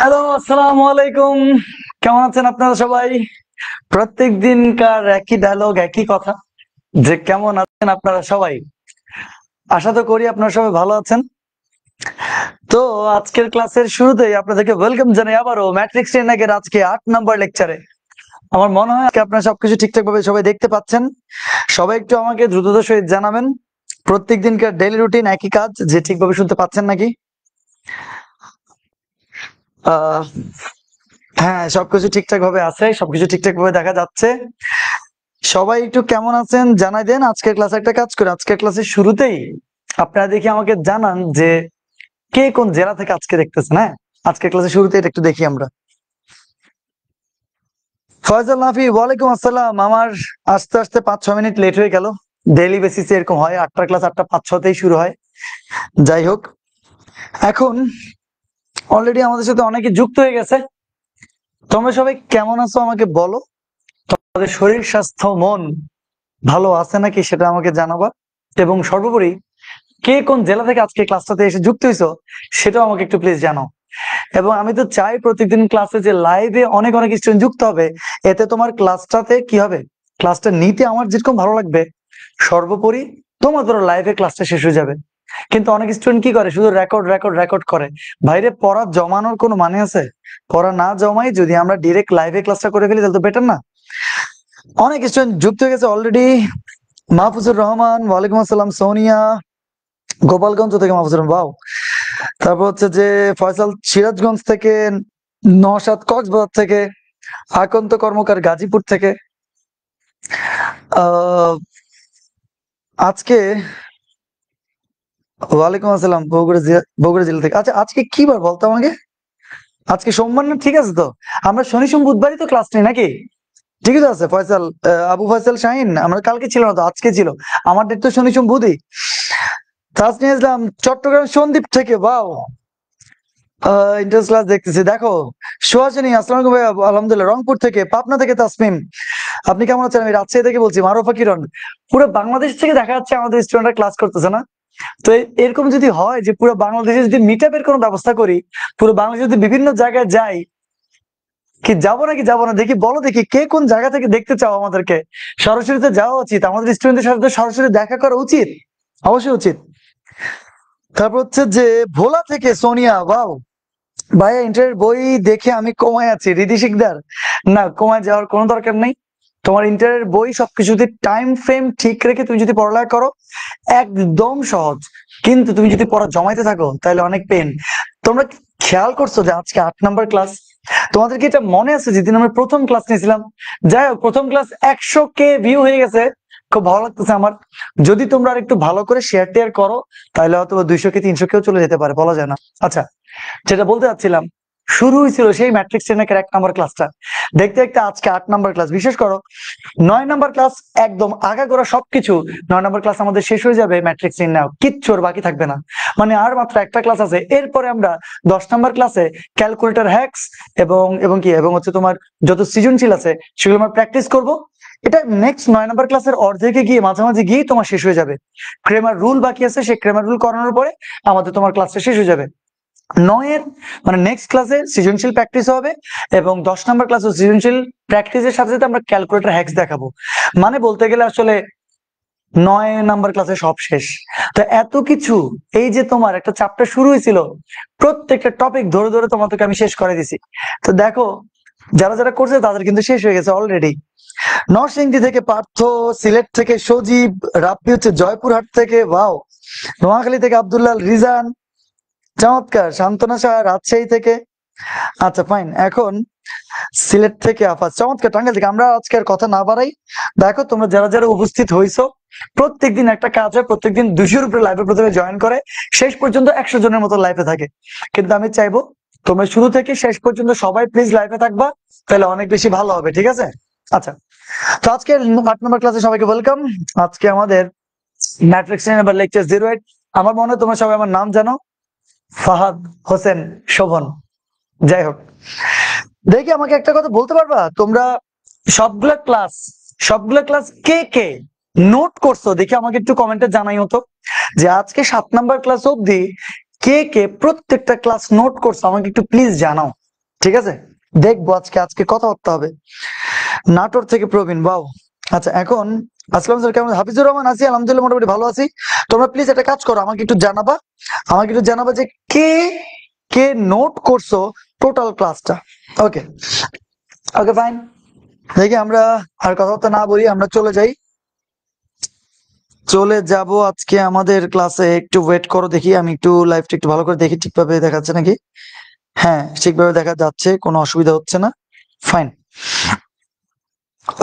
Hello, আসসালামু আলাইকুম। কেমন আছেন আপনারা সবাই? প্রত্যেক দিনকার একই ডায়লগ, একই কথা, যে কেমন আছেন আপনারা সবাই। আশা তো করি আপনারা সবাই ভালো আছেন। তো আজকের ক্লাসের শুরুতেই আপনাদেরকে ওয়েলকাম জানাই আবারও ম্যাট্রিক্স 10 এর আজকে 8 নাম্বার লেকচারে। আমার মনে হয় আজকে আপনারা সবকিছু ঠিকঠাক ভাবে সবাই দেখতে পাচ্ছেন। সবাই একটু আমাকে দ্রুততার সহিত জানাবেন প্রত্যেক দিনকার ডেইলি রুটিন একই কাজ, যে ঠিকভাবে শুনতে পাচ্ছেন নাকি। আহ হ্যাঁ, সবকিছু ঠিকঠাক ভাবে আছে, সবকিছু ঠিকঠাক ভাবে দেখা যাচ্ছে। সবাই একটু কেমন আছেন জানাই দেন। আজকের ক্লাসে একটা কাজ করে, আজকের ক্লাসের শুরুতেই আপনারা দেখি আমাকে জানান যে কে কোন জেলা থেকে আজকে দেখতেছেন। হ্যাঁ, আজকের ক্লাসের শুরুতে এটা একটু দেখি আমরা। ফয়জাল নাফি, ওয়ালাইকুম আসসালাম। আমার আস্তে আস্তে 5-6 মিনিট লেট হয়ে গেল। ডেইলি বেসিসে এরকম হয়, 8টার ক্লাস 8টা 5-6তেই শুরু হয়। যাই হোক, এখন অলরেডি আমাদের সাথে অনেকে যুক্ত হয়ে গেছে। তোমরা সবাই কেমন আছো আমাকে বলো। তোমাদের শরীর স্বাস্থ্য মন ভালো আছে নাকি সেটা আমাকে জানাবা। এবং সর্বোপরি কে কোন জেলা থেকে আজকে ক্লাসটাতে এসে যুক্ত হয়েছো সেটাও আমাকে একটু প্লিজ জানাও। এবং আমি তো চাই প্রত্যেকদিন ক্লাসে যে লাইভে অনেক অনেক স্টুডেন্ট যুক্ত হবে, এতে তোমার ক্লাসটাতে কি হবে, ক্লাসটা নিতে আমার যেরকম ভালো লাগবে, সর্বোপরি তোমাদেরও লাইভে ক্লাসটা শেষ হয়ে যাবে। কিন্তু অনেক স্টুডেন্ট কি করে, শুধু রেকর্ড রেকর্ড রেকর্ড করে। বাইরে পড়া জমানোর কোনো মানে আছে? পড়া না জমাই যদি আমরা ডিরেক্ট লাইভে ক্লাসটা করে ফেলি তাহলে তো বেটার না। অনেক স্টুডেন্ট যুক্ত হয়ে গেছে অলরেডি। মাহফুজুর রহমান, ওয়ালাইকুম আসসালাম। সোনিয়া, গোপালগঞ্জ থেকে মাহফুজুর রহমান, বাও। তারপর হচ্ছে যে ফয়সাল সিরাজগঞ্জ থেকে, নওশাদ কক্সবাজার থেকে, আকন্ত কর্মকার গাজীপুর থেকে। আহ আজকে ওয়ালাইকুম আসসালাম, বগুড়া জেলা থেকে। আচ্ছা, আজকে কি বার বলতো আমাকে? আজকে সোমবার না? ঠিক আছে, তো আমরা শনি সোম বুধবারই তো ক্লাস নেই নাকি? ঠিকই তো আছে ফয়সাল, আবু ফয়সাল শাহিন। আমরা কালকে ছিল না তো, আজকে ছিল। আমার ডেট তো শনি সোম বুধই। তাসনিয়া ইসলাম চট্টগ্রাম সন্দ্বীপ থেকে, বাও। ইন্টারেস্ট ক্লাস দেখতেছি, দেখো। সুহাসিনী, আসসালামু আলাইকুম ভাইয়া। আলহামদুলিল্লাহ। রংপুর থেকে, পাবনা থেকে তাসমিম, আপনি কেমন আছেন? আমি রাজশাহী থেকে বলছি, মারুফা কিরণ। পুরো বাংলাদেশ থেকে দেখা যাচ্ছে আমাদের স্টুডেন্টরা ক্লাস করতেছে না? তো এরকম যদি হয় যে পুরো বাংলাদেশে যদি মিট আপের কোনো ব্যবস্থা করি, পুরো বাংলাদেশে যদি বিভিন্ন জায়গায় যাই, কি যাবো নাকি যাবো না দেখি, বলো দেখি কে কোন জায়গা থেকে দেখতে চাও আমাদেরকে। সরাসরি তো যাওয়া উচিত, আমাদের স্টুডেন্টদের সাথে তো সরাসরি দেখা করা উচিত, অবশ্যই উচিত। তারপর হচ্ছে যে ভোলা থেকে সোনিয়া, বাও। ভাইয়া, ইন্টারের বই দেখে আমি কমায় আছি, রিদি শিকদার। না, কমায় যাওয়ার কোনো দরকার নেই। তোমার ইন্টারের বই সবকিছুতে টাইম ফ্রেম ঠিক রেখে তুমি যদি পড়ালেখা করো, একদম সহজ। কিন্তু তুমি যদি পড়া জমাইতে থাকো তাহলে অনেক পেন। তোমরা কি খেয়াল করছো যে আজকে 8 নাম্বার ক্লাস? তোমাদের কি এটা মনে আছে যেদিন আমরা প্রথম ক্লাস নিয়েছিলাম? যাই হোক, প্রথম ক্লাস 100K ভিউ হয়ে গেছে, খুব ভালো লাগতেছে আমার। যদি তোমরা আর একটু ভালো করে শেয়ার টেয়ার করো, তাহলে হয়তো 200K 300K চলে যেতে পারে, বলা যায় না। আচ্ছা, যেটা বলতে চাচ্ছিলাম, শুরু হয়েছিল সেই ম্যাট্রিক্স 10 এর 1 নাম্বার ক্লাসটা, দেখতে দেখতে আজকে 8 নাম্বার ক্লাস। বিশেষ করো 9 নাম্বার ক্লাস, একদম আগাগোড়া সবকিছু। 9 নাম্বার ক্লাস আমাদের শেষ হয়ে যাবে ম্যাট্রিক্স 10 নাও, কিচ্ছু আর বাকি থাকবে না। মানে আর মাত্র একটা ক্লাস আছে, এরপরে আমরা 10 নাম্বার ক্লাসে ক্যালকুলেটর হ্যাক্স এবং এবং কি এবং হচ্ছে তোমার যত সৃজনশীল আছে সেগুলো আমরা প্র্যাকটিস করব। এটা নেক্সট 9 নাম্বার ক্লাসের অর্ধেকে গিয়ে, মাঝামাঝি গিয়ে তোমার শেষ হয়ে যাবে। ক্রেমার রুল বাকি আছে, সেই ক্রেমার রুল করানোর পরে আমাদের তোমার ক্লাসটা শেষ হয়ে যাবে। 9 এর মানে নেক্সট ক্লাসে সৃজনশীল প্র্যাকটিস হবে, এবং 10 নাম্বার ক্লাসে সৃজনশীল প্র্যাকটিসের সাথে সাথে আমরা ক্যালকুলেটর হ্যাক্স দেখাবো। মানে বলতে গেলে আসলে 9 নাম্বার ক্লাসে সব শেষ। তো এত কিছু, এই যে তোমার একটা চ্যাপ্টার শুরু হয়েছিল, প্রত্যেকটা টপিক ধরে ধরে তোমাদেরকে আমি শেষ করে দিছি। তো দেখো, যারা যারা করছে তাদের কিন্তু শেষ হয়ে গেছে অলরেডি। নরসিংদী থেকে পার্থ, সিলেট থেকে সজীব, রাব্বি হচ্ছে জয়পুরহাট থেকে, ওয়াও। নোয়াখালী থেকে আব্দুল্লাহ রিজান, চমৎকার। শান্তনা শাহ রাজশাহী থেকে, আচ্ছা ফাইন। এখন সিলেট থেকে আফাজ, চমৎকার। টাঙ্গাইল থেকে। আমরা আজকে আর কথা না বাড়াই, দেখো তোমরা যারা যারা উপস্থিত হইছো, প্রত্যেকদিন একটা কাজ হয়, প্রত্যেকদিন 200-র উপরে লাইভে প্রথমে জয়েন করে, শেষ পর্যন্ত 100 জনের মতো লাইভে থাকে। কিন্তু আমি চাইবো তোমরা শুরু থেকে শেষ পর্যন্ত সবাই প্লিজ লাইভে থাকবা, তাহলে অনেক বেশি ভালো হবে, ঠিক আছে? আচ্ছা, তো আজকে 8 নাম্বার ক্লাসে সবাইকে ওয়েলকাম। আজকে আমাদের ম্যাট্রিক্স নাম্বার লেকচার 08। আমার মনে হয় তোমরা সবাই আমার নাম জানো, ফাহাদ হোসেন শোভন। যাই হোক, দেখি আমাকে একটা কথা বলতে পারবা, তোমরা সবগুলা ক্লাস সবগুলা ক্লাস কে কে নোট করছো দেখি আমাকে একটু কমেন্টে জানাই হতো, যে আজকে 7 নাম্বার ক্লাস অবধি কে কে প্রত্যেকটা ক্লাস নোট করছো, আমাকে একটু প্লিজ জানাও। ঠিক আছে, দেখবো আজকে আজকে কথাবার্তা হবে। নাটোর থেকে প্রবীণ, বাও। আচ্ছা এখন আসসালাম স্যার, কেমন? হাফিজুর রহমান আছি, আলহামদুলিল্লাহ মোটামুটি ভালো আছি। তোমরা প্লিজ একটা কাজ করো, আমাকে একটু জানাবা, যে কে কে নোট করছো টোটাল ক্লাসটা। ওকে, ওকে ফাইন। দেখি আমরা আর কথাবার্তা না বলি, আমরা চলে যাব আজকে আমাদের ক্লাসে। একটু ওয়েট করো, দেখি আমি একটু লাইভটা একটু ভালো করে দেখি ঠিকভাবে দেখাচ্ছে নাকি। হ্যাঁ, ঠিকভাবে দেখা যাচ্ছে, কোনো অসুবিধা হচ্ছে না, ফাইন।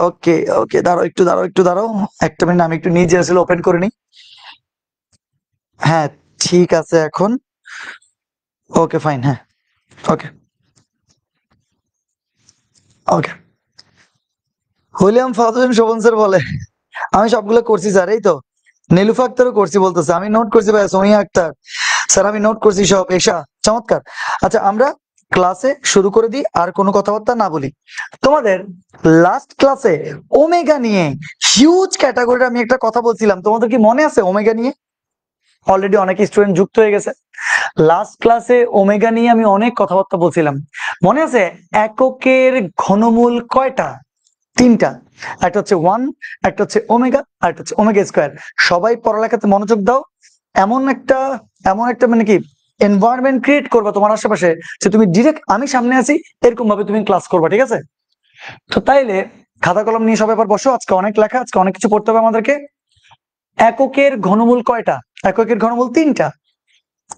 ওকে ওকে, দাঁড়াও, একটা মিনিট, আমি একটু নিজে আসলে ওপেন করে নিই। হ্যাঁ ঠিক আছে এখন, ওকে ফাইন, হ্যাঁ ওকে ওকে। হুলিয়াম ফাদুন শোভন স্যার বলে আমি সবগুলো করছি স্যার, এই তো নীলুফা আক্তারও করছি বলতেছে, আমি নোট করছি ভাই, সোমিয়া আক্তার স্যার আমি নোট করছি সব, এসা চমৎকার। আচ্ছা আমরা ক্লাসে শুরু করে দিই, আর কোনো কথাবার্তা না বলি। তোমাদের লাস্ট ক্লাসে ওমেগা নিয়ে হিউজ ক্যাটাগরির আমি একটা কথা বলছিলাম, তোমাদের কি মনে আছে ওমেগা নিয়ে? অলরেডি অনেক স্টুডেন্ট যুক্ত হয়ে গেছে। লাস্ট ক্লাসে ওমেগা নিয়ে আমি অনেক কথাবার্তা বলছিলাম, মনে আছে? এককের ঘনমূল কয়টা? তিনটা, একটা হচ্ছে ওয়ান, একটা হচ্ছে ওমেগা, আর একটা হচ্ছে ওমেগা স্কোয়ার। সবাই পড়ালেখাতে মনোযোগ দাও, এমন একটা মানে কি এনভায়রনমেন্ট ক্রিয়েট করবা তোমার আশেপাশে, যে তুমি ডিরেক্ট আমি সামনে আছি এরকম ভাবে তুমি ক্লাস করবা, ঠিক আছে? তো তাইলে খাতা কলম নিয়ে সবাই এবার বসো, আজকে অনেক লেখা, আজকে অনেক কিছু পড়তে হবে আমাদেরকে। এককের ঘনমূল কয়টা? এককের ঘনমূল তিনটা,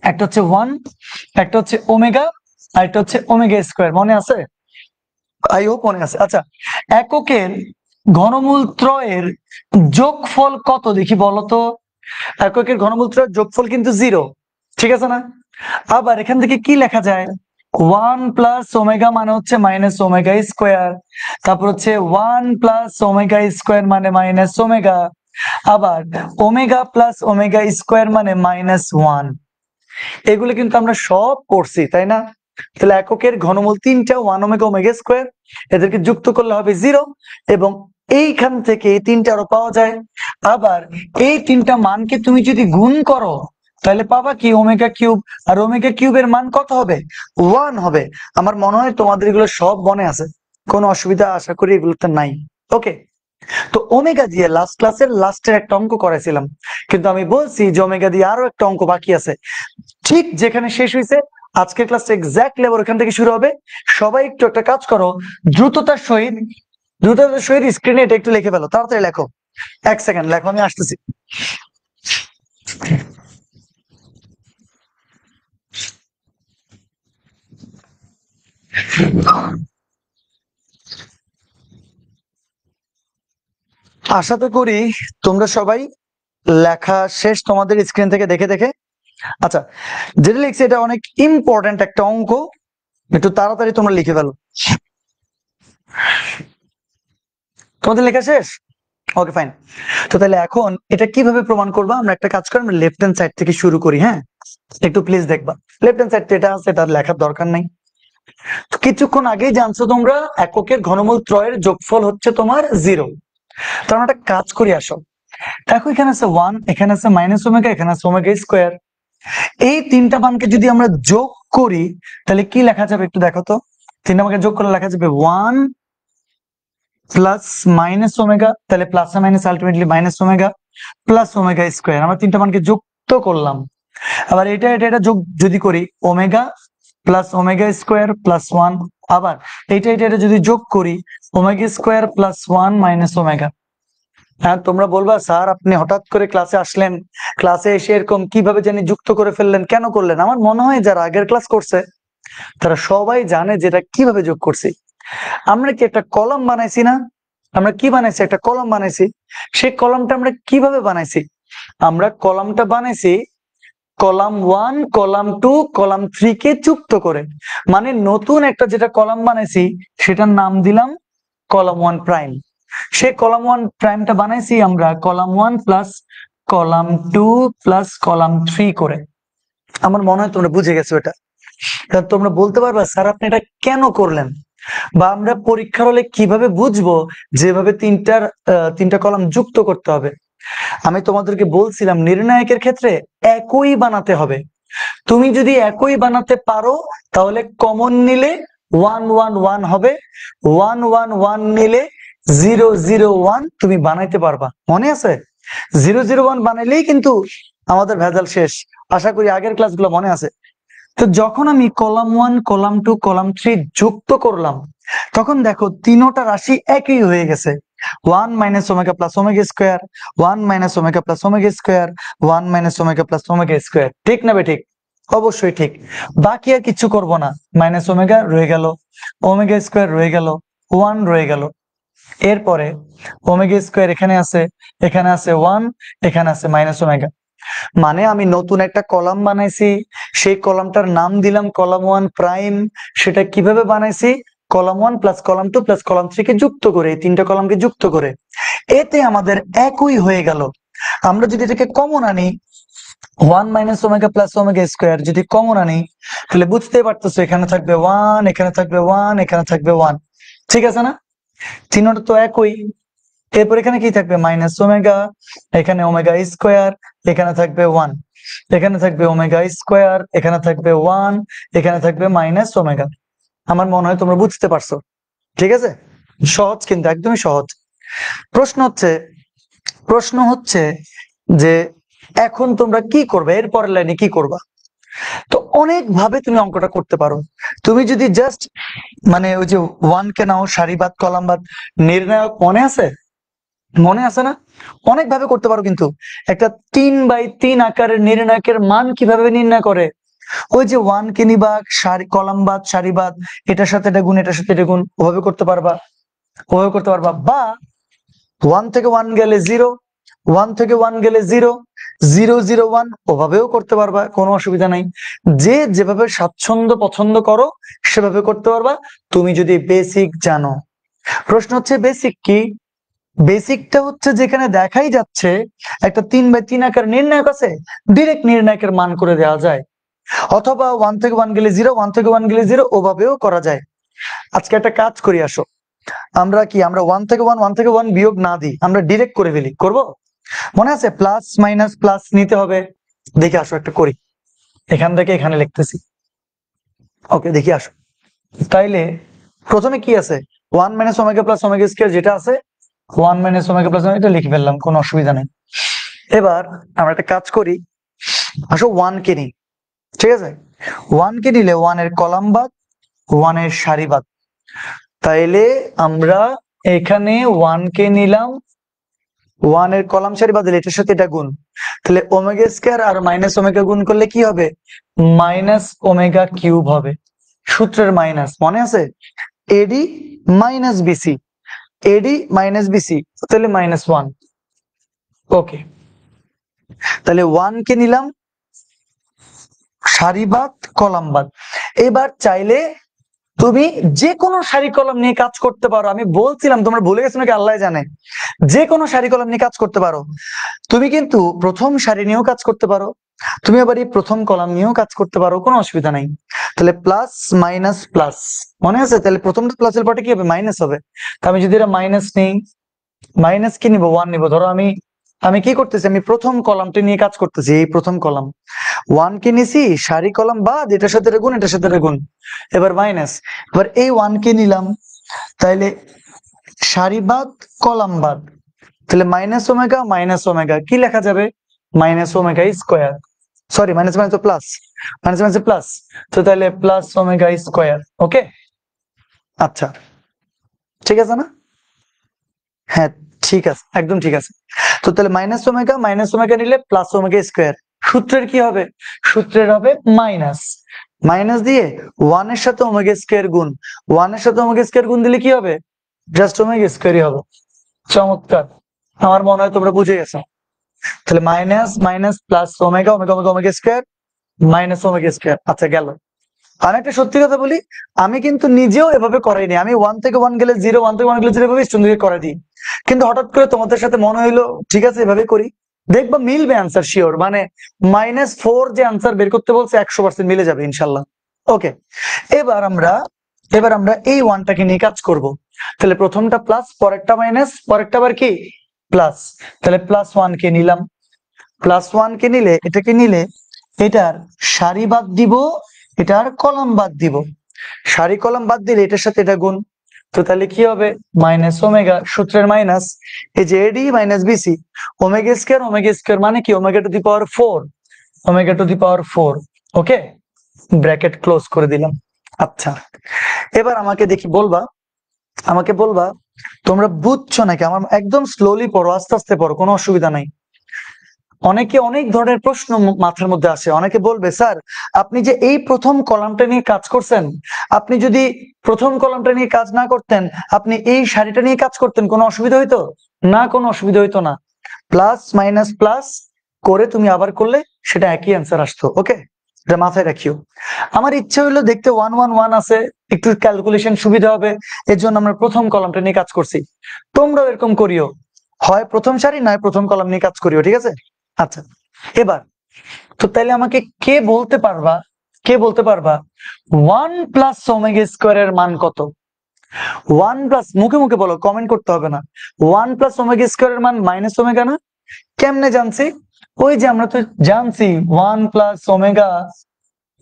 একটা হচ্ছে ওয়ান, একটা হচ্ছে ওমেগা, আর একটা হচ্ছে ওমেগা স্কোয়ার। মনে আছে? আই হোপ মনে আছে। আচ্ছা, এককের ঘনমূল ত্রয়ের যোগফল কত দেখি বলো তো? এককের ঘনমূল ত্রয়ের যোগফল কিন্তু 0, ঠিক আছে না? আবার এখান থেকে কি লেখা যায়? 1 প্লাস ওমেগা মানে হচ্ছে মাইনাস ওমেগা স্কোয়ার, তারপর হচ্ছে 1 প্লাস ওমেগা স্কোয়ার মানে মাইনাস ওমেগা, আবার ওমেগা প্লাস ওমেগা স্কোয়ার মানে -1। এগুলো কিন্তু আমরা সব করছি, তাই না? তাহলে এককের ঘনমূল তিনটা, 1 ওমেগা ওমেগা স্কোয়ার, এদেরকে যুক্ত করলে হবে 0, এবং এইখান থেকে এই তিনটা আরো পাওয়া যায়। আবার এই তিনটা মানকে তুমি যদি গুণ করো তাহলে পাবা কি? Omega cube. আর ওমেগা কিউবের মান কত হবে? 1 হবে। আমার মনে হয় তোমাদের এগুলো সব মনে আছে, কোনো অসুবিধা আশা করি এগুলোতে নাই। ওকে, তো ওমেগা দিয়ে লাস্ট ক্লাসের লাস্টের একটা অঙ্ক করাইছিলাম, কিন্তু আমি বলছি যে ওমেগা দিয়ে আরো একটা অঙ্ক বাকি আছে। ঠিক যেখানে শেষ হয়েছে আজকের ক্লাসটা এক্স্যাক্টলি আবার ওখান থেকে শুরু হবে। সবাই একটু একটা কাজ করো, দ্রুততার সহিত স্ক্রিনে এটা একটু লিখে ফেলো, তাড়াতাড়ি লেখো, 1 সেকেন্ড লেখো, আমি আসতেছি। আশা তো করি তোমরা সবাই লেখা শেষ তোমাদের স্ক্রিন থেকে দেখে দেখে। আচ্ছা, যেটা লিখছি এটা অনেক ইম্পর্টেন্ট একটা অঙ্ক, একটু তাড়াতাড়ি তোমরা লিখে ফেলো। তোমাদের লেখা শেষ? Okay fine. তো তাহলে এখন এটা কিভাবে প্রমাণ করবো? আমরা একটা কাজ করি, আমরা লেফট হ্যান্ড সাইড থেকে শুরু করি। হ্যাঁ, একটু প্লিজ দেখবা, লেফট হ্যান্ড সাইড এটা আছে, এটা লেখার দরকার নাই। তো কিছুক্ষণ আগেই জানছো তোমরা এককের ঘনমূল ত্রয়ের যোগফল হচ্ছে তোমার 0। তো আমরা একটা কাজ করি, আসো দেখো, এখানে আছে 1, এখানে আছে মাইনাস ওমেগা, এখানে আছে ওমেগা স্কোয়ার। এই তিনটা মানকে যদি আমরা যোগ করি তাহলে কি লেখা যাবে একটু দেখো তো। তিনটা মানকে যোগ করলে লেখা যাবে 1 প্লাস মাইনাস ওমেগা, তাহলে plus minus ultimately minus omega, plus omega square. আমরা তিনটা মানকে যুক্ত করলাম। আবার এটা এটা এটা যোগ যদি করি, omega plus omega square plus 1। আবার এটা এটা এটা যদি যোগ করি, omega square plus 1 minus omega. হ্যাঁ, তোমরা বলবা স্যার আপনি হঠাৎ করে ক্লাসে আসলেন, ক্লাসে এসে এরকম কিভাবে জানি যুক্ত করে ফেললেন, কেন করলেন? আমার মনে হয় যারা আগের ক্লাস করছে তারা সবাই জানে যেটা কিভাবে যোগ করছি। আমরা কি একটা কলাম বানাইছি না? আমরা কি বানাইছি? একটা কলাম বানাইছি। সেই কলামটা আমরা কিভাবে বানাইছি? আমরা কলামটা বানাইছি কলাম 1, কলাম 2, কলাম 3 কে যুক্ত করে, মানে নতুন একটা যেটা কলাম বানাইছি সেটার নাম দিলাম কলাম 1 প্রাইম। সেই কলাম 1 প্রাইমটা বানাইছি আমরা column 1 plus column 2 plus column 3 করে। আমার মনে হয় তোমরা বুঝে গেছো এটা। তোমরা বলতে পারবা স্যার আপনি এটা কেন করলেন, বা আমরা পরীক্ষার হলে কিভাবে বুঝবো যেভাবে তিনটা কলাম যুক্ত করতে হবে? আমি তোমাদেরকে বলছিলাম নির্ণায়কের ক্ষেত্রে একই বানাতে হবে। তুমি যদি একই বানাতে পারো তাহলে কমন নিলে 111 হবে, 111 নিলে 001 তুমি বানাইতে পারবা, মনে আছে? 001 বানাইলেই কিন্তু আমাদের ভেজাল শেষ। আশা করি আগের ক্লাসগুলো মনে আছে। তো যখন আমি কলাম 1 কলাম 2 কলাম 3 যুক্ত করলাম, তখন দেখো তিনোটা রাশি একই হয়ে গেছে। 1 minus omega plus omega square, 1 minus omega plus omega square, 1 minus omega plus omega square. ঠিক না বে ঠিক? অবশ্যই ঠিক। বাকি আর কিছু করব না, মাইনাস ওমেগা রয়ে গেল, ওমেগা স্কোয়ার রয়ে গেল, 1 রয়ে গেল। এরপরে ওমেগা স্কোয়ার এখানে আছে 1, এখানে আছে মাইনাস ওমেগা। মানে আমি নতুন একটা কলাম বানাইছি, সেই কলামটার নাম দিলাম কলাম 1 প্রাইম। সেটা কিভাবে বানাইছি? Column 1 plus column 2 plus column 3 কে যুক্ত করে, এই তিনটা কলামকে যুক্ত করে। এতে আমাদের একই হয়ে গেল। আমরা যদি এটাকে কমন আনি, 1 minus omega plus omega square যদি কমন আনি, তাহলে বুঝতে পারতেছো এখানে থাকবে 1, এখানে থাকবে 1, এখানে থাকবে 1। ঠিক আছে না? চিহ্নটা তো একই। এরপর এখানে কি থাকবে? মাইনাস ওমেগা, এখানে ওমেগা স্কোয়ার, এখানে থাকবে 1, এখানে থাকবে ওমেগা স্কোয়ার, এখানে থাকবে 1, এখানে থাকবে মাইনাস ওমেগা। আমার মনে হয় তোমরা বুঝতে পারছো। ঠিক আছে? সহজ, কিন্তু একদমই সহজ। প্রশ্ন হচ্ছে যে এখন তোমরা কি করবে, এরপরের লাইনে কি করবা? তো অনেক ভাবে তুমি অঙ্কটা করতে পারো। তুমি যদি জাস্ট মানে ওই যে 1 কে নাও, সারিবাদ কলামবাদ, নির্ণায়ক মনে আছে? মনে আছে না? অনেক ভাবে করতে পারো। কিন্তু একটা 3x3 আকারের নির্ণায়কের মান কিভাবে নির্ণয় করে? ওই যে 1 কে নিবা, কলামবাদ সারিবাদ, এটার সাথে এটা গুণ, এটার সাথে এটা গুণ, ওভাবে করতে পারবা, ওভাবে করতে পারবা। বা 1 থেকে 1 গেলে 0, 1 থেকে 1 গেলে 0, 001 ওভাবেও করতে পারবা, কোনো অসুবিধা নাই। যে যেভাবে স্বাচ্ছন্দ্য পছন্দ করো সেভাবে করতে পারবা, তুমি যদি বেসিক জানো। প্রশ্ন হচ্ছে বেসিক কি? বেসিকটা হচ্ছে যেখানে দেখাই যাচ্ছে একটা 3x3 আকার নির্ণায়ক আছে, ডিরেক্ট নির্ণায়কের মান করে দেওয়া যায়। অথবা 1 থেকে 1 গেলে 0, 1 থেকে 1 গেলে 0 ওভাবেও করা যায়। আজকে একটা কাজ করি, আসো আমরা 1 থেকে 1, 1 থেকে 1 বিয়োগ না দিই, আমরা ডিরেক্ট করে ফেলি। করবো? মনে আছে প্লাস মাইনাস প্লাস নিতে হবে? দেখে আসো একটা করি, এখান থেকে এখানে লিখতেছি। ওকে, দেখি আসো। তাইলে প্রথমে কি আছে? 1 minus omega plus omega square যেটা আছে, 1 মাইনাস ওমেগা প্লাস এটা লিখে ফেললাম, কোনো অসুবিধা নেই। এবার আমরা একটা কাজ করি, আসো 1 কে নিই। ঠিক আছে? 1 কে নিলে 1 এর কলাম বাদ, 1 এর সারি বাদ। তাইলে আমরা এখানে 1 কে নিলাম, 1 এর কলাম সারি বাদ দিলে এটার সাথে এটা গুণ, তাহলে ওমেগা স্কয়ার আর মাইনাস ওমেগা গুণ করলে কি হবে? মাইনাস ওমেগা কিউব হবে। সূত্রের মাইনাস মনে আছে? AD minus BC, AD minus BC, তাহলে -1। ওকে, তাহলে 1 কে নিলাম, সারিবাদ কলামবাদ। এবার চাইলে তুমি যে কোনো সারি কলম নিয়ে কাজ করতে পারো। আমি বলছিলাম, তোমরা ভুলে গেছো নাকি আল্লাহ জানে। যে কোনো সারি কলম নিয়ে কাজ করতে পারো। তুমি কিন্তু প্রথম সারি নিয়েও কাজ করতে পারো, তুমি আবার এই প্রথম কলাম নিয়েও কাজ করতে পারো, কোনো অসুবিধা নাই। তাহলে প্লাস মাইনাস প্লাস, মনে আছে? তাহলে প্রথমটা প্লাসের পরে কি হবে? মাইনাস হবে। তা আমি যদি এটা মাইনাস নেই, মাইনাস কি নিব? 1 নিব। ধরো আমি আমি কি করতেছি? আমি প্রথম কলামটি নিয়ে কাজ করতেছি, এই প্রথম কলাম 1 কে নিছি, সারি কলাম বাদ, এটার সাথে গুণ, এটার সাথে গুণ, এবার মাইনাস। এবার এই 1 কে নিলাম, তাইলে সারি বাদ কলাম বাদ, তাহলে মাইনাস ওমেগা কি লেখা যাবে? Minus omega square. Sorry, minus minus plus, minus minus plus, তো তাহলে প্লাস ওমেগা স্কোয়ার। ওকে, আচ্ছা ঠিক আছে না? হ্যাঁ ঠিক আছে, একদম ঠিক আছে। তো তাহলে মাইনাস ওমেগা নিলে প্লাস ওমেগা স্কোয়ার। সূত্রের কি হবে? সূত্রের হবে মাইনাস, মাইনাস দিয়ে 1 এর সাথে ওমেগা স্কোয়ার গুণ, 1 এর সাথে ওমেগা স্কোয়ার গুণ দিলে কি হবে? জাস্ট ওমেগা স্কোয়ারই হবে। চমৎকার, আমার মনে হয় তোমরা বুঝে গেছো। তাহলে minus minus plus omega, omega omega omega square, minus omega square. আচ্ছা গেল। আমি একটা সত্যি কথা বলি, আমি কিন্তু নিজেও এভাবে করাইনি। আমি 1 থেকে 1 গেলে 0, 1 থেকে 1 গেলে 0 এভাবে স্টুডেন্টকে করে দিই। কিন্তু হঠাৎ করে তোমাদের সাথে মনে হইলো ঠিক আছে এভাবে করি, দেখবা মিলবে আনসার শিওর। মানে -4 যে আনসার বের করতে বলছে 100% মিলে যাবে ইনশাল্লাহ। ওকে, এবার আমরা এই 1টাকে নিয়ে কাজ করব। তাহলে প্রথমটা প্লাস, পরেরটা মাইনাস, পরেরটা আবার কি প্লাস। তাহলে প্লাস 1 কে নিলাম, প্লাস 1 কে নিলে এটাকে নিলে এটার সারি বাদ দিব, এটার কলাম বাদ দিব। সারি কলাম বাদ দিলে এটার সাথে এটা গুণ, তো তাহলে কি হবে মাইনাস ওমেগা, সূত্রের মাইনাস, এই যে AD minus BC, omega square মানে কি omega to the power 4, omega to the power 4। Okay, bracket close করে দিলাম। আচ্ছা, এবার আমাকে দেখি বলবা, আমাকে বলবা তোমরা বুঝছো নাকি, আমার একদম স্লোলি পড়ো, আস্তে আস্তে পড়ো, কোনো অসুবিধা নাই। অনেকে অনেক ধরনের প্রশ্ন মাথার মধ্যে আসে, অনেকে বলবে স্যার আপনি যে এই প্রথম কলামটা নিয়ে কাজ করছেন, আপনি যদি প্রথম কলামটা নিয়ে কাজ না করতেন, আপনি এই সারিটা নিয়ে কাজ করতেন, কোনো অসুবিধা হইতো না? কোনো অসুবিধা হইতো না। প্লাস মাইনাস প্লাস করে তুমি আবার করলে সেটা একই অ্যান্সার আসতো। ওকে, এটা মাথায় রাখিও। আমার ইচ্ছে হইলো দেখতে 1 1 1 আছে, একটু ক্যালকুলেশন সুবিধা হবে, এর জন্য আমরা প্রথম কলামটা নিয়ে কাজ করছি। তোমরাও এরকম করিও, হয় প্রথম সারি নয় প্রথম কলাম নিয়ে কাজ করিও, ঠিক আছে? আচ্ছা, এবার তো তাইলে আমাকে কে বলতে পারবা, কে বলতে পারবা 1 + ওমেগা স্কয়ারের মান কত? 1 মুখে মুখে বলো, কমেন্ট করতে হবে না। 1 + ওমেগা স্কয়ারের মান মাইনাস ওমেগা না? কেমনে জানছি? ওই যে আমরা তো জানছি 1 + ওমেগা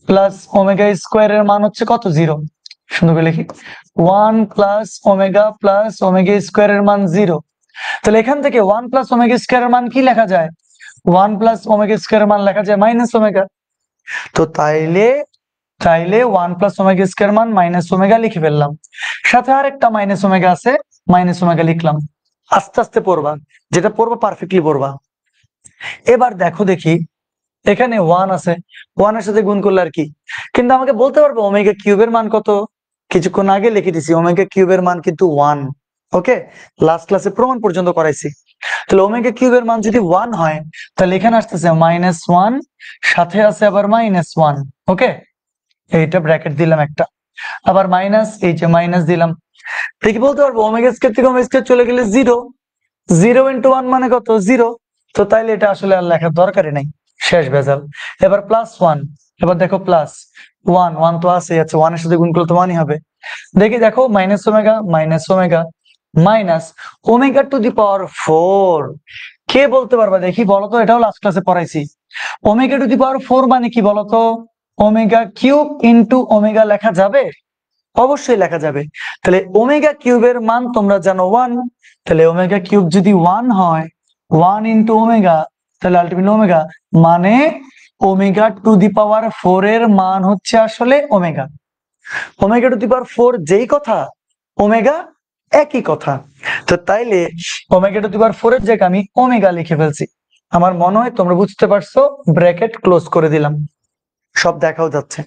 + ওমেগা স্কয়ারের মান হচ্ছে কত? 0। সুন্দর করে লিখি, 1 + ওমেগা + ওমেগা স্কয়ারের মান 0। তাহলে এখান থেকে 1 + ওমেগা স্কয়ারের মান কি লেখা যায়? 1 + ওমেগা স্কয়ারের মান লেখা যায় মাইনাস ওমেগা। তো তাইলে তাইলে 1 + ওমেগা স্কয়ার মান মাইনাস ওমেগা লিখে ফেললাম, সাথে আর একটা মাইনাস ওমেগা আছে, মাইনাস ওমেগা লিখলাম। আস্তে আস্তে পড়বা, যেটা পড়বা পারফেক্টলি পড়বা। এবার দেখো দেখি, এখানে 1 আছে, 1 এর সাথে গুণ করলে আর কি, কিন্তু আমাকে বলতে পারবো ওমেগা কিউবের মান কত? কিছুক্ষণ আগে লিখে দিছি ওমেগা কিউবের মান কিন্তু 1। ওকে, লাস্ট ক্লাসে প্রমাণ পর্যন্ত করাইছি। তাহলে ওমেগা কিউবের মান যদি 1 হয়, তাহলে এখানে আসতেছে -1, সাথে আছে আবার -1। ওকে, এইটা ব্র্যাকেট দিলাম একটা, আবার মাইনাস, এই যে মাইনাস দিলাম। দেখি বলতে পারবো ওমেগা স্কয়ার থেকে ওমেগা স্কয়ার চলে গেলে 0, 0 × 1 মানে কত? 0। তো তাইলে এটা আসলে আর লেখার দরকারই নাই, শেষ ভেজাল। এবার +1, এবার দেখো প্লাস 1, 1 তো আছে, আচ্ছা 1 এর সাথে গুণ করলে তো 1ই হবে। দেখি দেখো minus omega minus omega to the power 4। কে বলতে পারবা দেখি, বলো তো, এটাও লাস্ট ক্লাসে পড়াইছি। ওমেগা টু দি পাওয়ার 4 মানে কি বলতো? ওমেগা কিউব ইন্টু ওমেগা লেখা যাবে? অবশ্যই লেখা যাবে। তাহলে ওমেগা কিউবের মান তোমরা জানো 1, তাহলে ওমেগা কিউব যদি 1 হয়, 1 × ওমেগা, তাহলে আলটিমেটলি ওমেগা, মানে ওমেগা টু দি পাওয়ার 4 এর মান হচ্ছে আসলে omega. Omega to the power 4 যেই কথা, ওমেগা একই কথা। তো তাইলে ওমেগা টু দি পাওয়ার 4 এর জায়গায় আমি ওমেগা লিখে ফেলছি। আমার মনে হয় তোমরা বুঝতে পারছো, ব্র্যাকেট ক্লোজ করে দিলাম, সব দেখাও যাচ্ছে।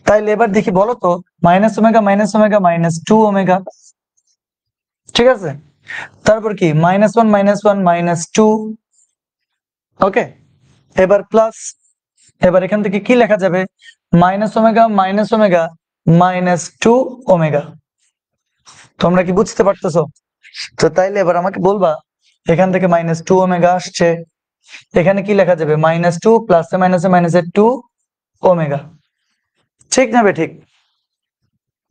তাইলে এবার দেখি বলো তো, -ওমেগা -2 ওমেগা, ঠিক আছে? তারপর কি -1 -2। ওকে, এবার প্লাস, এবার এখান থেকে কি লেখা যাবে? -Omega -2 omega. তোমরা কি বুঝতে পারতেছো? তো তাইলে এবার আমাকে বলবা, এখান থেকে -2 ওমেগা আসছে, এখানে কি লেখা যাবে? -2 প্লাসে মাইনাসে 2 ওমেগা। ঠিক না বে? ঠিক,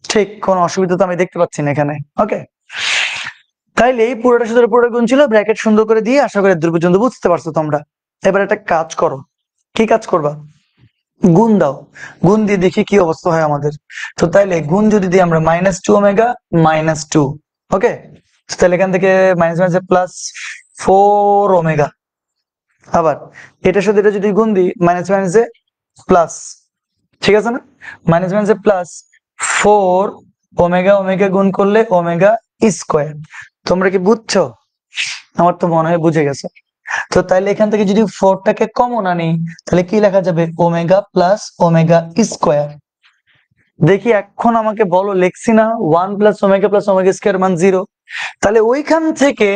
ঠিক, কোনো অসুবিধা তো আমি দেখতে পাচ্ছি না এখানে। ওকে, তাইলে এই পুরোটা সাথে পুরোটা গুণ ছিল, ব্র্যাকেট সুন্দর করে দিয়ে আশা করি দূর পর্যন্ত বুঝতে পারছো তোমরা। এবার একটা কাজ করো, কি কাজ করবা? গুণ দাও, গুণ দিয়ে দেখি কি অবস্থা হয় আমাদের। তো তাইলে গুণ যদি দিই আমরা -2 ওমেগা -2, ওকে, তাহলে এখান থেকে মাইনাস মাইনাসে +4 ওমেগা। আবার এটার সাথে এটা যদি গুণ দিই, মাইনাস মাইনাসে প্লাস, ঠিক আছে না? মাইনাস মাইনাসে +4 ওমেগা, ওমেগা গুণ করলে ওমেগা স্কয়ার। তোমরা কি বুঝছো? আমার তো মনে হয় বুঝে গেছো। তো তাইলে এখান থেকে যদি 4টাকে কমন আনি, তাহলে কি লেখা যাবে? Omega plus omega square. দেখি এখন আমাকে বলো, লেখছি না 1 + ওমেগা + ওমেগা স্কয়ার মান 0। তাহলে ওইখান থেকে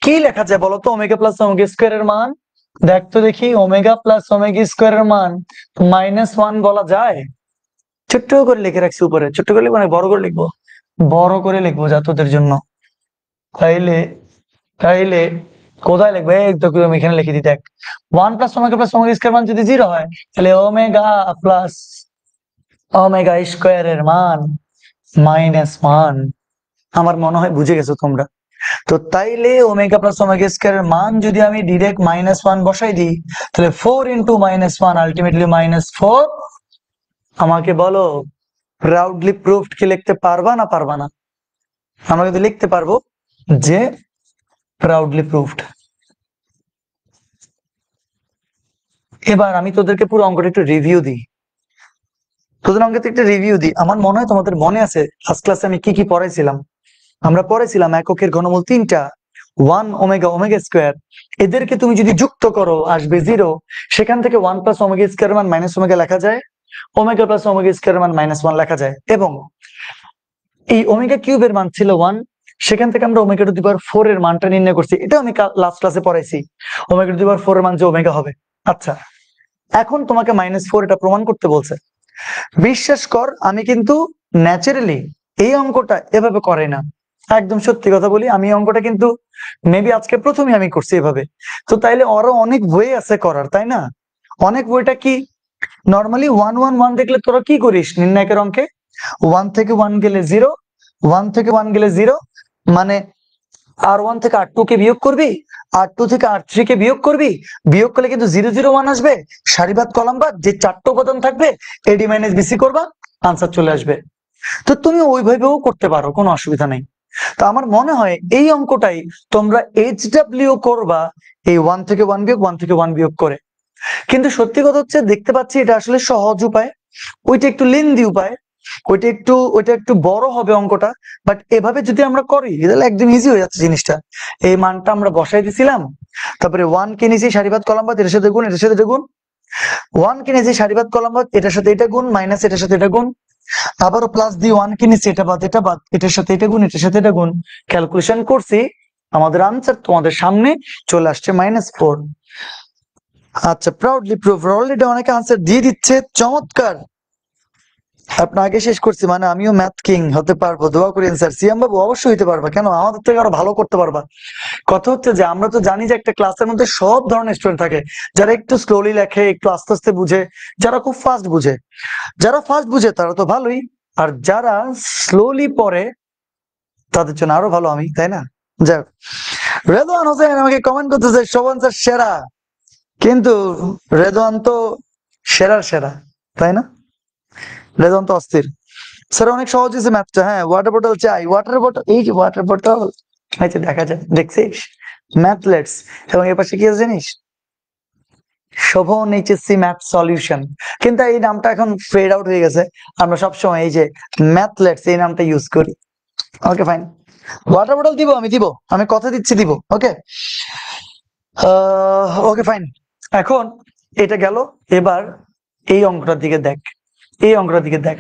কি লেখা যায় বলো তো? ওমেগা প্লাস ওমেগা স্কয়ারের মান দেখতো দেখি, ওমেগা প্লাস ওমেগা স্কয়ারের মান -1 বলা যায়? ছোট্ট করে লিখে রাখছি উপরে, ছোট্ট করে লিখবো না বড় করে লিখবো? বড় করে লিখবো যা তোদের জন্য। তাইলে তাইলে কোথায় লিখবো? এই তো আমি এখানে লিখে দিই, দেখ 1 + ওমেগা + ওমেগা স্কয়ার মান যদি 0 হয়, তাহলে ওমেগা প্লাস ওমেগা স্কয়ারের মান -1। আমার মনে হয় বুঝে গেছো তোমরা। তো তাইলে ওমেগা প্লাস ওমেগা স্কয়ারের মান যদি আমি ডিরেক্ট -1 বসাই দিই, তাহলে 4 × -1 আলটিমেটলি -4। আমাকে বলো প্রাউডলি প্রুভড কি লিখতে পারবা না পারবা না? আমরা কিন্তু লিখতে পারবো যে প্রাউডলি প্রুভড। এবার আমি তোদেরকে পুরো অঙ্কটা একটু রিভিউ দিই। তোদের অঙ্কে একটা রিভিউ দিই। আমার মনে হয় তোমাদের মনে আছে ফার্স্ট ক্লাসে আমি কি কি পড়াইছিলাম। আমরা পড়েছিলাম এককের ঘনমূল 3টা, 1 ওমেগা ওমেগা স্কোয়ার। এদেরকে তুমি যদি যুক্ত করো আসবে 0। সেখান থেকে 1 প্লাস ওমেগা স্কোয়ার মান মাইনাস ওমেগা লেখা যায়, ওমেগা প্লাস ওমেগা স্কোয়ার মান -1 লেখা যায়। এবং এই ওমেগা কিউবের মান ছিল 1, সেখান থেকে আমরা ওমেগা টু দি পাওয়ার 4 এর মানটা নির্ণয় করছি। এটা আমি লাস্ট ক্লাসে পড়াইছি, ওমেগা টু দি পাওয়ার 4 এর মান যে ওমেগা হবে। আচ্ছা, এখন তোমাকে -4 এটা প্রমাণ করতে বলছে। বিশ্বাস কর আমি কিন্তু ন্যাচারালি এই অঙ্কটা এভাবে করে না। একদম সত্যি কথা বলি, আমি অঙ্কটা কিন্তু মেবি আজকে প্রথমে আমি করছি এভাবে। তো তাইলে আরো অনেক বই আছে করার, তাই না? অনেক বইটা কি নর্মালি 1 1 1 দেখলে তোরা কি করিস নির্ণায়কের অঙ্কে? 1 থেকে 1 গেলে 0, 1 থেকে 1 গেলে 0, মানে R1 থেকে R2 কে বিয়োগ করবি, R2 থেকে R3 কে বিয়োগ করবি, বিয়োগ করলে কিন্তু 0 0 1 আসবে। সারিবাদ কলাম বাদ যে 4টা উপাদান থাকবে AD - BC করবা, আনসার চলে আসবে। তো তুমি ওইভাবেও করতে পারো, কোনো অসুবিধা নেই। তো আমার মনে হয় এই অঙ্কটাই তোমরা HW করবা এই 1 থেকে 1 বিয়োগ 1 থেকে 1 বিয়োগ করে। কিন্তু সত্যি কথা হচ্ছে দেখতে পাচ্ছি এটা আসলে সহজ উপায়, ওইটা একটু লেন্দি উপায়, ওইটা একটু বড় হবে অঙ্কটা। বাট এভাবে যদি আমরা করি তাহলে একদম ইজি হয়ে যাচ্ছে জিনিসটা। এই মানটা আমরা বসাই দিছিলাম, তারপরে 1 কে নিয়েছি সারিবাদ কলাম বাদ, এটার সাথে গুণ, এটার সাথে এটা গুণ। 1 কে নিয়েছি সারিবাদ কলাম বাদ, এটার সাথে এটা গুণ, মাইনাস এটার সাথে এটা গুণ, আবারও প্লাস দিয়ে 1 কে নিয়েছি এটা বাদ এটা বাদ, এটার সাথে এটা গুণ, এটার সাথে এটা গুণ। ক্যালকুলেশন করছি, আমাদের আনসার তোমাদের সামনে চলে আসছে -4। আচ্ছা, প্রাউডলি প্রুভ। অলরেডি অনেকে আনসার দিয়ে দিচ্ছে, চমৎকার। আপনার আগে শেষ করছি, মানে আমিও ম্যাথ কিং হতে পারবো, দোয়া করেন স্যার। সিয়াম বাবু অবশ্যই হতে পারবা, কেন আমাদের থেকে আরো ভালো করতে পারবা। কথা হচ্ছে যে আমরা তো জানি যে একটা ক্লাসের মধ্যে সব ধরনের স্টুডেন্ট থাকে, যারা একটু স্লোলি লেখে, একটু আস্তে আস্তে বুঝে, যারা খুব ফাস্ট বুঝে। যারা ফাস্ট বুঝে তারা তো ভালোই, আর যারা স্লোলি পড়ে তাদের জন্য আরো ভালো আমি, তাই না? যাক, রেদওয়ান হোসেন আমাকে কমেন্ট করতেছে শোভন স্যার সেরা, কিন্তু রেদওয়ান তো সেরার সেরা, তাই না? রেদওয়ান তো অস্থির। স্যার অনেক সহজ হয়েছে ম্যাথটা। হ্যাঁ, ওয়াটার বোতল চাই, ওয়াটার বোতল, এই যে ওয়াটার বোতল, এই যে দেখা যায়, দেখছিস ম্যাথলেটস। এবং এর পাশে কি আছে জানিস? Shovon HSC math solution. কিন্তু এই নামটা এখন ফেড আউট হয়ে গেছে, আমরা সবসময় এই যে ম্যাথলেটস এই নামটা ইউজ করি। ওকে ফাইন, ওয়াটার বোতল দিব, আমি কথা দিচ্ছি দিব। ওকে, ওকে ফাইন। এখন এটা গেল, এবার এই অঙ্কটার দিকে দেখ, এই অঙ্কটার দিকে দেখ।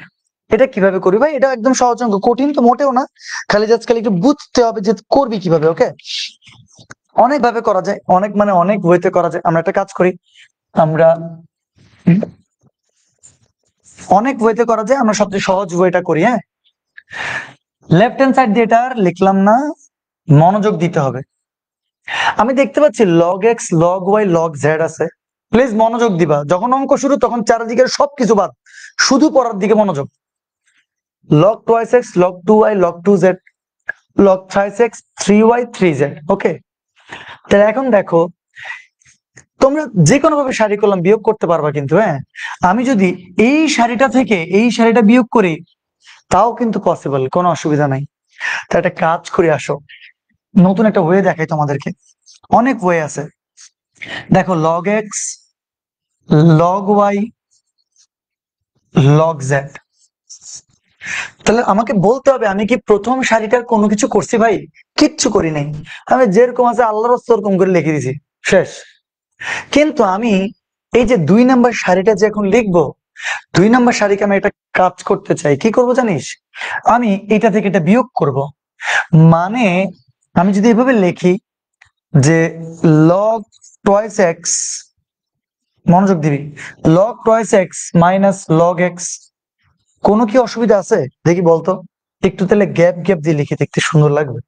এটা কিভাবে করি ভাই? এটা একদম সহজ অঙ্ক, কঠিন তো মোটেও না, খালি একটু বুঝতে হবে যে করবি কিভাবে। ওকে, অনেক ভাবে করা যায়, অনেক মানে অনেক ওয়েতে করা যায়। আমরা একটা কাজ করি, আমরা অনেক ওয়েতে করা যায়, আমরা সবচেয়ে সহজ ওয়েটা করি। হ্যাঁ, লেফট হ্যান্ড সাইড দিয়ে এটা আর লিখলাম না, মনোযোগ দিতে হবে। আমি দেখতে পাচ্ছি log x log y log z আছে, প্লিজ মনোযোগ দিবা। যখন অঙ্ক শুরু তখন চারিদিকের সবকিছু বাদ, শুধু পড়ার দিকে মনোযোগ। log twice x log 2y log 2z log thrice x 3y 3z। ওকে, তাহলে এখন দেখো, তোমরা যে কোনো ভাবে সারি কলম বিয়োগ করতে পারবা, কিন্তু হ্যাঁ, আমি যদি এই সারিটা থেকে এই সারিটা বিয়োগ করি তাও কিন্তু পসিবল, কোনো অসুবিধা নাই। তা একটা কাজ করে আসো, নতুন একটা ওয়ে দেখাই তোমাদেরকে, অনেক ওয়ে আছে। দেখো log x log y log z, তাহলে আমাকে বলতে হবে আমি কি প্রথম সারিটার কোনো কিছু করছি? ভাই কিচ্ছু করি নাই, আমি যেরকম আছে আল্লাহর রাস্তে ওরকম করে লিখে দিয়েছি, শেষ। কিন্তু আমি এই যে 2 নাম্বার সারিটা যে এখন লিখবো, 2 নাম্বার সারিকে আমি একটা কাজ করতে চাই। কি করব জানিস? আমি এটা থেকে এটা বিয়োগ করব। মানে আমি যদি এভাবে লিখি যে log twice x, মনোযোগ দিবি, log twice x minus log x, কোনো কি অসুবিধা আছে দেখি বলতো? একটু তাহলে গ্যাপ গ্যাপ দিয়ে লিখে দেখতে সুন্দর লাগবে।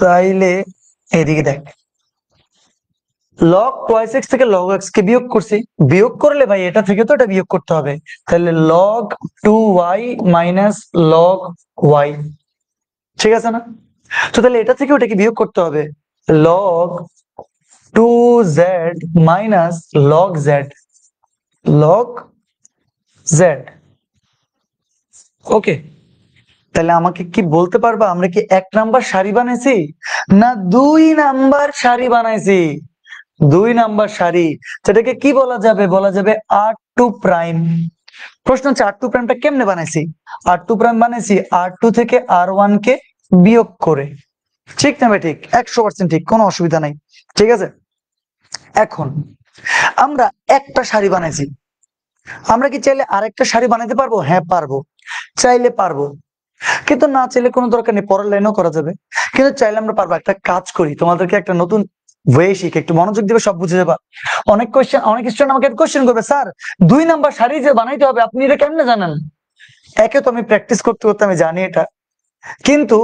তাইলে এদিকে দেখ, log twice x থেকে log x কে বিয়োগ করছি, বিয়োগ করলে ভাই এটা থেকে তো এটা বিয়োগ করতে হবে, তাহলে log 2y minus log y, ঠিক আছে না? তো তাহলে এটা থেকে ওটাকে বিয়োগ করতে হবে, log 2z minus log z। Log z. Okay, তাহলে আমাকে কি বলতে পারবা আমরা কি 1 নাম্বার সারি বানাইছি না 2 নাম্বার সারি বানাইছি? 2 নাম্বার সারি, সেটাকে কি বলা যাবে? বলা যাবে R2 প্রাইম। প্রশ্ন হচ্ছে R2 প্রাইমটা কেমনে বানাইছি? R2 প্রাইম বানাইছি R2 থেকে R1 কে বিয়োগ করে। ঠিক না ভাই? ঠিক, 100% ঠিক, কোনো অসুবিধা নাই। ঠিক আছে, এখন আমরা একটা সারি বানাইছি, আমরা কি চাইলে আরেকটা সারি বানাইতে পারবো? হ্যাঁ পারবো, চাইলে পারবো, কিন্তু না চাইলে কোনো দরকার নেই, পরের লাইনও করা যাবে। কিন্তু চাইলে আমরা পারবো। একটা কাজ করি, তোমাদেরকে একটা নতুন ওয়ে শিখে, একটু মনোযোগ দিবে, সব বুঝে যাবা। অনেক স্টুডেন্ট আমাকে কোশ্চেন করবে, স্যার 2 নাম্বার সারি যে বানাইতে হবে আপনি এটা কেমনে জানেন? একে তো আমি প্র্যাকটিস করতে করতে আমি জানি এটা, কিন্তু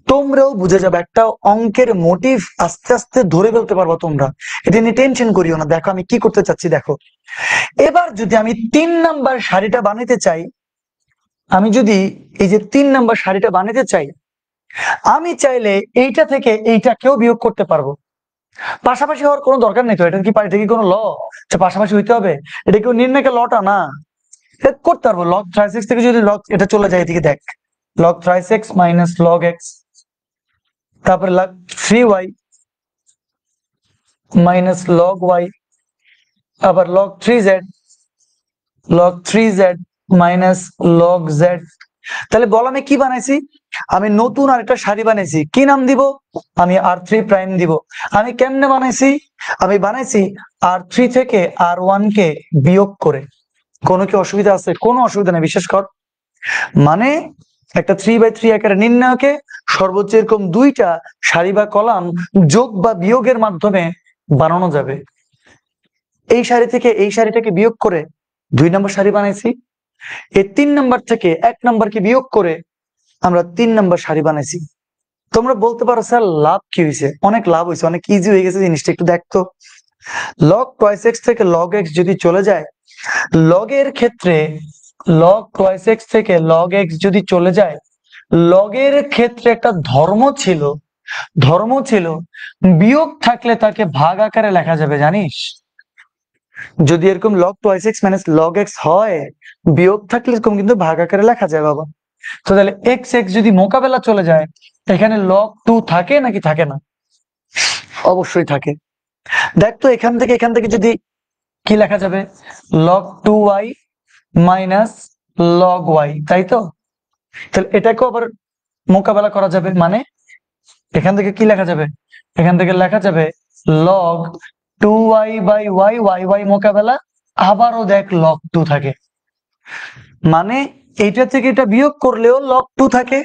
তোমরাও বুঝে যাবে, একটা অঙ্কের মোটিভ আস্তে আস্তে ধরে ফেলতে পারবো তোমরা। এটা নিয়ে টেনশন করিও না। দেখো আমি কি করতে চাচ্ছি, দেখো এবার যদি আমি 3 নাম্বার সারিটা বানাইতে চাই, আমি যদি এই যে 3 নাম্বার সারিটা বানাইতে চাই, আমি চাইলে এইটা থেকে এইটাকেও বিয়োগ করতে পারবো। পাশাপাশি হওয়ার কোনো দরকার নেই তো, এটা কি এটা কি কোনো ল পাশাপাশি হইতে হবে? এটা কেউ নির্ণয়কে লটা না, করতে পারবো। লগ 3x থেকে যদি লগ এটা চলে যায় এদিকে, দেখ log 3x minus log x, তারপরে log 3y minus log y, আবার log 3z minus log z. তাহলে বল আমি কি বানাইছি? আমি নতুন আরেকটা সারি বানাইছি, কি নাম দিব? আমি R3 প্রাইম দিব। আমি কেমনে বানাইছি? আমি বানাইছি R3 থেকে R1 কে বিয়োগ করে। কোনো কি অসুবিধা আছে? কোনো অসুবিধা নেই, বিশ্বাস কর। মানে একটা 3/3 আকারে নির্ণয়কে সর্বোচ্চ এরকম 2টা সারি বা কলাম যোগ বা বিয়োগের মাধ্যমে বানানো যাবে। এই সারি থেকে এই সারিটাকে বিয়োগ করে 2 নম্বর সারি বানাইছি। এই 3 নাম্বার থেকে 1 নাম্বারকে বিয়োগ করে আমরা 3 নাম্বার সারি বানাইছি। তোমরা বলতে পারো স্যার লাভ কি হয়েছে? অনেক লাভ হয়েছে, অনেক ইজি হয়ে গেছে জিনিসটা। একটু দেখতো, লগ টয়েস এক্স থেকে লগ এক্স যদি চলে যায়, লগের ক্ষেত্রে লগ টয়েস এক্স থেকে লগ এক্স যদি চলে যায়, লগের ক্ষেত্রে একটা ধর্ম ছিল বিয়োগ থাকলে তাকে ভাগ আকারে লেখা যাবে, জানিস? যদি এরকম log twice X minus log X হয়, বিয়োগ থাকলে এরকম কিন্তু ভাগ আকারে লেখা যায় বাবা। তো তাহলে এক্স এক্স যদি মোকাবেলা চলে যায়, এখানে লগ 2 থাকে নাকি থাকে না? অবশ্যই থাকে। দেখ তো এখান থেকে যদি কি লেখা যাবে? Log 2y minus log Y, তাই তো? তাহলে এটাকেও আবার মোকাবেলা করা যাবে, মানে এখান থেকে কি লেখা যাবে? এখান থেকে লেখা যাবে log 2y by Y, Y Y মোকাবেলা, আবারও দেখ লগ 2 থাকে। মানে এইটা থেকে এটা বিয়োগ করলেও লগ 2 থাকে,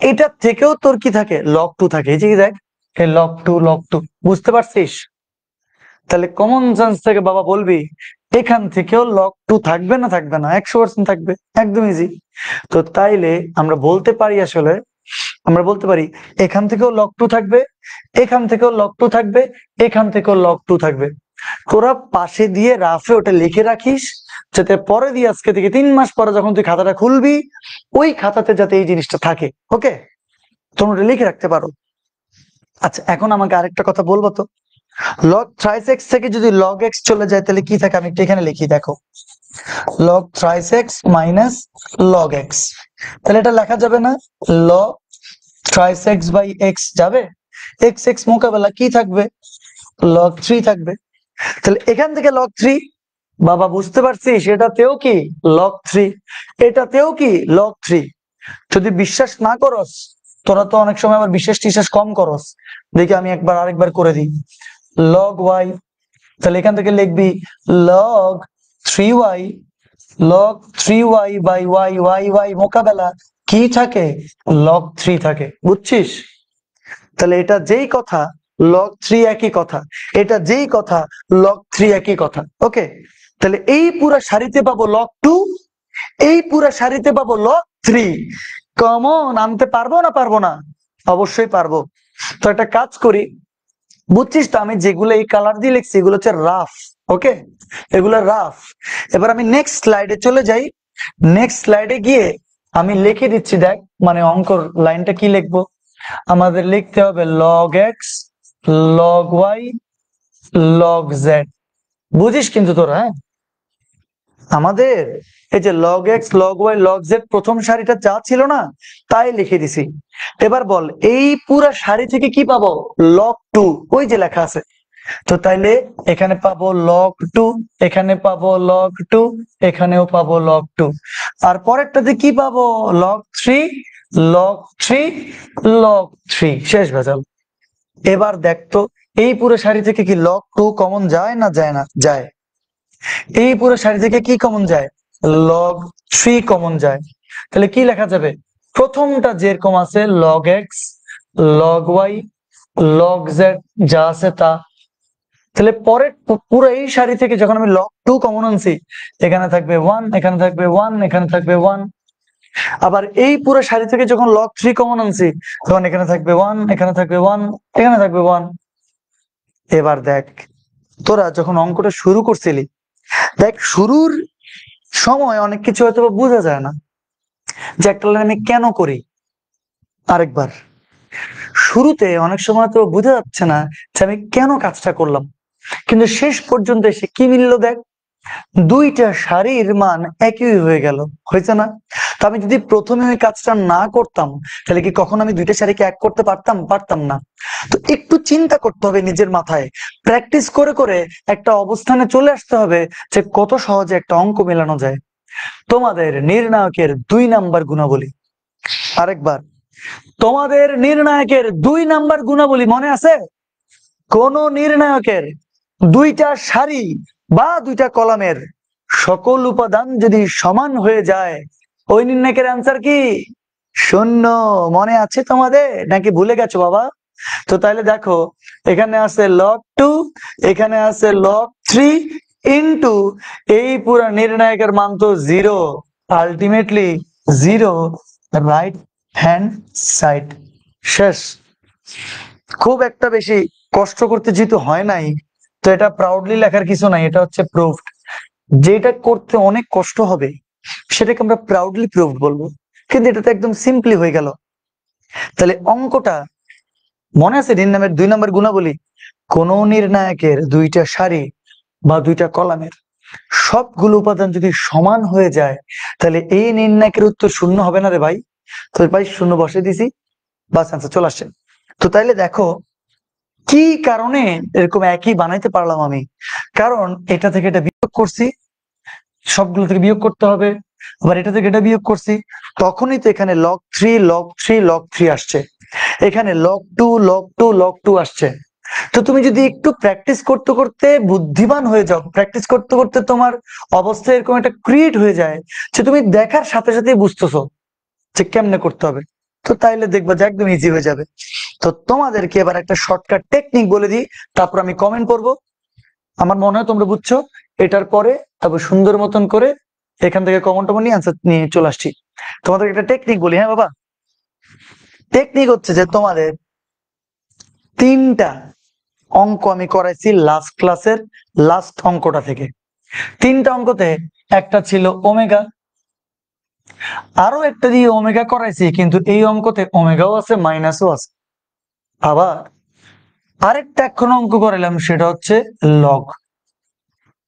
এটা থেকেও তোর কি থাকে? লগ 2 থাকে। এই যে দেখ, এই লগ 2, বুঝতে পারছিস? তাহলে কমন সেন্স থেকে বাবা বলবি এখান থেকেও লগ 2 থাকবে না থাকবে না? 100% থাকবে, একদম ইজি। তো তাইলে আমরা বলতে পারি, আসলে আমরা বলতে পারি এখান থেকেও লগ 2 থাকবে, এখান থেকেও লগ 2 থাকবে, এখান থেকেও লগ 2 থাকবে। তোরা পাশে দিয়ে রাফে ওটা লিখে রাখিস, যাতে পরে দিয়ে আজকে থেকে 3 মাস পরে যখন তুই খাতাটা খুলবি, ওই খাতাতে যাতে এই জিনিসটা থাকে। ওকে, তোমরা ওটা লিখে রাখতে পারো। আচ্ছা, এখন আমাকে আরেকটা কথা বলবো তো, লগ থ্রাইস এক্স থেকে যদি লগ এক্স চলে যায় তাহলে কি থাকে? আমি একটু এখানে লিখি, দেখো log thrice X minus log X. তাহলে এটা লেখা যাবে না? Log thrice X by X যাবে, এক্স এক্স মোকাবেলা কি থাকবে? লগ 3 থাকবে। তাহলে এখান থেকে লগ 3, বাবা বুঝতে পারছিস? এটাতেও কি লগ 3, এটাতেও কি লগ 3। যদি বিশ্বাস না করস, তোরা তো অনেক সময় আবার বিশ্বাস কম করস, দেখি আমি আরেকবার করে দিই। লগ ওয়াই, তাহলে এখান থেকে লিখবি log 3y, log 3y by Y, Y Y মোকাবেলা কি থাকে? লগ 3 থাকে। বুঝছিস? তাহলে এটা যেই কথা লগ 3 একই কথা, এটা যেই কথা লগ 3 একই কথা। ওকে, তাহলে এই পুরা সারিতে পাবো লগ 2, এই পুরা সারিতে পাবো লগ 3। কমন আনতে পারবো না পারবো না? অবশ্যই পারবো। তো একটা কাজ করি, বুঝছিস তো আমি যেগুলো এই কালার দিয়ে লিখছি এগুলো হচ্ছে রাফ। ওকে, এগুলো রাফ। এবার আমি নেক্সট স্লাইডে চলে যাই। নেক্সট স্লাইডে গিয়ে আমি লিখে দিচ্ছি, দেখ মানে অঙ্কর লাইনটা কি লিখবো। আমাদের লিখতে হবে log X, log Y, log Z. বুঝিস কিন্তু তোরা, হ্যাঁ? আমাদের এই যে log X log Y log Z প্রথম সারিটা যা ছিল না তাই লিখে দিছি। এবার বল এই পুরা সারি থেকে কি পাবো? লগ টু, ওই যে লেখা আছে। তো তাইলে এখানে পাবো লগ টু, এখানে পাবো লগ টু, এখানেও পাবো লগ টু, আর পরেরটাতে কি পাবো? Log three, log three, log three. শেষ ভেজাল। এবার দেখতো এই পুরো সারি থেকে কি লগ টু কমন যায় না যায় না? যায়। এই পুরো সারি থেকে কি কমন যায়? লগ থ্রি কমন যায়। তাহলে কি লেখা যাবে? প্রথমটা যেরকম আছে log X log Y log Z যা আছে তা। তাহলে পরের পুরো এই সারি থেকে যখন আমি লগ টু কমন আনছি, এখানে থাকবে ওয়ান, এখানে থাকবে ওয়ান, এখানে থাকবে ওয়ান। আবার এই পুরো সারি থেকে যখন লগ থ্রি কমন আনছি, তখন এখানে থাকবে ওয়ান, এখানে থাকবে ওয়ান, এখানে থাকবে ওয়ান। এবার দেখ, তোরা যখন অঙ্কটা শুরু করছিলি, দেখ শুরুর সময় অনেক কিছু হয়তো বোঝা যায় না যে একটা লাইন আমি কেন করি। আরেকবার, শুরুতে অনেক সময় তো বোঝা যাচ্ছে না যে আমি কেন কাজটা করলাম, কিন্তু শেষ পর্যন্ত এসে কি মিললো দেখ, দুইটা সারির মান একই হয়ে গেল। হয়েছে না? তো আমি যদি প্রথমে ওই কাজটা না করতাম, তাহলে কি কখন আমি দুইটা সারিকে এক করতে পারতাম? পারতাম না। তো একটু চিন্তা করতে হবে নিজের মাথায়, প্র্যাকটিস করে করে একটা অবস্থানে চলে আসতে হবে যে কত সহজে একটা অঙ্ক মেলানো যায়। তোমাদের নির্ণায়কের 2 নাম্বার গুণাবলী। আরেকবার, তোমাদের নির্ণায়কের 2 নাম্বার গুণাবলী মনে আছে? কোন নির্ণায়কের দুইটা সারি বা দুইটা কলামের সকল উপাদান যদি সমান হয়ে যায়, ওই নির্ণায়কের অ্যান্সার কি? শূন্য। মনে আছে তোমাদের নাকি ভুলে গেছো বাবা? তো তাহলে দেখো, এখানে আছে লগ টু, এখানে আছে লগ থ্রি ইন্টু এই পুরো নির্ণায়কের মান তো zero, ultimately zero, right hand side. শেষ। খুব একটা বেশি কষ্ট করতে যেহেতু হয় নাই, তো এটা প্রাউডলি লেখার কিছু নাই, এটা হচ্ছে প্রুফড। যেটা করতে অনেক কষ্ট হবে সেটাকে আমরা প্রাউডলি প্রুফড বলবো, কিন্তু এটা তো একদম সিম্পলি হয়ে গেল। তাহলে অঙ্কটা মনে আছে? নির্ণায়কের 2 নম্বর গুণাবলী, কোন নির্ণায়কের দুইটা সারি বা দুইটা কলামের সবগুলো উপাদান যদি সমান হয়ে যায়, তাহলে এই নির্ণায়কের উত্তর শূন্য হবে না রে ভাই। তো ভাই শূন্য বসে দিছি, বাস আনসার চলে আসছে। তো তাইলে দেখো কি কারণে এরকম একই বানাইতে পারলাম আমি, কারণ এটা থেকে এটা বিয়োগ করছি, সবগুলো থেকে বিয়োগ করতে হবে, আবার এটা থেকে এটা বিয়োগ করছি, তখনই তো এখানে log three log three log three আসছে, এখানে log two log two log two আসছে। তো তুমি যদি একটু প্র্যাকটিস করতে করতে বুদ্ধিমান হয়ে যাও, প্র্যাকটিস করতে করতে তোমার অবস্থা এরকম একটা ক্রিয়েট হয়ে যায় যে তুমি দেখার সাথে সাথেই বুঝতেছো যে কেমনে করতে হবে, তো তাইলে দেখবা যে একদম ইজি হয়ে যাবে। তো তোমাদেরকে এবার একটা শর্টকাট টেকনিক বলে দিই, তারপর আমি কমেন্ট করবো। আমার মনে হয় তোমরা বুঝছো। এটার পরে তারপর সুন্দর মতন করে এখান থেকে কমন টমন নিয়ে আনসার নিয়ে চলে আসছি। তোমাদের একটা টেকনিক বলি, হ্যাঁ বাবা। টেকনিক হচ্ছে যে তোমাদের 3টা অঙ্ক আমি করাইছি লাস্ট ক্লাসের লাস্ট অঙ্কটা থেকে। 3টা অঙ্কতে একটা ছিল ওমেগা, আরো একটা দিয়ে ওমেগা করাইছি, কিন্তু এই অঙ্কতে ওমেগাও আছে মাইনাসও আছে। আবার আরেকটা এখন অঙ্ক করাইলাম, সেটা হচ্ছে লগ।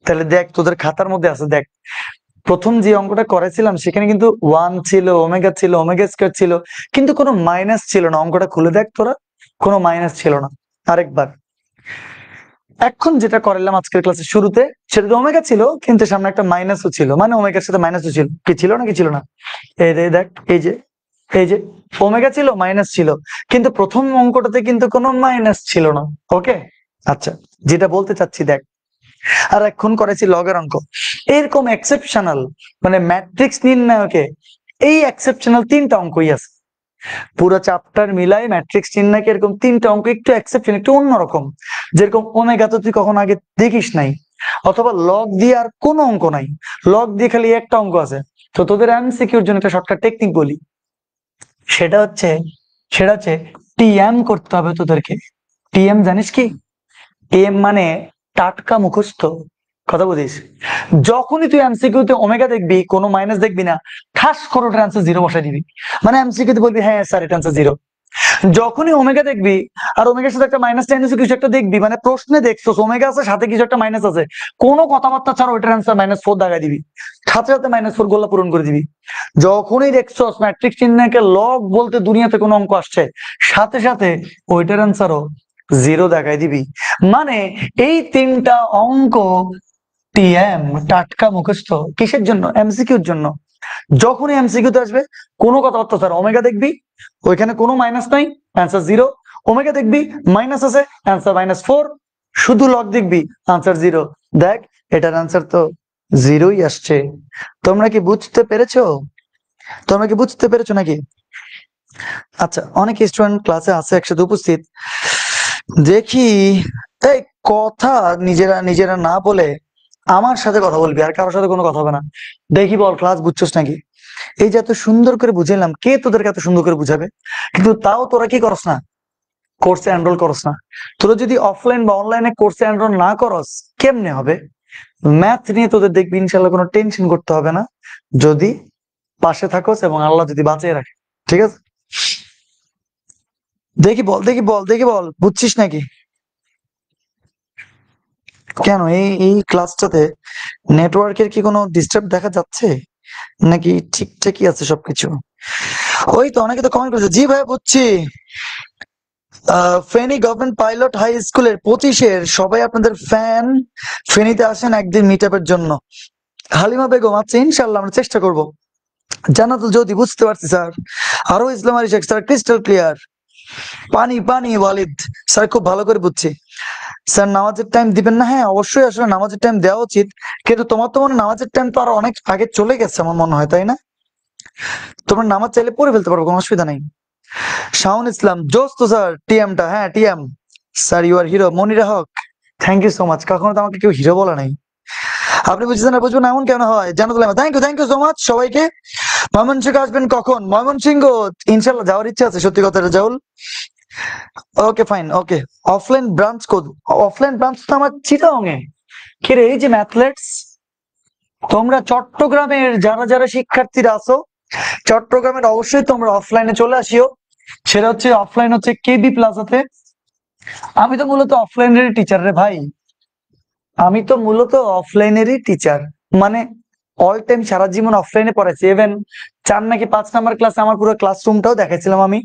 তাহলে দেখ তোদের খাতার মধ্যে আছে, দেখ প্রথম যে অঙ্কটা করেছিলাম সেখানে কিন্তু 1 ছিল, ওমেগা ছিল, ওমেগা স্কয়ার ছিল, কিন্তু কোনো মাইনাস ছিল না। অঙ্কটা খুলে দেখ তোরা, কোনো মাইনাস ছিল না। আরেকবার, এখন যেটা করালাম আজকের ক্লাসের শুরুতে, সেটা তো ওমেগা ছিল, কিন্তু সামনে একটা মাইনাসও ছিল, মানে ওমেগার সাথে মাইনাসও ছিল। কি ছিল না কি ছিল না? এই দেখ, এই যে ওমেগা ছিল, মাইনাস ছিল, কিন্তু প্রথম অঙ্কটাতে কিন্তু কোনো মাইনাস ছিল না। ওকে, আচ্ছা, যেটা বলতে চাচ্ছি দেখ, আর এখন করেছি লগের অঙ্ক। এরকম এক্সেপশনাল মানে ম্যাট্রিক্স নির্ণায়কে এই এক্সেপশনাল 3টা অঙ্কই আছে। পুরো চ্যাপ্টার মিলাই ম্যাট্রিক্স নির্ণায়কে এরকম 3টা অঙ্ক একটু এক্সেপশন, একটু অন্যরকম। যেরকম ওমেগা তো তুই কখনো আগে দেখিস নাই, অথবা লগ দিয়ে আর কোনো অঙ্ক নাই, লগ দিয়ে খালি একটা অঙ্ক আছে। তো তোদের এমসিকিউর জন্য একটা শর্টকাট টেকনিক বলি, সেটা হচ্ছে টিএম করতে হবে তোদেরকে। টিএম জানিস কি? টিএম মানে টাটকা মুখস্থ। কথা বুঝিস? যখনই তুই এমসিকিউ তে ওমেগা দেখবি, কোনো মাইনাস দেখবি না, ঠাস করে ওটার অ্যান্সার জিরো বসাই দিবি। মানে এমসিকিউ তে বলবি হ্যাঁ স্যার এটা অ্যান্সার জিরো। যখনই ওমেগা দেখবি আর ওমেগার সাথে একটা মাইনাস টেন কিছু একটা দেখবি, মানে প্রশ্নে দেখছো ওমেগা আছে সাথে কিছু একটা মাইনাস আছে, কোনো কথাবার্তা ছাড়া ওইটার অ্যান্সার -4 দাগাই দিবি, সাথে সাথে -4 গোলা পূরণ করে দিবি। যখনই দেখছো ম্যাট্রিক্স চিহ্নকে লগ বলতে দুনিয়াতে কোনো অঙ্ক আসছে, সাথে সাথে ওইটার অ্যান্সারও 0 দেখাই দিবি। মানে এই 3টা অঙ্ক টিএম টাটকা মুখস্থ। কিসের জন্য? এমসিকিউর জন্য। যখনই এমসিকিউ তে আসবে কোনো কথাবার্তা স্যার, ওমেগা দেখবি ওইখানে কোনো মাইনাস নাই, অ্যান্সার 0। ওমেগা দেখবি মাইনাস আছে, অ্যান্সার -4। শুধু লগ দেখবি, অ্যান্সার 0। দেখ এটার অ্যান্সার তো 0ই আসছে। তোমরা কি বুঝতে পেরেছো? তোমরা কি বুঝতে পেরেছো নাকি? আচ্ছা, অনেক স্টুডেন্ট ক্লাসে আছে একসাথে উপস্থিত, দেখি এই কথা নিজেরা নিজেরা না বলে আমার সাথে কথা বলবি, আর কারোর সাথে কোনো কথা হবে না। দেখি বল ক্লাস বুঝছস নাকি? এই যে এত সুন্দর করে বুঝাইলাম, কে তোদেরকে এত সুন্দর করে বুঝাবে? কিন্তু তাও তোরা কি করস না? কোর্সে এনরোল করস না। তোরা যদি অফলাইন বা অনলাইনে কোর্সে এনরোল না করস, কেমনে হবে? ম্যাথ নিয়ে তোদের দেখবি ইনশাল্লাহ কোনো টেনশন করতে হবে না, যদি পাশে থাকোস এবং আল্লাহ যদি বাঁচিয়ে রাখে। ঠিক আছে? দেখি বল, দেখি বল, দেখি বল, বুঝছিস নাকি? কেন এই এই ক্লাসটাতে নেটওয়ার্কের কি কোনো ডিস্টার্ব দেখা যাচ্ছে, নাকি ঠিকঠাকই আছে সবকিছু? ওই তো অনেকে তো কমেন্ট করেছে, জি ভাই বুঝছি। ফেনী গভর্নমেন্ট পাইলট হাই স্কুলের 25-এর সবাই আপনাদের ফ্যান। ফেনীতে আসেন একদিন মিট আপের জন্য। হালিমা বেগম, আচ্ছা ইনশাল্লাহ আমরা চেষ্টা করব। জান্নাতুল জ্যোতি, বুঝতে পারছি স্যার। আরো Islam Ali Sheikh sir, crystal clear. পানি পানি ওয়ালিদ স্যার, খুব ভালো করে বুঝছি স্যার। নামাজের টাইম দিবেন না? হ্যাঁ অবশ্যই, আসলে নামাজের টাইম দেওয়া উচিত, কিন্তু তোমার তো মনে নামাজের টাইম তো আরো অনেক আগে চলে গেছে আমার মনে হয়, তাই না? তোমরা নামাজ চাইলে পড়ে ফেলতে পারবো, কোনো অসুবিধা নেই। শাহুন ইসলাম, জোস তো স্যার, টিএমটা, হ্যাঁ TM sir, you are hero. Monira Haque, thank you so much. কখনো তো আমাকে কেউ হিরো বলা নাই। আপনি বুঝছেন না, বুঝবেন এমন কেন হয়? Jannatul Ahmed, thank you so much সবাইকে। ময়মনসিংহ আসবেন কখন? ময়মনসিংহ ইনশাল্লাহ যাওয়ার ইচ্ছা আছে, সত্যি কথা জাউল। Okay fine, okay. Offline branch code? Offline branch তো আমার চিটাগং এ। কিরে এই যে ম্যাথলেটস, তোমরা চট্টগ্রামের যারা যারা শিক্ষার্থীরা আছো, চট্টগ্রামের অবশ্যই তোমরা অফলাইনে চলে আসিও। সেটা হচ্ছে অফলাইন হচ্ছে কেবি প্লাজাতে। আমি তো মূলত অফলাইনেরই টিচার রে ভাই, আমি তো মূলত অফলাইনেরই টিচার। মানে অল টাইম সারা জীবন অফলাইনে পড়াইছি। ইভেন 4 নাকি 5 নাম্বার ক্লাসে আমার পুরো ক্লাসরুমটাও দেখাইছিলাম আমি।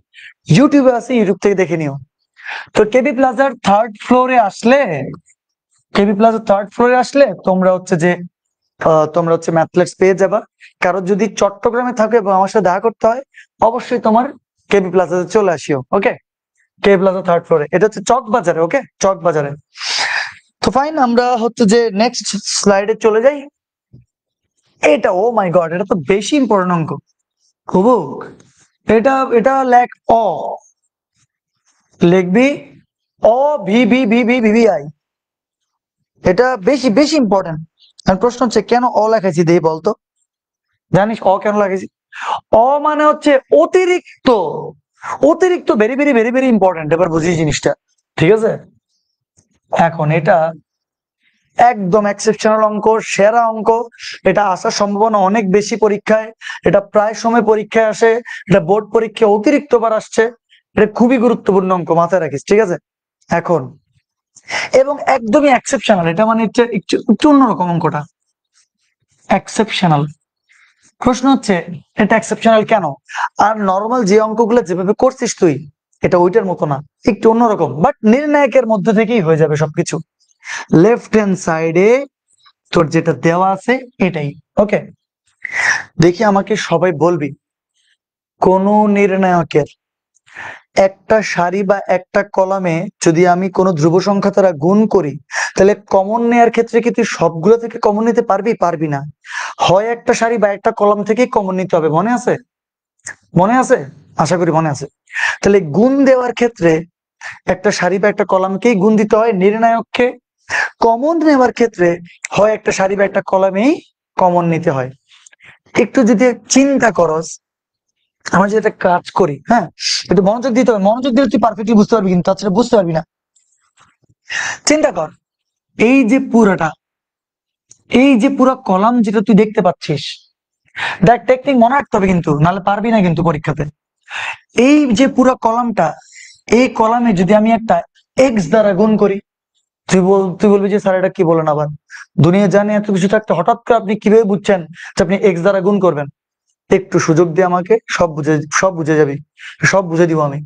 ইউটিউবে আছে, ইউটিউব থেকে দেখে নিও। তো কেবি প্লাজার 3rd ফ্লোরে আসলে, কেবি প্লাজার 3rd ফ্লোরে আসলে তোমরা হচ্ছে যে তোমরা হচ্ছে ম্যাথলেটস পেয়ে যাবা। কারো যদি চট্টগ্রামে থাকে এবং আমার সাথে দেখা করতে হয়, অবশ্যই তোমার কেবি প্লাজাতে চলে আসিও। ওকে, কেবি প্লাজা 3rd ফ্লোরে, এটা হচ্ছে চক বাজারে। ওকে, চক বাজারে। তো ফাইন, আমরা হচ্ছে যে নেক্সট স্লাইডে চলে যাই। এটা ও মাই গড, এটা তো বেশি ইম্পর্টেন্ট অঙ্ক। খুবুক, এটা এটা লেখ অ, লিখবি অ V V V V V V I. এটা বেশি বেশি ইম্পর্টেন্ট। আর প্রশ্ন হচ্ছে কেন অ লেখাইছি, দেই বলতো? জানিস অ কেন লাগাইছি? অ মানে হচ্ছে অতিরিক্ত। অতিরিক্ত very very very very important. এবার বুঝি জিনিসটা, ঠিক আছে? এখন এটা একদম এক্সেপশনাল অঙ্ক, সেরা অঙ্ক। এটা আসার সম্ভাবনা অনেক বেশি পরীক্ষায়। এটা প্রায় সময় পরীক্ষায় আসে, এটা বোর্ড পরীক্ষায় অতিরিক্ত বার আসছে। এটা খুবই গুরুত্বপূর্ণ অঙ্ক, মাথায় রাখিস, ঠিক আছে? এখন এবং একদমই এক্সেপশনাল, এটা মানে একটু একটু অন্যরকম অঙ্কটা, এক্সেপশনাল। প্রশ্ন হচ্ছে এটা এক্সেপশনাল কেন? আর নর্মাল যে অঙ্কগুলো যেভাবে করছিস তুই, এটা ওইটার মতো না, একটু অন্যরকম, বাট নির্ণায়কের মধ্যে থেকেই হয়ে যাবে সবকিছু। লেফট হ্যান্ড সাইডে তোর যেটা দেওয়া আছে এটাই। ওকে, দেখি আমাকে সবাই বলবি, কোন নির্ণায়কের একটা সারি বা একটা কলামে যদি আমি কোনো ধ্রুব সংখ্যা দ্বারা গুণ করি, তাহলে কমন নেয়ার ক্ষেত্রে কি তুই সবগুলো থেকে কমন নিতে পারবি? পারবি না। হয় একটা সারি বা একটা কলাম থেকেই কমন নিতে হবে। মনে আছে? মনে আছে? আশা করি মনে আছে। তাহলে গুণ দেওয়ার ক্ষেত্রে একটা সারি বা একটা কলামকেই গুণ দিতে হয়, নির্ণায়ককে। কমন নেওয়ার ক্ষেত্রে হয় একটা সারি বা একটা কলামেই কমন নিতে হয়। একটু যদি চিন্তা করস, আমরা যদি একটা কাজ করি, হ্যাঁ একটু মনোযোগ দিতে হবে। মনোযোগ দিলে তুই পারফেক্টলি বুঝতে পারবি, কিন্তু তাছাড়া বুঝতে পারবি না। চিন্তা কর, এই যে পুরাটা, এই যে পুরো কলাম যেটা তুই দেখতে পাচ্ছিস, দেখ টেকনিক মনে রাখতে হবে কিন্তু, নাহলে পারবি না কিন্তু পরীক্ষাতে। এই যে পুরো কলামটা, এই কলামে যদি আমি একটা এক্স দ্বারা গুণ করি, তুই বলবি যে স্যার এটা কি বলেন আবার, দুনিয়া জানে এত কিছু থাকতে হঠাৎ করে আপনি কিভাবে বুঝছেন যে আপনি এক্স দ্বারা গুণ করবেন? একটু সুযোগ দিয়ে আমাকে, সব বুঝে যাবি, সব বুঝে দিব আমি।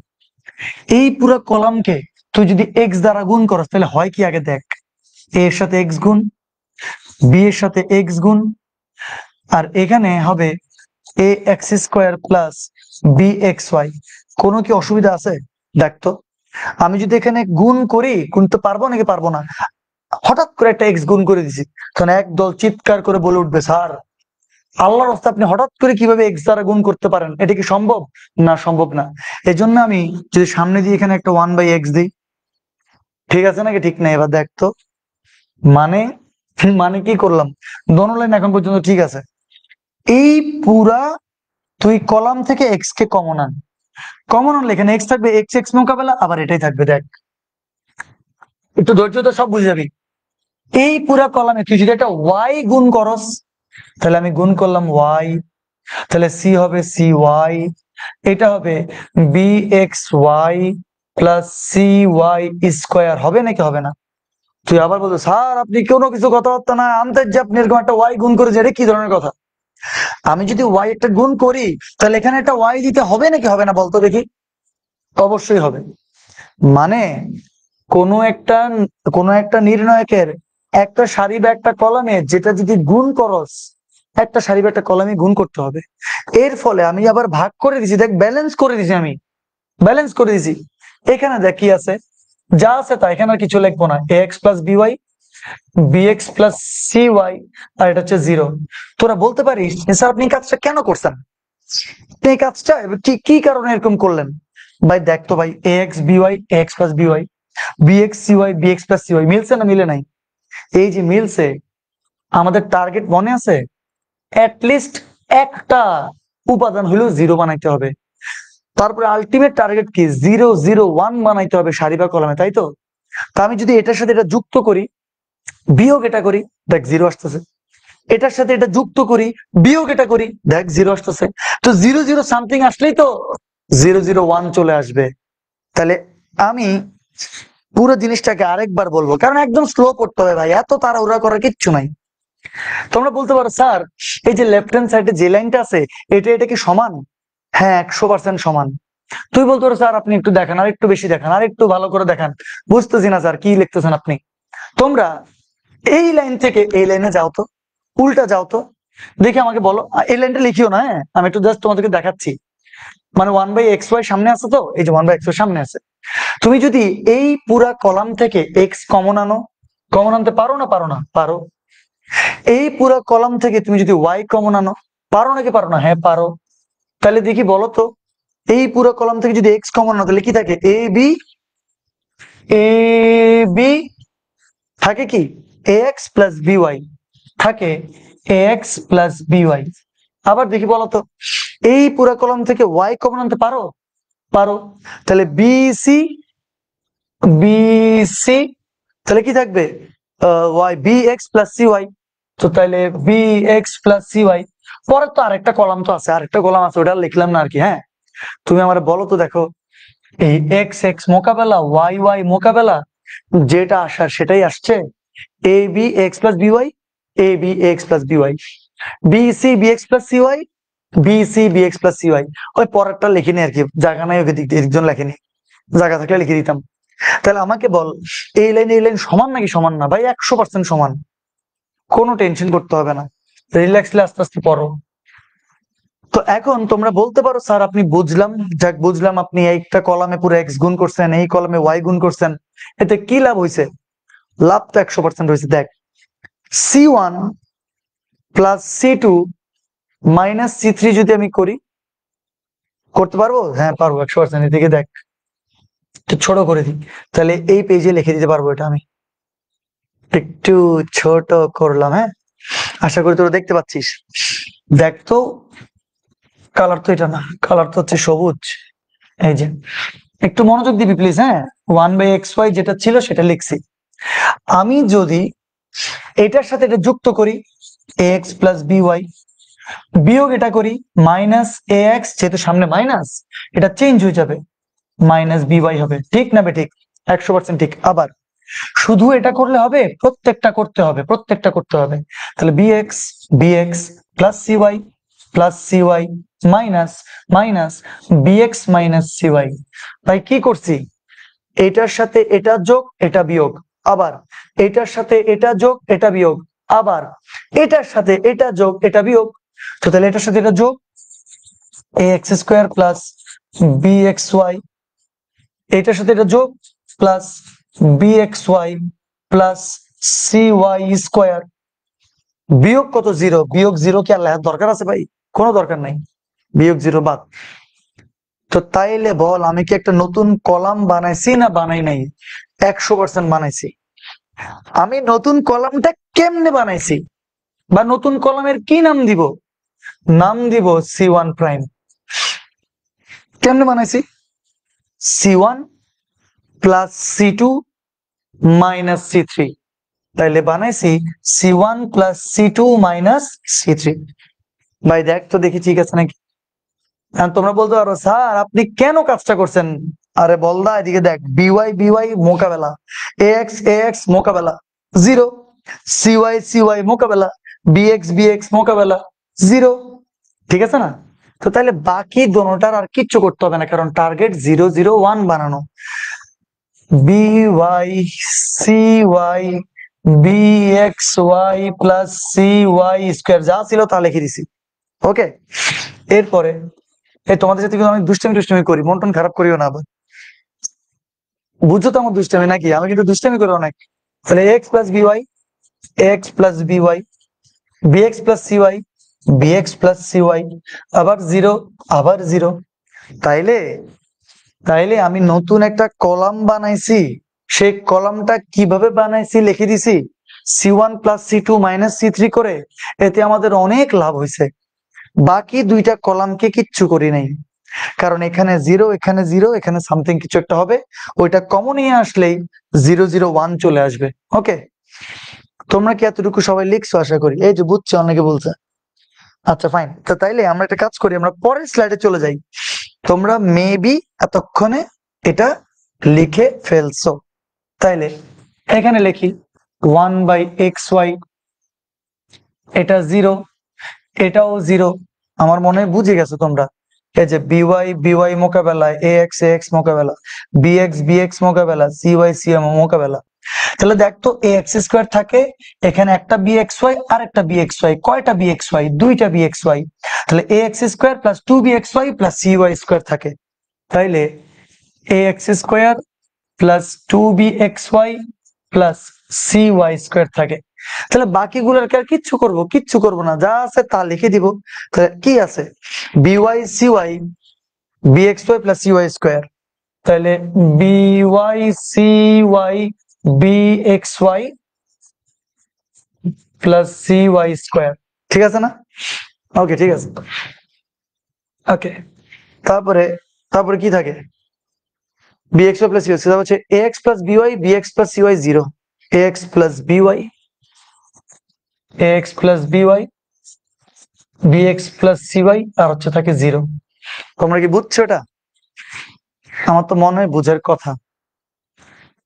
এই পুরো কলামকে তুই যদি এক্স দ্বারা গুণ করস তাহলে হয় কি আগে দেখ। এ এর সাথে এক্স গুণ, বি এর সাথে এক্স গুণ, আর এখানে হবে a x square plus b x y. কোনো কি অসুবিধা আছে? দেখতো, আমি যদি এখানে গুণ করি, গুনতে পারবো নাকি পারবো না? হঠাৎ করে একটা এক্স গুণ করে দিছি, তখন একদল চিৎকার করে বলে উঠবে, স্যার আল্লাহর রাস্তায় আপনি হঠাৎ করে কিভাবে এক্স দ্বারা গুণ করতে পারেন? এটা কি সম্ভব? না, সম্ভব না। এই জন্য আমি যদি সামনে দিয়ে এখানে একটা 1/x দিই, ঠিক আছে নাকি ঠিক না? এবার দেখতো, মানে মানে কি করলাম? দোনো লাইন এখন পর্যন্ত ঠিক আছে। এই পুরা তুই কলাম থেকে এক্স কে কমন আন, কমন আনলে এখানে এক্স থাকবে, এক্স এক্স মোকাবেলা, আবার এটাই থাকবে। দেখ, একটু ধৈর্য তো, সব বুঝে যাবি। এই পুরা কলামে তুই যদি একটা ওয়াই গুণ করস, তাহলে আমি গুণ করলাম ওয়াই, তাহলে সি হবে সি ওয়াই, এটা হবে B x Y plus C Y square. হবে নাকি হবে না? তুই আবার বলতো, স্যার আপনি কোনো কিছু কথাবার্তা না আনতে, যে আপনি এরকম একটা ওয়াই গুণ করেছেন, এটা কি ধরনের কথা? আমি যদি ওয়াই একটা গুণ করি, তাহলে এখানে একটা ওয়াই দিতে হবে নাকি হবে না বলতো দেখি? অবশ্যই হবে। মানে কোনো একটা নির্ণয়কের একটা সারি বা একটা কলামে যেটা যদি গুণ করস, একটা সারি বা একটা কলামে গুণ করতে হবে। এর ফলে আমি আবার ভাগ করে দিছি, দেখ ব্যালেন্স করে দিছি, আমি ব্যালেন্স করে দিছি। এখানে দেখ কি আছে, যা আছে তা, এখানে আর কিছু লিখবো না। A x plus b y, b x plus C y, আর এটা হচ্ছে 0। তোরা বলতে পারিস, স্যার আপনি এই কাজটা কেন করছেন? এই কাজটা কি কি কারণে এরকম করলেন? ভাই দেখ তো ভাই, a x b y, a x plus b y, b x c y, b x plus c y, মিলছে না মিলে নাই? এই যে মিলছে, আমাদের টার্গেট মনে আছে? অ্যাটলিস্ট একটা উপাদান হলেও 0 বানাইতে হবে। তারপরে আলটিমেট টার্গেট কি? 0 0 1 বানাইতে হবে সারি বা কলামে, তাই তো? তা আমি যদি এটার সাথে এটা যুক্ত করি, বিয়োগ এটা করি, দেখ 0 আসতেছে। এটার সাথে এটা যুক্ত করি, বিয়োগ এটা করি, দেখ 0 আসতেছে। তো 0 0 সামথিং আসলেই তো 0 0 1 চলে আসবে। তাহলে আমি পুরো জিনিসটাকে আরেকবার বলবো, কারণ একদম স্লো পড়তে হবে ভাই, এত তাড়াহুড়া করার কিচ্ছু নাই। তোমরা বলতে পারো, স্যার এই যে লেফট হ্যান্ড সাইডে যে লাইনটা আছে, এটা কি সমান? হ্যাঁ, 100% সমান। তুই বলতে পারো, স্যার আপনি একটু দেখান, আর একটু বেশি দেখান, আর একটু ভালো করে দেখান, বুঝতেছি না স্যার কি লিখতেছেন আপনি। তোমরা এই লাইন থেকে এই লাইনে যাও তো, উল্টা যাও তো, দেখে আমাকে বলো। এই লাইনটা লিখিও না, হ্যাঁ, আমি একটু জাস্ট তোমাদেরকে দেখাচ্ছি। মানে 1/xy সামনে আছে, তো এই যে 1/xy সামনে আছে। তুমি যদি এই পুরা কলাম থেকে এক্স কমন আনো, কমন আনতে পারো না পারো না? পারো। এই পুরা কলাম থেকে তুমি যদি ওয়াই কমন আনো, পারো নাকি পারো না? হ্যাঁ পারো। তাহলে দেখি বলো তো, এই পুরো কলাম থেকে যদি এক্স কমন আনো, তাহলে কি থাকে? এ বি, এ বি থাকে কি? এ এক্স প্লাস বিওয়াই থাকে, এ এক্স প্লাস বিওয়াই। আবার দেখি বলো তো, এই পুরো কলাম থেকে ওয়াই কমন আনতে পারো? পারো। তাহলে বিসি, বিসি, তাহলে কি থাকবে? Y, B x plus C Y. তো তাহলে B x plus C Y. পরে তো আরেকটা কলাম তো আছে, আরেকটা কলাম আছে, ওটা লিখলাম না আর কি। হ্যাঁ, তুমি আমার বলো তো, দেখো এই এক্স এক্স মোকাবেলা, ওয়াই ওয়াই মোকাবেলা, যেটা আসার সেটাই আসছে। A b x plus b y, a b x plus b y, b c b x plus c y, b c b x plus c y. ওই পরেরটা লিখিনি আর কি, জায়গা নাই ওকে, একজন লেখেনি, জায়গা থাকলে লিখে দিতাম। তাহলে আমাকে বল, এই লাইন সমান নাকি সমান না? ভাই 100% সমান, কোনো টেনশন করতে হবে না, রিল্যাক্সলি আস্তে আস্তে পড়ো। তো এখন তোমরা বলতে পারো, স্যার আপনি বুঝলাম, যাক বুঝলাম, আপনি একটা কলামে পুরো এক্স গুণ করছেন, এই কলামে ওয়াই গুণ করছেন, এতে কি লাভ হয়েছে? লাভ তো 100% হয়েছে। দেখ, C1 plus C2 minus C3 যদি আমি করি, করতে পারবো? হ্যাঁ পারবো 100%। এদিকে দেখ, একটু ছোট করে দিই, তাহলে এই পেজে লিখে দিতে পারবো। এটা আমি একটু ছোট করলাম, হ্যাঁ, আশা করি তোরা দেখতে পাচ্ছিস। দেখ তো, কালার তো এটা না, কালার তো হচ্ছে সবুজ। এই যে, একটু মনোযোগ দিবি প্লিজ। হ্যাঁ, 1/xy যেটা ছিল সেটা লিখছি। আমি যদি এটার সাথে এটা যুক্ত করি, এক্স প্লাস বিওয়াই, বিয়োগ এটা করি মাইনাস এ এক্স, যেহেতু সামনে মাইনাস এটা চেঞ্জ হয়ে যাবে, মাইনাস বি ওয়াই হবে। ঠিক না বে ঠিক? 100% ঠিক। আবার শুধু এটা করলে হবে? প্রত্যেকটা করতে হবে, প্রত্যেকটা করতে হবে। তাহলে bx plus CY minus minus bx minus CY. তাই কি করছি, এটার সাথে এটা যোগ এটা বিয়োগ, আবার এটার সাথে এটা যোগ এটা বিয়োগ, আবার এটার সাথে এটা যোগ এটা বিয়োগ। তো তাহলে এটার সাথে এটা যোগ a x square plus b x y, এটার সাথে এটা যোগ plus b x Y plus C Y square. বিয়োগ কত? 0। বিয়োগ 0 কি আর লেখার দরকার আছে ভাই? কোনো দরকার নাই, বিয়োগ 0 বাদ। তো তাইলে বল, আমি কি একটা নতুন কলাম বানাইছি না বানাই নাই? 100% বানাইছি। আমি নতুন কলামটা কেমনে বানাইছি, বা নতুন কলামের কি নাম দিব? নাম দিব C1 প্রাইম। কেমনে বানাইছি? C1 plus C2 minus C3। তাইলে বানাইছি C1 plus C2 minus C3। ভাই দেখ তো দেখি ঠিক আছে নাকি। তোমরা বলতে পারো স্যার আপনি কেন কাজটা করছেন? আরে বলদা এদিকে দেখ, বিওয়াই মোকাবেলা, এ এক্স মোকাবেলা 0, সিওয়াই মোকাবেলা, বিএক্স মোকাবেলা 0। ঠিক আছে না? তো তাহলে বাকি দোনোটার আর কিচ্ছু করতে হবে না, কারণ টার্গেট 0 0 1 বানানো। B y c y b x y plus c y square যা ছিল তা লিখে দিছি। ওকে, এরপরে তোমাদের সাথে কিন্তু আমি দুষ্টামি করি, মন টন খারাপ করিও না আবার। বুঝছো তো আমার দুষ্টামি নাকি? আমি কিন্তু দুষ্টামি করি অনেক। তাহলে x plus b y b x plus CY b x plus CY, আবার 0 আবার 0। তাইলে তাইলে আমি নতুন একটা কলাম বানাইছি, সেই কলামটা কিভাবে বানাইছি লিখে দিছি C1 plus C2 minus C3 করে। এতে আমাদের অনেক লাভ হয়েছে। বাকি দুইটা কলামকে কিচ্ছু করি নাই, কারণ এখানে 0 এখানে 0 এখানে সামথিং কিছু একটা হবে, ওইটা কমন নিয়ে আসলেই 0 0 1 চলে আসবে। ওকে, তোমরা কি এতটুকু সবাই লিখছো? আশা করি। এই যে বুঝছো, অনেকে বলছে। আচ্ছা ফাইন, তো তাইলে আমরা একটা কাজ করি, আমরা পরের স্লাইডে চলে যাই। তোমরা মেবি এতক্ষণে এটা লিখে ফেলছো। তাইলে এখানে লিখি 1/xy, এটা 0 এটাও 0। আমার মনে হয় বুঝে গেছো তোমরা। এই যে বিওয়াই মোকাবেলায় এ এক্স মোকাবেলা, বিএক্স মোকাবেলা, সিওয়াই মোকাবেলা। তাহলে দেখতো এ এক্স স্কোয়ার থাকে, এখানে একটা বিএক্সওয়াই আর একটা বিএক্সওয়াই। কয়টা বিএক্সওয়াই? দুইটা বিএক্সওয়াই। তাহলে a x square plus 2bxy plus c y square থাকে। তাইলে a x square plus 2bxy plus c y square থাকে। তাহলে বাকিগুলোর আর কিচ্ছু করবো না, যা আছে তা লিখে দিব। তাহলে কি আছে? B y c y b x y plus c y square. তাহলে b y c y b x y plus c y square. ঠিক আছে না? ওকে, ঠিক আছে। ওকে, তারপরে তারপরে কি থাকে? বিএক্সওয়াই প্লাস সিওয়াই, সেটা হচ্ছে x plus b y b x plus c y 0, x plus b y b x plus c y, আর হচ্ছে থাকে 0। তোমরা কি বুঝছো এটা? আমার তো মনে হয় বুঝার কথা।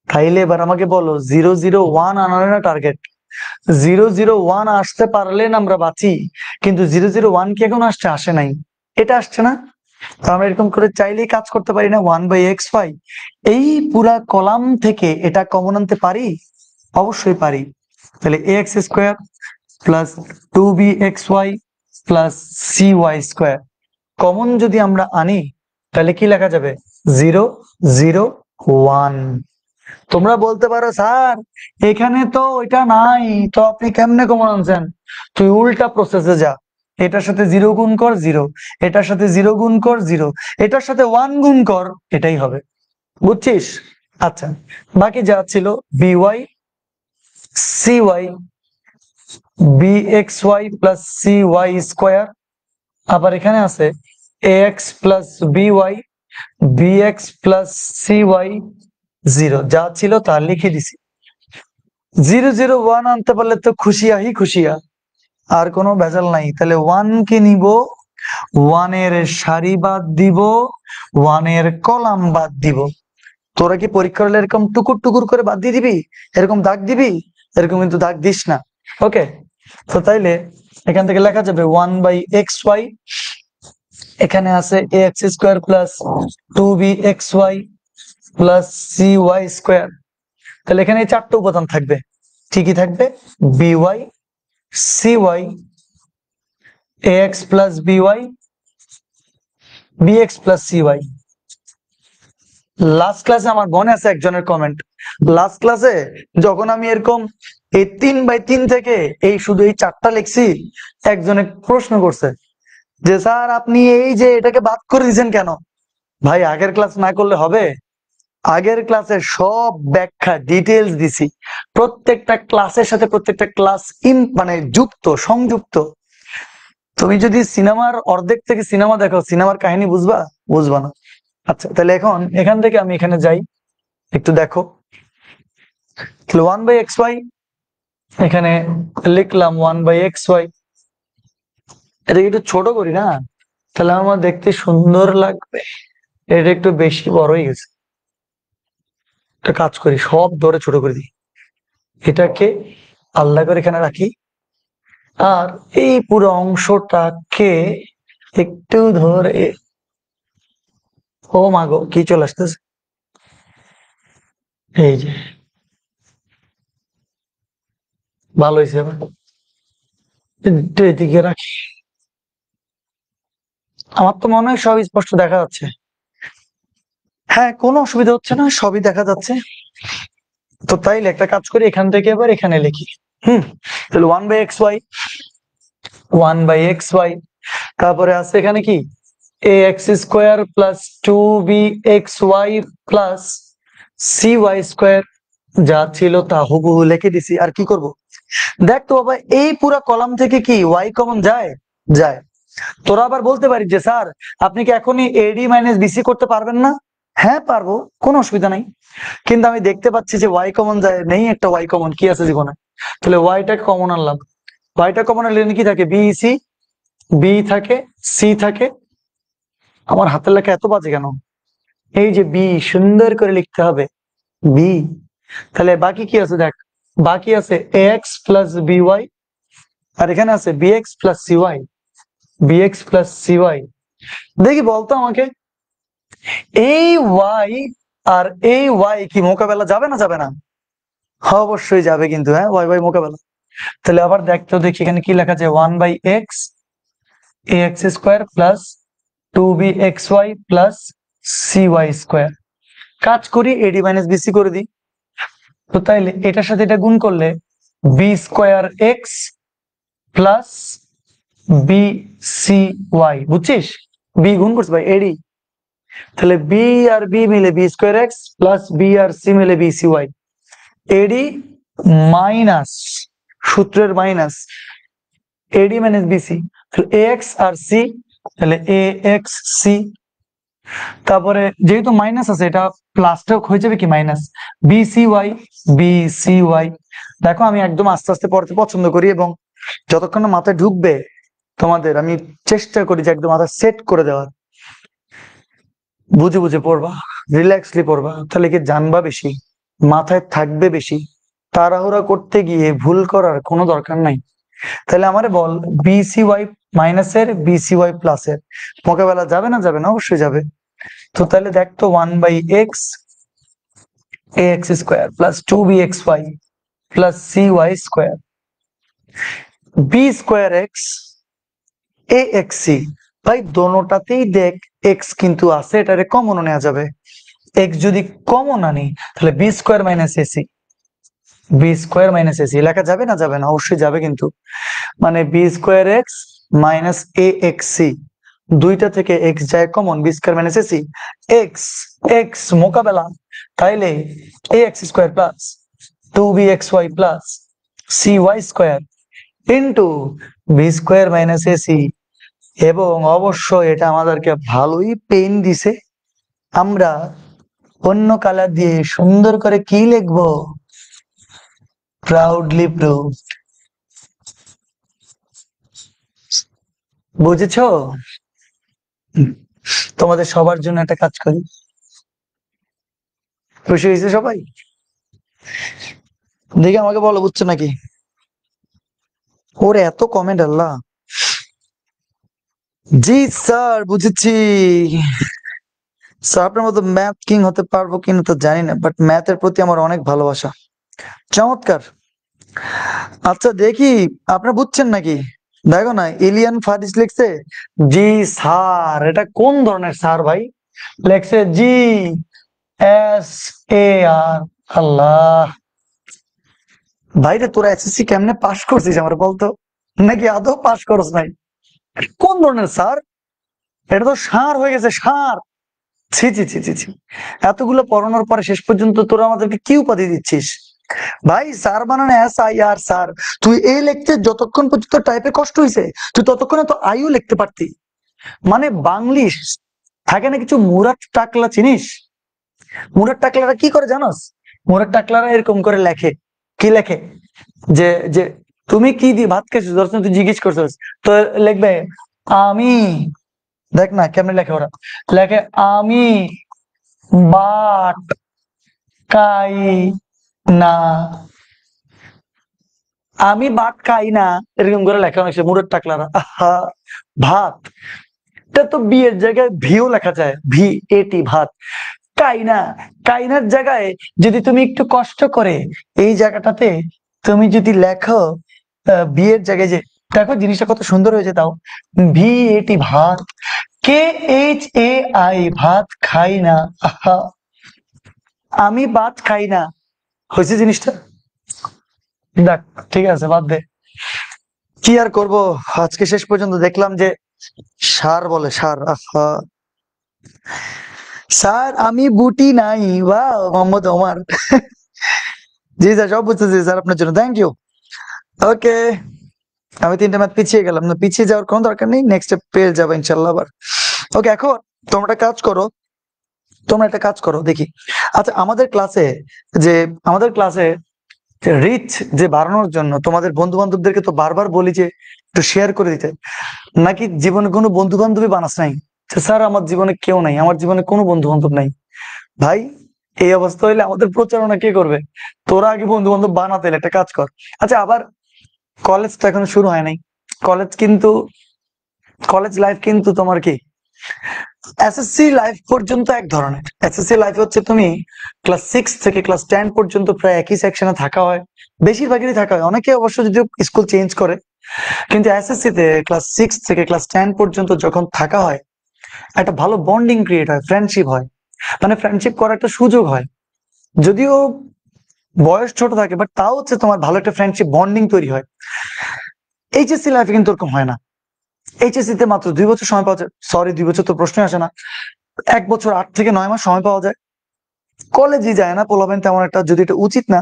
তাইলে এবার আমাকে বলো 0 0 1 আনালে না টার্গেট? 0 0 1 আসতে পারলে না আমরা বাঁচি, কিন্তু 0 0 1 কি এখন আসে নাই? এটা আসছে না? তো আমরা এরকম করে চাইলেই কাজ করতে পারি না। 1/xy, এই পুরা কলাম থেকে এটা কমন আনতে পারি? অবশ্যই পারি। তাহলে x square plus 2bxy plus c y square common যদি আমরা আনি, তাহলে কি লেখা যাবে? 0 0 1। তোমরা বলতে পারো স্যার এখানে তো ওইটা নাই, তো আপনি কেমনে কমন আনছেন? তুই উল্টা প্রসেসে যা, এটার সাথে 0 গুণ কর 0, এটার সাথে 0 গুণ কর 0, এটার সাথে 1 গুণ কর, এটাই হবে। বুঝছিস? আচ্ছা, বাকি যা ছিল b y c y b x y plus c y square, আবার এখানে আছে x plus b y b x plus c y 0, যা ছিল তা লিখে দিছি। 0 0 1 আনতে পারলে তো খুশিয়া। আর কোনো ভেজাল নাই। তাহলে 1 কে নিব, 1 এর সারি বাদ দিব, 1 এর কলাম বাদ দিব। তোরা কি পরীক্ষা হলে এরকম টুকুর টুকুর করে বাদ দিয়ে দিবি, এরকম দাগ দিবি? এরকম কিন্তু দাগ দিস না। ওকে, তো তাইলে এখান থেকে লেখা যাবে 1/xy, এখানে আছে ax² plus 2bxy plus cy²। তাহলে এখানে এই চারটে উপাদান থাকবে, ঠিকই থাকবে, by, cy, ax plus by, bx plus cy। Last ক্লাসে আমার মনে আছে একজনের কমেন্ট, লাস্ট ক্লাসে যখন আমি এরকম এই 3/3 থেকে এই শুধু এই চারটা লিখছি, একজনে প্রশ্ন করছে যে স্যার আপনি এই যে এটাকে বাদ করে দিয়েছেন কেন? ভাই আগের ক্লাস না করলে হবে? আগের ক্লাসে সব ব্যাখ্যা ডিটেলস দিছি, প্রত্যেকটা ক্লাসের সাথে প্রত্যেকটা ক্লাস মানে যুক্ত, সংযুক্ত। তুমি যদি সিনেমার অর্ধেক থেকে সিনেমা দেখো, সিনেমার কাহিনী বুঝবা না। আচ্ছা, তাহলে এখন এখান থেকে আমি এখানে যাই, একটু দেখো। 1/xy, এখানে লিখলাম 1/xy। এটা একটু ছোট করি না, তাহলে আমার দেখতে সুন্দর লাগবে। এটা একটু বেশি বড় হয়ে গেছে, একটা কাজ করি, সব ধরে ছোট করে দিই, এটাকে আলাদা করে এখানে রাখি, আর এই পুরো অংশটাকে একটু ধরে, ও মাগো কি চলে আসতেছে, এই যে ভালো হয়েছে। এবার একটু এদিকে রাখি, আমার তো মনে হয় সব স্পষ্ট দেখা যাচ্ছে। হ্যাঁ, কোনো অসুবিধা হচ্ছে না, সবই দেখা যাচ্ছে। তো তাইলে একটা কাজ করি, এখান থেকে এবার এখানে লিখি। তাহলে 1/xy, 1/xy, তারপরে আছে এখানে কি ax² plus 2bxy plus cy², যা ছিল তা হুবহু লিখে দিছি। আর কি করব? দেখ তো বাবা, এই পুরো কলাম থেকে কি y কমন যায়? যায়। তোরা আবার বলতে পারিস যে স্যার আপনি কি এখনই এডি মাইনাস বিসি করতে পারবেন না? হ্যাঁ পারবো, কোনো অসুবিধা নাই, কিন্তু আমি দেখতে পাচ্ছি যে y কমন যায়, নেই একটা y কমন, কি আছে জীবনে? তাহলে yটা কমন আনলাম, yটা কমন আনলে কি থাকে? বিসি, বি থাকে, সি থাকে। আমার হাতের লেখা এত বাজে কেন? এই যে বি, সুন্দর করে লিখতে হবে বি। তাহলে বাকি কি আছে দেখ, বাকি আছে ax প্লাস by, আর এখানে আছে bx plus cy, bx plus cy। দেখি বলতো আমাকে, এই y আর এই y কি মোকাবেলা যাবে না যাবে না? অবশ্যই যাবে কিন্তু, হ্যাঁ y মোকাবেলা। তাহলে আবার দেখতে দেখি এখানে কি লেখা আছে, 1/x ax² plus 2bxy plus cy²। কাজ করি, এডি মাইনাস বিসি করে দিই। তো তাইলে এটার সাথে এটা গুণ করলে b²x প্লাস bcy, বুঝছিস? বি গুণ করছে ভাই এডি, তাহলে বি আর বি মিলে b²x প্লাস বি আর সি মিলে bcy। এডি মাইনাস, সূত্রের মাইনাস, এডি মাইনাস বিসি, তাহলে এক্স আর সি, তাহলে এক্স সি। তারপরে যেহেতু মাইনাস আছে, এটা প্লাসটা হয়ে যাবে কি মাইনাস, বিসিওয়াই, বিসিওয়াই। দেখো আমি একদম আস্তে আস্তে পড়তে পছন্দ করি, এবং যতক্ষণ না মাথায় ঢুকবে তোমাদের আমি চেষ্টা করি যে একদম মাথা সেট করে দেওয়ার। বুঝে বুঝে পড়বা, রিল্যাক্সলি পড়বা, তাহলে কি জানবা বেশি, মাথায় থাকবে বেশি। তাড়াহুড়া করতে গিয়ে ভুল করার কোনো দরকার নাই। তাহলে আমারে বল, বিসিওয়াই মাইনাসের বিসিওয়াই প্লাসের মোকাবেলা যাবে না যাবে না? অবশ্যই যাবে। তো তাহলে দেখতো 1/x ax² plus 2bxy plus cy², b²x axc। ভাই দোনোটাতেই দেখ x কিন্তু আছে, এটারে কমন নেওয়া যাবে। x যদি কমন আনি তাহলে b² minus ac, b² minus ac লেখা যাবে না যাবে না? অবশ্যই যাবে কিন্তু, মানে b²x মাইনাস axc, দুইটা থেকে x যায় common, b² minus ac, x x মোকাবেলা, তাইলে ax² plus 2bxy plus cy² into b² minus ac। এবং অবশ্যই এটা আমাদেরকে ভালোই পেন দিছে, আমরা অন্য কালার দিয়ে সুন্দর করে কি লিখবো, প্রাউডলি প্রুভড। বুঝেছো? তোমাদের সবার জন্য একটা কাজ করি। খুশি হয়েছে সবাই? দেখে আমাকে বলো, বুঝছো নাকি? ওরে এত কমেন্ট, আল্লাহ। জি স্যার, বুঝেছি। স্যার আপনার মতো ম্যাথ কিং হতে পারবো কিনা তো জানি না, বাট ম্যাথের প্রতি আমার অনেক ভালোবাসা। চমৎকার। আচ্ছা দেখি, আপনারা বুঝছেন নাকি? দেখো না, ইলিয়ান ফারিস লিখছে জি স্যার। এটা কোন ধরনের স্যার ভাই? লেখছে জি এস এ আর। আল্লাহ। ভাইরে, তোরা এসএসসি কেমনে পাস করছিস আমার বলতো? নাকি আদৌ পাস করস নাই? কোন ধরনের স্যার? এটা তো সার হয়ে গেছে, সার। ছি ছি ছি ছি ছি। এতগুলো পড়ানোর পরে শেষ পর্যন্ত তোরা আমাদেরকে কি উপাধি দিচ্ছিস? ভাই স্যার বানানো SIR স্যার। তুই এই লিখতে যতক্ষণ পর্যন্ত টাইপে কষ্ট হয়েছে, তুই ততক্ষণে তো আইও লিখতে পারতি। মানে বাংলিশ থাকে না কিছু, মুরাদ টাকলা চিনিস? মুরাদ টাকলারা কি করে জানোস? মুরাদ টাকলারা এরকম করে লেখে। কি লেখে? যে যে তুমি কি দিয়ে ভাত খেয়েছিস, দর্শন তুই জিজ্ঞেস করছিস, তো লিখবে আমি। দেখ না কেমনে লেখে ওরা। লেখে আমি বাট খাই না। আমি ভাত খাই না, এরকম করে লেখা হয়েছে মুরের টাকলারা। আহা, ভাত। এটা তো বি এর জায়গায় ভিও লেখা যায়, VAT, ভাত। কাইনা, কাইনার জায়গায় যদি তুমি একটু কষ্ট করে এই জায়গাটাতে তুমি যদি লেখো বিয়ের জায়গায়, যে দেখো জিনিসটা কত সুন্দর হয়েছে তাও। VAT, ভাত। KHAI, ভাত খাই না। আহা, আমি ভাত খাই না, হয়েছে জিনিসটা। দেখ, ঠিক আছে, বাদ দে। কি আর করব, আজকে শেষ পর্যন্ত দেখলাম যে সার বলে সার। আহা। স্যার আমি বুটি নাই। বাহ, মোহাম্মদ ওমর। জি স্যার, সব বুঝতেছি স্যার, আপনার জন্য থ্যাংক ইউ। ওকে, আমি 3টা ম্যাথ পিছিয়ে গেলাম, না পিছিয়ে যাওয়ার কোনো দরকার নেই, নেক্সট পেয়ে যাবো ইনশাল্লাহ আবার। ওকে, এখন তোমরা একটা কাজ করো, তোমরা একটা কাজ করো দেখি। আচ্ছা, আমাদের ক্লাসে রিচ যে বাড়ানোর জন্য তোমাদের বন্ধু বান্ধবদেরকে তো বারবার বলি যে একটু শেয়ার করে দিতে। নাকি জীবনে কোনো বন্ধু বান্ধবী বানাস নাই? স্যার আমার জীবনে কেউ নাই, আমার জীবনে কোনো বন্ধু বান্ধব নাই। ভাই, এই অবস্থা হইলে আমাদের প্রচারণা কে করবে? তোরা আগে বন্ধু বান্ধব বানাতে হলে একটা কাজ কর। আচ্ছা, আবার কলেজ তো এখনো শুরু হয় নাই। কলেজ কিন্তু কলেজ লাইফ কিন্তু তোমার কি SSC লাইফ পর্যন্ত এক ধরনের। SSC লাইফ হচ্ছে তুমি ক্লাস 6 থেকে ক্লাস 10 পর্যন্ত প্রায় একই সেকশনে থাকা হয়, বেশিরভাগেরই থাকা হয়, অনেকে অবশ্য যদিও স্কুল চেঞ্জ করে। কিন্তু SSC তে ক্লাস 6 থেকে ক্লাস 10 পর্যন্ত যখন থাকা হয়, একটা ভালো বন্ডিং ক্রিয়েট হয়, ফ্রেন্ডশিপ হয়। মানে ফ্রেন্ডশিপ করার একটা সুযোগ হয়। যদিও বয়স ছোট থাকে, বাট তাও হচ্ছে তোমার ভালো একটা ফ্রেন্ডশিপ বন্ডিং তৈরি হয়। HSC লাইফে কিন্তু ওরকম হয় না। HSC তে মাত্র 2 বছর সময় পাওয়া যায়, সরি 2 বছর তো প্রশ্নই আসে না, 1 বছর 8 থেকে 9 মাস সময় পাওয়া যায়। কলেজই যায় না পোলাবেন তেমন একটা, যদি এটা উচিত না,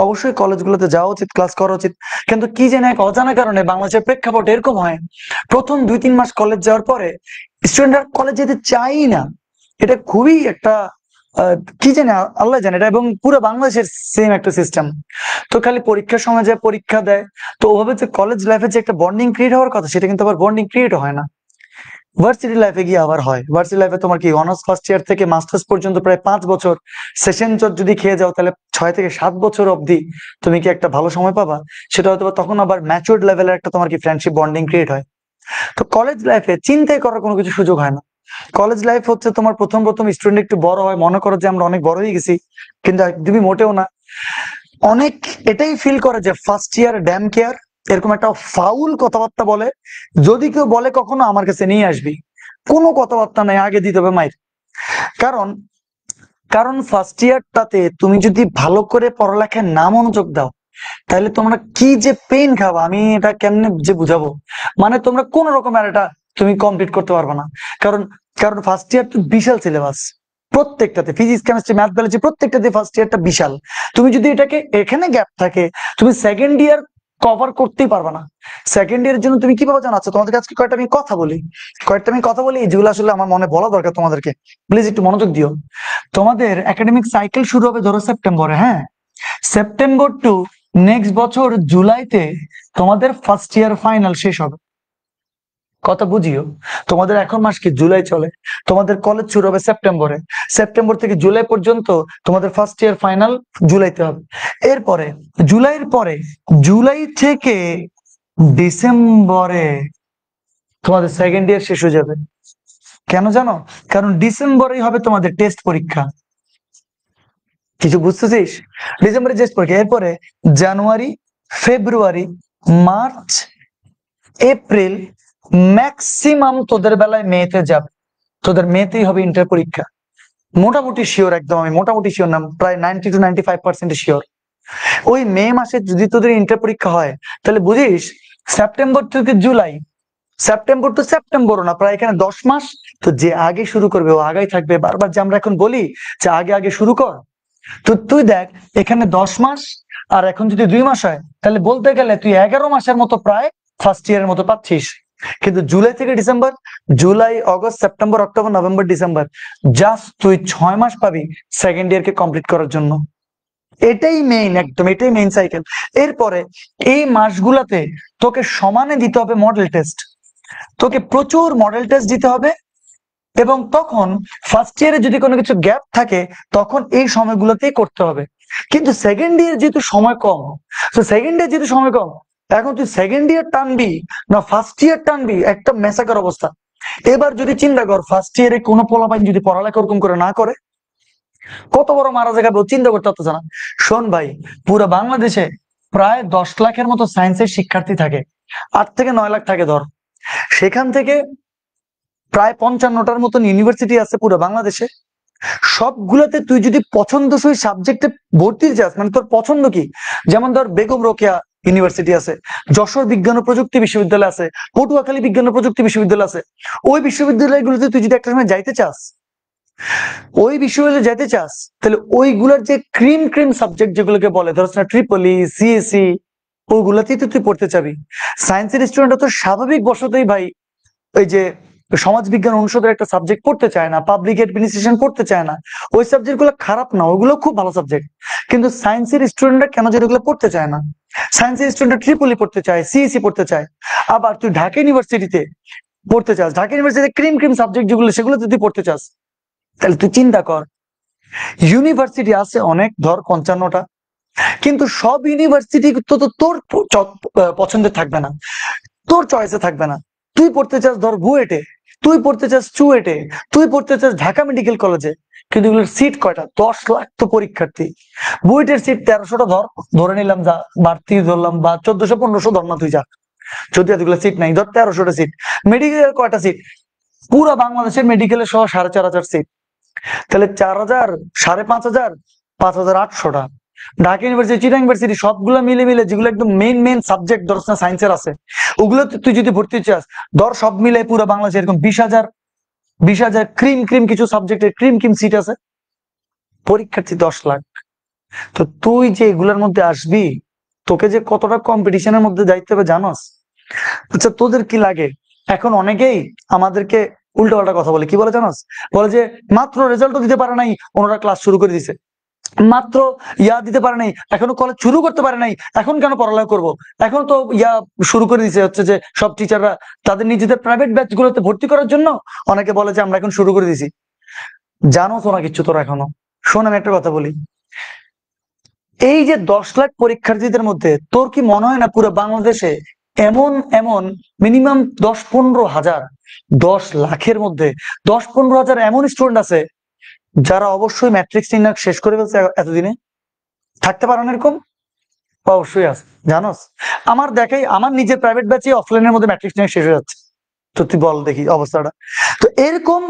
অবশ্যই কলেজগুলোতে যাওয়া উচিত, ক্লাস করা উচিত। কিন্তু কি জানি এক অজানা কারণে বাংলাদেশের প্রেক্ষাপট এরকম হয়, প্রথম 2-3 মাস কলেজ যাওয়ার পরে স্টুডেন্টরা কলেজ যেতে চাই না। এটা খুবই একটা কি জানি, আল্লাহ জানে এটা, এবং পুরো বাংলাদেশের সেম একটা সিস্টেম। তো খালি পরীক্ষার সময় যায় পরীক্ষা দেয়। তো ওভাবে যে কলেজ লাইফে যে একটা বন্ডিং ক্রিয়েট হওয়ার কথা, সেটা কিন্তু আবার বন্ডিং ক্রিয়েট হয় না। ভার্সিটি লাইফে গিয়ে আবার হয়। ভার্সিটি লাইফে তোমার কি অনার্স ফার্স্ট ইয়ার থেকে মাস্টার্স পর্যন্ত প্রায় 5 বছর সেশন যদি খেয়ে যাও, তাহলে 6 থেকে 7 বছর অবধি তুমি কি একটা ভালো সময় পাবা? সেটা হয়তো তখন আবার ম্যাচুরড লেভেলের একটা তোমার কি ফ্রেন্ডশিপ বন্ডিং ক্রিয়েট হয়। তো কলেজ লাইফে চিন্তাই করার কোনো কিছু সুযোগ হয় না। কলেজ লাইফ হচ্ছে তোমার প্রথম প্রথম স্টুডেন্ট একটু বড় হয়, মনে করো যে আমরা অনেক বড় হয়ে গেছি, কিন্তু একদমই মোটেও না। অনেক এটাই ফিল করে যে ফার্স্ট ইয়ার ড্যাম কেয়ার, এরকম একটা ফাউল কথাবার্তা বলে। যদি কেউ বলে কখনো, আমার কাছে নিয়ে আসবি, কোনো কথাবার্তা নাই, আগে দিতে হবে মাইর। কারণ কারণ ফার্স্ট ইয়ারটাতে তুমি যদি ভালো করে পড়ালেখায় না মনোযোগ দাও, তাহলে তোমরা কি যে পেইন খাবা, আমি এটা কেমনে যে বুঝাবো। মানে তোমরা কোন রকমের এটা তুমি কমপ্লিট করতে পারবে না। কারণ কারণ ফার্স্ট ইয়ার তো বিশাল সিলেবাস, প্রত্যেকটাতে ফিজিক্স কেমিস্ট্রি ম্যাথ বায়োলজি প্রত্যেকটাতে ফার্স্ট ইয়ারটা বিশাল। তুমি যদি এটাকে এখানে গ্যাপ থাকে, তুমি সেকেন্ড ইয়ার কভার করতেই পারবে না। সেকেন্ড ইয়ারের জন্য তুমি কিভাবে জানাচ্ছ? তোমাদের আজকে কয়েকটা আমি কথা বলি যেগুলো আসলে আমার মনে বলা দরকার তোমাদেরকে। প্লিজ একটু মনোযোগ দিও। তোমাদের একাডেমিক সাইকেল শুরু হবে ধরো সেপ্টেম্বরে, হ্যাঁ? সেপ্টেম্বর টু নেক্সট বছর জুলাইতে তোমাদের ফার্স্ট ইয়ার ফাইনাল শেষ হবে। কথা বুঝিও, তোমাদের এখন মাস কি জুলাই চলে, তোমাদের কলেজ শুরু হবে সেপ্টেম্বরে, সেপ্টেম্বর থেকে জুলাই পর্যন্ত তোমাদের ফার্স্ট ইয়ার ফাইনাল জুলাইতে হবে। এরপরে জুলাইয়ের পরে জুলাই থেকে ডিসেম্বরে তোমাদের সেকেন্ড ইয়ার শেষ হয়ে যাবে। কেন জানো? কারণ ডিসেম্বরেই হবে তোমাদের টেস্ট পরীক্ষা। কিছু বুঝতেছিস? ডিসেম্বরে টেস্ট পরীক্ষা, এরপরে জানুয়ারি, ফেব্রুয়ারি, মার্চ, এপ্রিল, ম্যাক্সিমাম তোদের বেলায় মেতে যাবে, তোদের মেতেই হবে ইন্টার পরীক্ষা। মোটামুটি শিওর, একদম আমি মোটামুটি শিওর না, প্রায় 90 to 95% শিওর। ওই মে মাসে যদি তোদের ইন্টার পরীক্ষা হয়, তাহলে বুঝিস সেপ্টেম্বর থেকে জুলাই, সেপ্টেম্বর টু সেপ্টেম্বর না, প্রায় এখানে 10 মাস। তো যে আগে শুরু করবে ও আগাই থাকবে। বারবার যে আমরা এখন বলি যে আগে আগে শুরু কর, তো তুই দেখ এখানে 10 মাস, আর এখন যদি 2 মাস হয়, তাহলে বলতে গেলে তুই 11 মাসের মতো প্রায় ফার্স্ট ইয়ারের মতো পাচ্ছিস। কিন্তু জুলাই থেকে December, July, August, September, October, November, December, just তুই 6 মাস পাবি সেকেন্ড ইয়ারকে কমপ্লিট করার জন্য। এটাই মেইন, একদম এটাই মেইন সাইকেল। এরপরে এই মাসগুলাতে তোকে সমানে দিতে হবে মডেল টেস্ট, তোকে প্রচুর মডেল টেস্ট দিতে হবে। এবং তখন ফার্স্ট ইয়ারে যদি কোনো কিছু গ্যাপ থাকে, তখন এই সময়গুলোতেই করতে হবে। কিন্তু সেকেন্ড ইয়ার যেহেতু সময় কম, তো সেকেন্ড ইয়ার যেহেতু সময় কম, এখন তুই সেকেন্ড ইয়ার টানবি না ফার্স্ট ইয়ার টানবি, একটা মেসাকার অবস্থা। এবার যদি চিন্তা কর, ফার্স্ট ইয়ারে কোনো পোলাপাইন যদি পড়ালেখা ওরকম করে না করে, কত বড় মারা জায়গা চিন্তা করতে পারতো না। শোন ভাই, পুরো বাংলাদেশে প্রায় 10 লাখের মতো সায়েন্সের শিক্ষার্থী থাকে, 8 থেকে 9 লাখ থাকে ধর। সেখান থেকে প্রায় 55টার মতন ইউনিভার্সিটি আছে পুরো বাংলাদেশে। সবগুলোতে তুই যদি পছন্দসই সাবজেক্টে ভর্তি চাস, মানে তোর পছন্দ কি, যেমন ধর বেগম রোকেয়া ইউনিভার্সিটি আছে, যশোর বিজ্ঞান ও প্রযুক্তি বিশ্ববিদ্যালয় আছে, পটুয়াখালী বিজ্ঞান ও প্রযুক্তি বিশ্ববিদ্যালয় আছে। ওই বিশ্ববিদ্যালয়গুলোতে তুই যদি একটা সময় যাইতে চাস, ওই বিশ্ববিদ্যালয়ে যেতে চাস, তাহলে ওইগুলোর যে ক্রিম ক্রিম সাবজেক্ট যেগুলোকে বলে, ধর ট্রিপলি, সিএসসি, ওইগুলাতেই তুই পড়তে চাবি। সায়েন্সের স্টুডেন্টরা তো স্বাভাবিক বশতই ভাই ওই যে সমাজ বিজ্ঞান অনুষদের একটা সাবজেক্ট পড়তে চায় না, পাবলিক অ্যাডমিনিস্ট্রেশন পড়তে চায় না। ওই সাবজেক্ট গুলো খারাপ না, ওগুলো খুব ভালো সাবজেক্ট। কিন্তু সায়েন্সের স্টুডেন্টরা কেন যেন ওগুলো পড়তে চায় না? সায়েন্সের স্টুডেন্টরা ট্রিপলি পড়তে চায়, সিএসসি পড়তে চায়। আবার তুই ঢাকা ইউনিভার্সিটিতে পড়তে চাস, ঢাকা ইউনিভার্সিটিতে ক্রিম ক্রিম সাবজেক্ট যেগুলো, সেগুলো যদি পড়তে চাস, তাহলে তুই চিন্তা কর, ইউনিভার্সিটি আছে অনেক, ধর 55টা, কিন্তু সব ইউনিভার্সিটি তো তোর পছন্দের থাকবে না, তোর চয়েসে থাকবে না। তুই পড়তে চাস ধর বুয়েটে, তুই পড়তে চাস চুয়েটে, তুই পড়তে চাস ঢাকা মেডিকেল কলেজে, কিন্তু এগুলোর সিট কয়টা? 10 লাখ তো পরীক্ষার্থী। বুয়েটের সিট 1300টা ধরে নিলাম, যা বাড়তি ধরলাম, বা 1400 1500 ধর না তুই, যা, যদি এতগুলো সিট নাই, ধর 1300টা সিট। মেডিকেলের কয়টা সিট? পুরো বাংলাদেশের মেডিকেলের সহ 4500 সিট, তাহলে 4000, 5500, 5800টা। ঢাকা ইউনিভার্সিটি, চিটাগাং ইউনিভার্সিটি, সবগুলো মিলে মিলে যেগুলো একদম মেইন মেইন সাবজেক্ট ধর সায়েন্সের আছে, ওগুলো তুই যদি ভর্তি চাস, ধর সব মিলে পুরো বাংলাদেশে এরকম 20,000 ক্রিম ক্রিম কিছু সাবজেক্টের ক্রিম ক্রিম সিট আছে, পরীক্ষার্থী 10 লাখ। তো তুই যে এগুলোর মধ্যে আসবি, তোকে যে কতটা কম্পিটিশনের মধ্যে যাইতে হবে জানোস? আচ্ছা, তোদের কি লাগে? এখন অনেকেই আমাদেরকে উল্টো পাল্টা কথা বলে, কি বলে জানোস? বলে যে মাত্র রেজাল্টও দিতে পারে নাই, ওনারা ক্লাস শুরু করে দিছে, মাত্র দিতে পারে নাই, এখনো কলেজ শুরু করতে পারে নাই, এখন কেন পড়ালেখা করব? এখন তো শুরু করে দিছে, হচ্ছে যে সব টিচাররা তাদের নিজেদের প্রাইভেট ব্যাচ গুলোতে ভর্তি করার জন্য অনেকে বলে যে আমরা এখন শুরু করে দিছি। জানো তো না কিচ্ছু তোর এখনো। শোন, আমি একটা কথা বলি, এই যে 10 লাখ পরীক্ষার্থীদের মধ্যে তোর কি মনে হয় না পুরো বাংলাদেশে এমন এমন মিনিমাম 10-15 হাজার, 10 লাখের মধ্যে 10-15 হাজার এমন স্টুডেন্ট আছে যারা অবশ্যই ম্যাট্রিক্স নির্ণয় শেষ করে ফেলছে এতদিনে? থাকতে পারেন এরকম? অবশ্যই আছে, জানোস? আমার দেখাই, আমার নিজের প্রাইভেট ব্যাচে অফলাইনের মধ্যে ম্যাট্রিক্স নিয়ে শেষ হয়ে যাচ্ছে। তো তুই বল দেখি অবস্থাটা। তো এরকম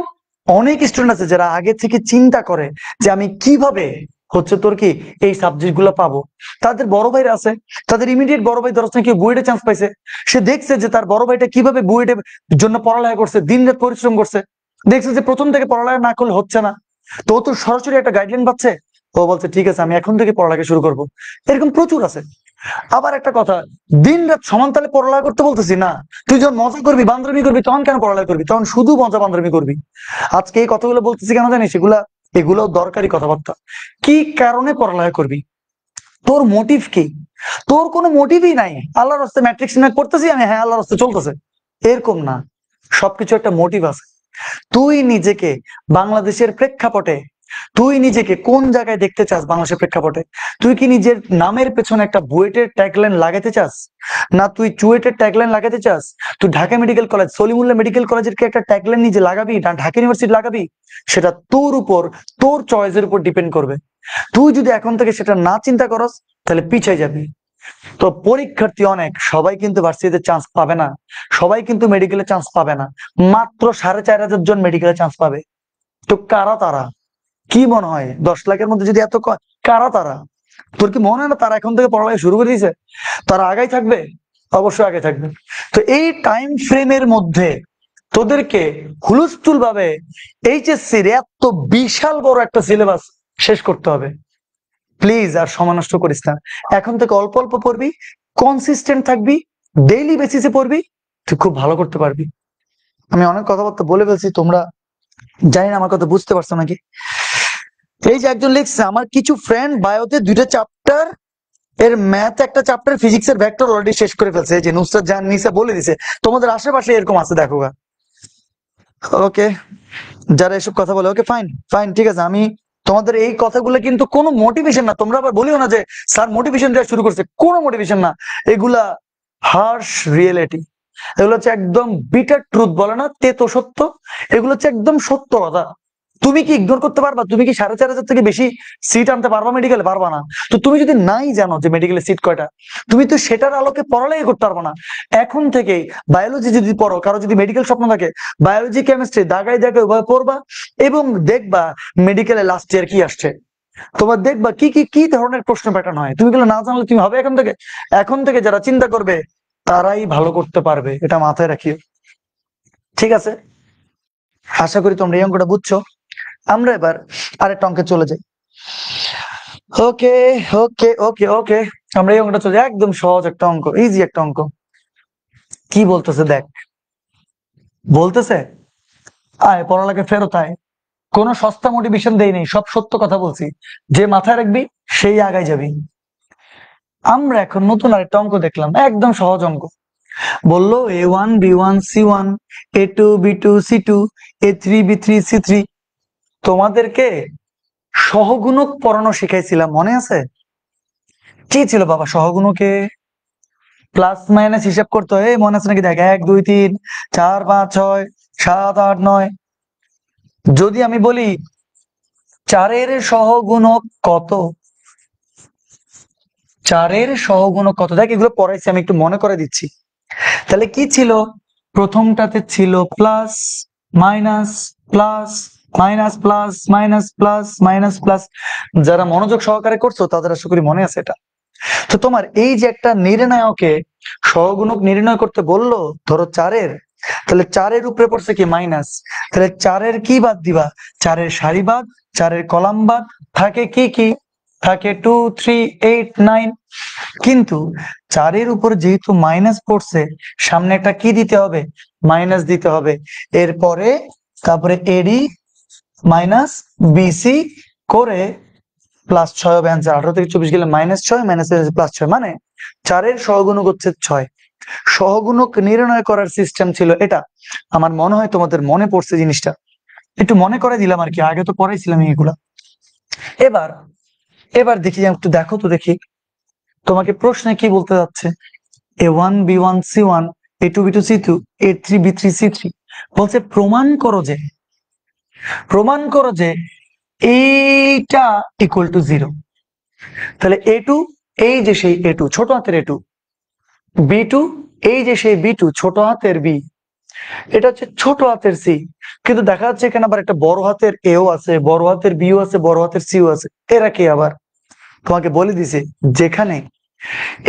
অনেক স্টুডেন্ট আছে যারা আগে থেকে চিন্তা করে যে আমি কিভাবে হচ্ছে তোর কি এই সাবজেক্ট গুলো পাবো। তাদের বড় ভাইরা আছে, তাদের ইমিডিয়েট বড় ভাই ধরো কি বুয়েটে চান্স পাইছে, সে দেখছে যে তার বড় ভাইটা কিভাবে বুয়েটের জন্য পড়ালেখা করছে, দিন রাত পরিশ্রম করছে, দেখছে যে প্রথম থেকে পড়ালেখা না করলে হচ্ছে না, তো ও তো সরাসরি একটা গাইডলাইন পাচ্ছে, ও বলছে ঠিক আছে আমি এখন থেকে পড়ালেখা শুরু করব। এরকম প্রচুর আছে। আবার একটা কথা, দিন রাত সমান তালে পড়ালেখা করতে বলতেছি না, তুই যখন মজা করবি, বান্দরামি করবি, তখন কেন পড়ালেখা করবি? তখন শুধু মজা বান্দরামি করবি। আজকে এই কথাগুলো বলতেছি কেন জানিস? এগুলো দরকারি কথাবার্তা। কি কারণে পড়ালেখা করবি? তোর মোটিভ কি? তোর কোনো মোটিভই নাই, আল্লাহর রাস্তায় ম্যাট্রিক্স না করতেছি আমি, হ্যাঁ আল্লাহর রাস্তায় চলতেছে, এরকম না। সবকিছু একটা মোটিভ আছে। তুই নিজেকে বাংলাদেশের প্রেক্ষাপটে, তুই নিজেকে কোন জায়গায় দেখতে চাস বাংলাদেশের প্রেক্ষাপটে? তুই কি নিজের নামের পেছনে একটা বুয়েটের ট্যাগলাইন লাগাতে চাস, না তুই চুয়েটের ট্যাগলাইন লাগাতে চাস? তুই Dhaka medical college, Salimullah medical কলেজের কি একটা ট্যাগলাইন নিজে লাগাবি, না ঢাকা ইউনিভার্সিটি লাগাবি? সেটা তোর উপর, তোর চয়েসের উপর ডিপেন্ড করবে। তুই যদি এখন থেকে সেটা না চিন্তা করস, তাহলে পিছিয়ে যাবি। তো পরীক্ষার্থী অনেক, সবাই কিন্তু ভার্সিটিতে চান্স পাবে না, সবাই কিন্তু মেডিকেলে চান্স পাবে না, মাত্র 4,500 জন মেডিকেলে চান্স পাবে। তো কারা তারা? কি মনে হয় 10 লাখের মধ্যে যদি এত কারা তারা? তোর কি মনে হয় না তারা এখন থেকে পড়ালেখা শুরু করে দিয়েছে? তারা আগাই থাকবে, অবশ্যই আগে থাকবে। তো এই টাইম ফ্রেমের মধ্যে তোদেরকে হুলস্থুল ভাবে এইচএসসির এত বিশাল বড় একটা সিলেবাস শেষ করতে হবে। প্লিজ আর সময় নষ্ট করিস না, এখন থেকে অল্প অল্প পড়বি, কনসিস্টেন্ট থাকবি, ডেইলি বেসিসে পড়বি, তুই খুব ভালো করতে পারবি। আমি অনেক কথাবার্তা বলে ফেলছি, তোমরা জানি না আমার কথা বুঝতে পারছো নাকি। এই যে একজন লিখছে, আমার কিছু ফ্রেন্ড বায়োতে 2টা চ্যাপ্টার এর ম্যাথ, একটা চ্যাপ্টার ফিজিক্সের ভেক্টর অলরেডি শেষ করে ফেলছে। যে নুসরাত জাহান নিসা বলে দিছে, তোমাদের আশেপাশে এরকম আছে দেখো গা। ওকে, যারা এসব কথা বলে, ওকে ফাইন ফাইন, ঠিক আছে। আমি তোমাদের এই কথাগুলো কিন্তু কোনো মোটিভেশন না, তোমরা আবার বলিও না যে স্যার মোটিভেশন দেওয়া শুরু করছে, কোনো মোটিভেশন না। এগুলা হার্শ রিয়েলিটি, এগুলো হচ্ছে একদম বিটার ট্রুথ, বলে না তেতো সত্য, এগুলো হচ্ছে একদম সত্য কথা। তুমি কি ইগনোর করতে পারবা? তুমি কি 4,500 থেকে বেশি সিট আনতে পারবা মেডিকেলে? পারবা না। তো তুমি যদি নাই জানো যে মেডিকেলে সিট কয়টা, তুমি তো সেটার আলোকে পড়ালেখা করতে পারবা না। এখন থেকেই বায়োলজি যদি পড়ো, কারো যদি মেডিকেল স্বপ্ন থাকে, বায়োলজি কেমিস্ট্রি দাগাই দাগাই ওভাবে পড়বা, এবং দেখবা মেডিকেলে লাস্ট ইয়ার কি আসছে, তোমার দেখবা কি কি কি ধরনের প্রশ্ন প্যাটার্ন হয়। তুমি এগুলো না জানলে তুমি হবে এখন থেকে, এখন থেকে যারা চিন্তা করবে তারাই ভালো করতে পারবে, এটা মাথায় রাখিও, ঠিক আছে? আশা করি তোমরা এই অঙ্কটা বুঝছো। আমরা এবার আরেকটা অঙ্কে চলে যাই। ওকে ওকে ওকে ওকে, আমরা এই অঙ্কটা চলে যাই। একদম সহজ একটা অঙ্ক, ইজি একটা অঙ্ক। কি বলতেছে দেখ, বলতেছে আয় পড়ালেখা ফেরত আয়। কোনো সস্তা মোটিভেশন দেই নেই, সব সত্য কথা বলছি, যে মাথায় রাখবি সেই আগায় যাবি। আমরা এখন নতুন আরেকটা অঙ্ক দেখলাম, একদম সহজ অঙ্ক। বললো A1 B1 C1 A2 B2 C2 A3 B3 C3। তোমাদেরকে সহগুণক পড়ানো শিখাইছিলাম, মনে আছে? কি ছিল বাবা সহগুণকে? প্লাস মাইনাস হিসাব করতে হয়, মনে আছে নাকি? দেখ 1 2 3 4 5 6 7 8 9। যদি আমি বলি 4-এর সহগুণক কত, 4-এর সহগুণক কত, দেখ এগুলো পড়াইছি আমি, একটু মনে করে দিচ্ছি। তাহলে কি ছিল? প্রথমটাতে ছিল plus minus plus minus plus minus plus minus plus. যারা মনোযোগ সহকারে করছো তাদের আশা করি মনে আছে এটা। তো তোমার এই যে একটা নির্ণায়কে সহগুণক নির্ণয় করতে বললো, ধরো 4-এর, তাহলে 4-এর উপরে পড়ছে কি মাইনাস, তাহলে 4-এর কি বাদ দিবা? 4-এর সারি বাদ, 4-এর কলাম বাদ, থাকে কি কি? থাকে 2 3 8 9। কিন্তু 4-এর উপর যেহেতু মাইনাস পড়ছে, সামনে একটা কি দিতে হবে? মাইনাস দিতে হবে। এরপরে তারপরে এডি মাইনাস বিসি করে প্লাস 6 হবে অ্যান্সার। 18 থেকে 24 গেলে -6 মাইনাস প্লাস 6, মানে 4-এর সহগুণক হচ্ছে 6। সহগুণক নির্ণয় করার সিস্টেম ছিল এটা। আমার মনে হয় তোমাদের মনে পড়ছে জিনিসটা, একটু মনে করে দিলাম আর কি, আগে তো পড়াইছিলাম এগুলা। এবার এবার দেখি, একটু দেখো তো দেখি তোমাকে প্রশ্নে কি বলতে যাচ্ছে। A1 B1 C1 A2 B2 C2 A3 B3 C3 বলছে প্রমাণ করো যে এইটা ইকুয়াল টু 0। তাহলে A2, এই যে সেই A2 ছোট হাতের A2, B2 এই যে সেই B2 ছোট হাতের B, এটা হচ্ছে ছোট হাতের C। কিন্তু দেখা যাচ্ছে এখানে আবার একটা বড় হাতের এও আছে, বড় হাতের বিও আছে, বড় হাতের সিও আছে। এরা কি? আবার তোমাকে বলে দিছে, যেখানে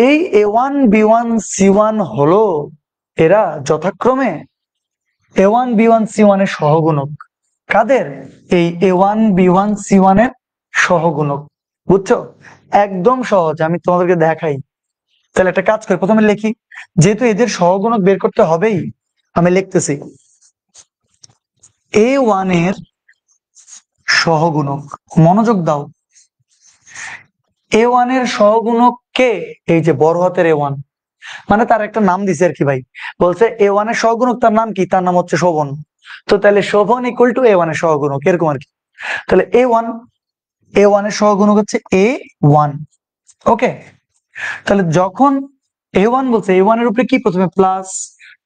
এই A1 B1 C1 হলো, এরা যথাক্রমে A1 B1 C1 এর সহগুণক। কাদের? এই A1 B1 C1 এর সহগুণক। বুঝছো? একদম সহজ, আমি তোমাদেরকে দেখাই। তাহলে একটা কাজ করি, প্রথমে লিখি, যেহেতু এদের সহগুণক বের করতে হবেই, আমি লিখতেছি A1 এর সহগুণক। মনোযোগ দাও, A1 এর সহগুণক কে? এই যে বড় হাতের A1। মানে তার একটা নাম দিছে আর কি ভাই, বলছে A1 এর সহগুণক, তার নাম কি? তার নাম হচ্ছে শোভন। তো তাহলে শোভন ইকুয়াল টু A1 এর সহগুণক, এরকম আর কি। তাহলে A1 এর সহগুণক হচ্ছে A1। ওকে, তাহলে যখন A1 বলছে, A1 এর উপরে কি প্রথমে প্লাস,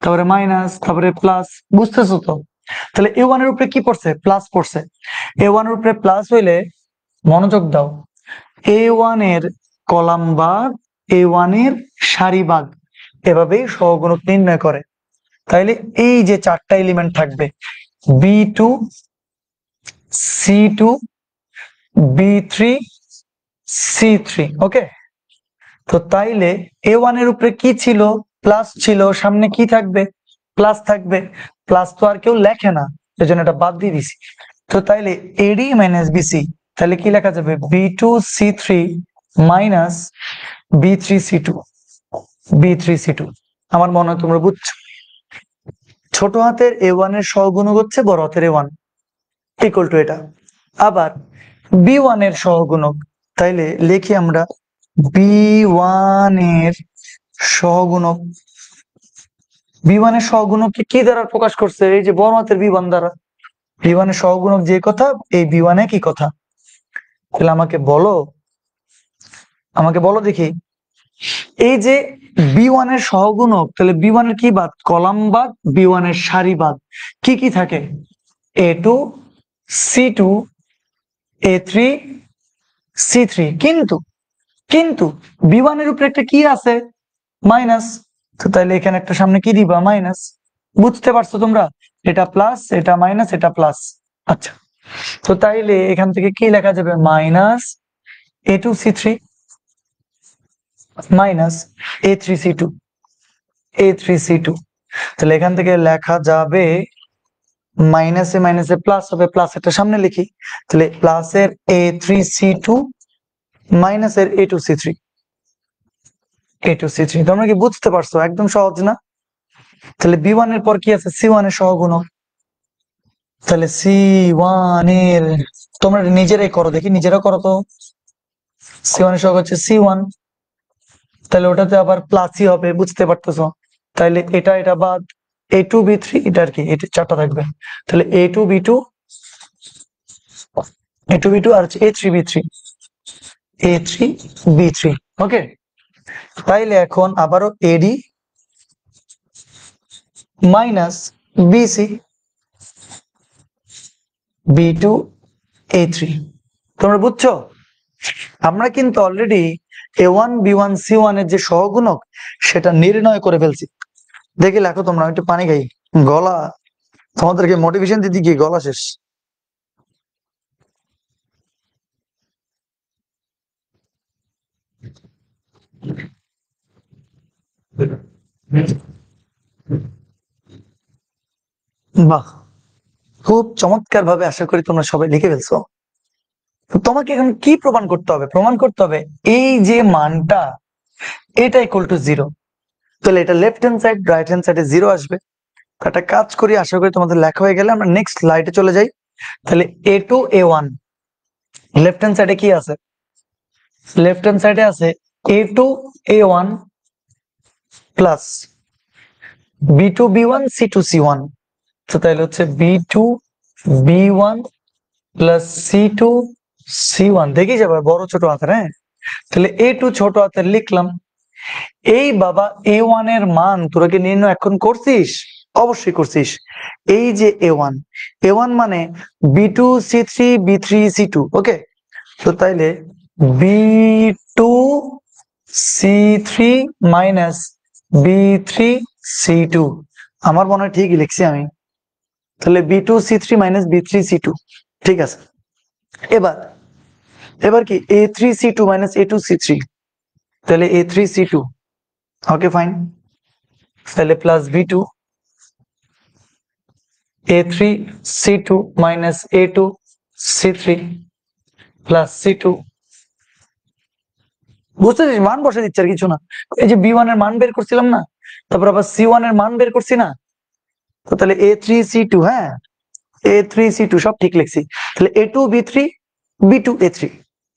তারপরে মাইনাস, তারপরে প্লাস, বুঝতেছো তো? তাহলে A1 এর উপরে কি পড়ছে? প্লাস পড়ছে। A1 এর উপরে প্লাস হইলে, মনোযোগ দাও, A1 এর কলাম ভাগ, A1 এর সারি ভাগ, এভাবেই সহগুণক নির্ণয় করে। তাইলে এই যে চারটা এলিমেন্ট থাকবে, B2, C2, B3, C3, ওকে। তো তাইলে A1 এর উপরে কি ছিল? প্লাস ছিল, সামনে কি থাকবে? প্লাস থাকবে। প্লাস তো আর কেউ লেখে না, এজন্য এটা বাদ দিয়ে দিছি। তো তাইলে AD মাইনাস BC, তাহলে কি লেখা যাবে? B2C3 minus B3C2। আমার মনে হয় তোমরা বুঝছো। ছোট হাতের A1 এর সহগুণক হচ্ছে বড় হাতের A1, ইকুয়াল টু এটা। আবার B1 এর সহগুণক, তাইলে লিখি আমরা B1 এর সহগুণক। B1 এর সহগুণককে কি দ্বারা প্রকাশ করছে? এই যে বড় হাতের B1 দ্বারা। B1 এর সহগুণক যে কথা, এই B1 এ কি কথা? তাহলে আমাকে বলো দেখি, এই যে B1 এর সহগুণক, তাহলে B1 এর কি বাদ? কলাম বাদ, B1 এর সারি বাদ। কি কি থাকে? A2, C2, A3, C3। কিন্তু B1 এর উপরে একটা কি আছে? মাইনাস। তো তাহলে এখানে একটা সামনে কি দিবা? মাইনাস। বুঝতে পারছো তোমরা? এটা প্লাস, এটা মাইনাস, এটা প্লাস। আচ্ছা, তো তাইলে এখান থেকে কি লেখা যাবে? Minus A2C3 minus A3C2। তাহলে এখান থেকে লেখা যাবে মাইনাসে মাইনাসে প্লাস হবে, প্লাস এটা সামনে লিখি, তাহলে প্লাসের A3C2 মাইনাসের A2C3। তোমরা কি বুঝতে পারছো? একদম সহজ না? তাহলে B1 এর পর কি আছে? C1 এর সহগুণক। তাহলে C1 এর, তোমরা নিজেরাই করো দেখি, নিজেরা করো তো। C1 এর সহগ হচ্ছে C1, তাহলে ওটাতে আবার প্লাসই হবে, বুঝতে পারতেছো? তাহলে এটা বাদ, A2B3, এটা আর কি, এটা চারটা থাকবে। তাহলে A2B2 আর A3B3। ওকে, তাইলে এখন আবারও AD minus BC, B2, A3। তোমরা বুঝছো? আমরা কিন্তু অলরেডি A1, B1, C1 এর যে সহগুণক, সেটা নির্ণয় করে ফেলছি। দেখি লেখো তোমরা, একটু পানি খাই, গলা, তোমাদেরকে মোটিভেশন দিতে গিয়ে গলা শেষ। বাহ, খুব চমৎকার ভাবে আশা করি তোমরা সবাই লিখে ফেলছো। তোমাকে এখন কি প্রমাণ করতে হবে? প্রমাণ করতে হবে এই যে মানটা, এটা ইকুয়াল টু 0। তাহলে এটা left hand side, right hand সাইডে 0 আসবে। একটা কাজ করি, আশা করি তোমাদের লেখা হয়ে গেলে আমরা নেক্সট স্লাইডে চলে যাই। তাহলে A2, A1, লেফট হ্যান্ড সাইডে কি আছে? লেফট হ্যান্ড সাইডে আছে A2, A1 plus B2, B1, C2, C1। তো তাহলে হচ্ছে B2, B1 plus C2, C1। দেখি যাবে বড় ছোট হাতের, হ্যাঁ। তাহলে A2 ছোট হাতের লিখলাম। এই বাবা A1 এর মান তোরা কি নির্ণয় এখন করছিস? অবশ্যই করছিস। এই যে A1 মানে B2C3, B3C2। ওকে, তো তাইলে B2C3 মাইনাস B3C2। আমার মনে হয় ঠিকই লিখছি আমি। তাহলে B2C3 মাইনাস B3C2, ঠিক আছে। এবার কি A3C2 মাইনাস A2C3, তাহলে A3C2। ওকে ফাইন, তাহলে plus B2 A3C2 minus A2C3 plus C2। বুঝতেছিস? মান বসে দিচ্ছে আর কিছু না। এই যে B1 এর মান বের করছিলাম না, তারপর আবার C1 এর মান বের করছি না। তো তাহলে A3C2, হ্যাঁ, A3C2 সব ঠিক লিখছি। তাহলে A2B3, B2A3,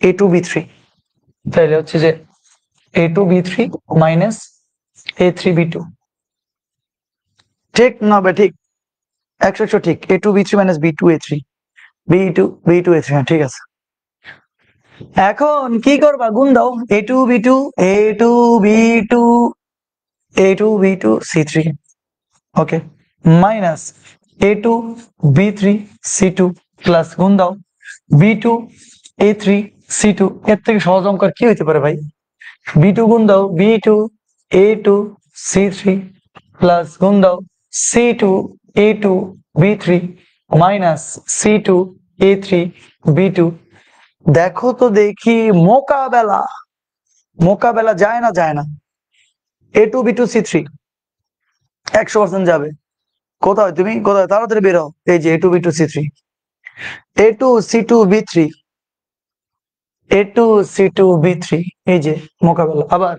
A2B3। তাহলে হচ্ছে যে A2B3 মাইনাস A3B2 ঠিক না বে ঠিক 100 ঠিক A2B3 minus B2A3 B2A3 হ্যাঁ ঠিক আছে। এখন কি করবা গুণ দাও A2B2 A2B2 A2B2C3 ওকে মাইনাস A2B3C2 প্লাস গুণ দাও B2A3C2 এর থেকে সহজ অঙ্ক আর কি হইতে পারে ভাই B2 গুণ দাও B2A2C3 প্লাস গুণ দাও C2A2B3 মাইনাস C2A3B2 দেখো তো দেখি মোকাবেলা মোকাবেলা যায় না যায় না A2B2C3 100% যাবে কোথায় তুমি কোথায় তাড়াতাড়ি বের হও এই যে A2B2C3 A2C2B3 A2C2B3 এই যে মোকাবেলা আবার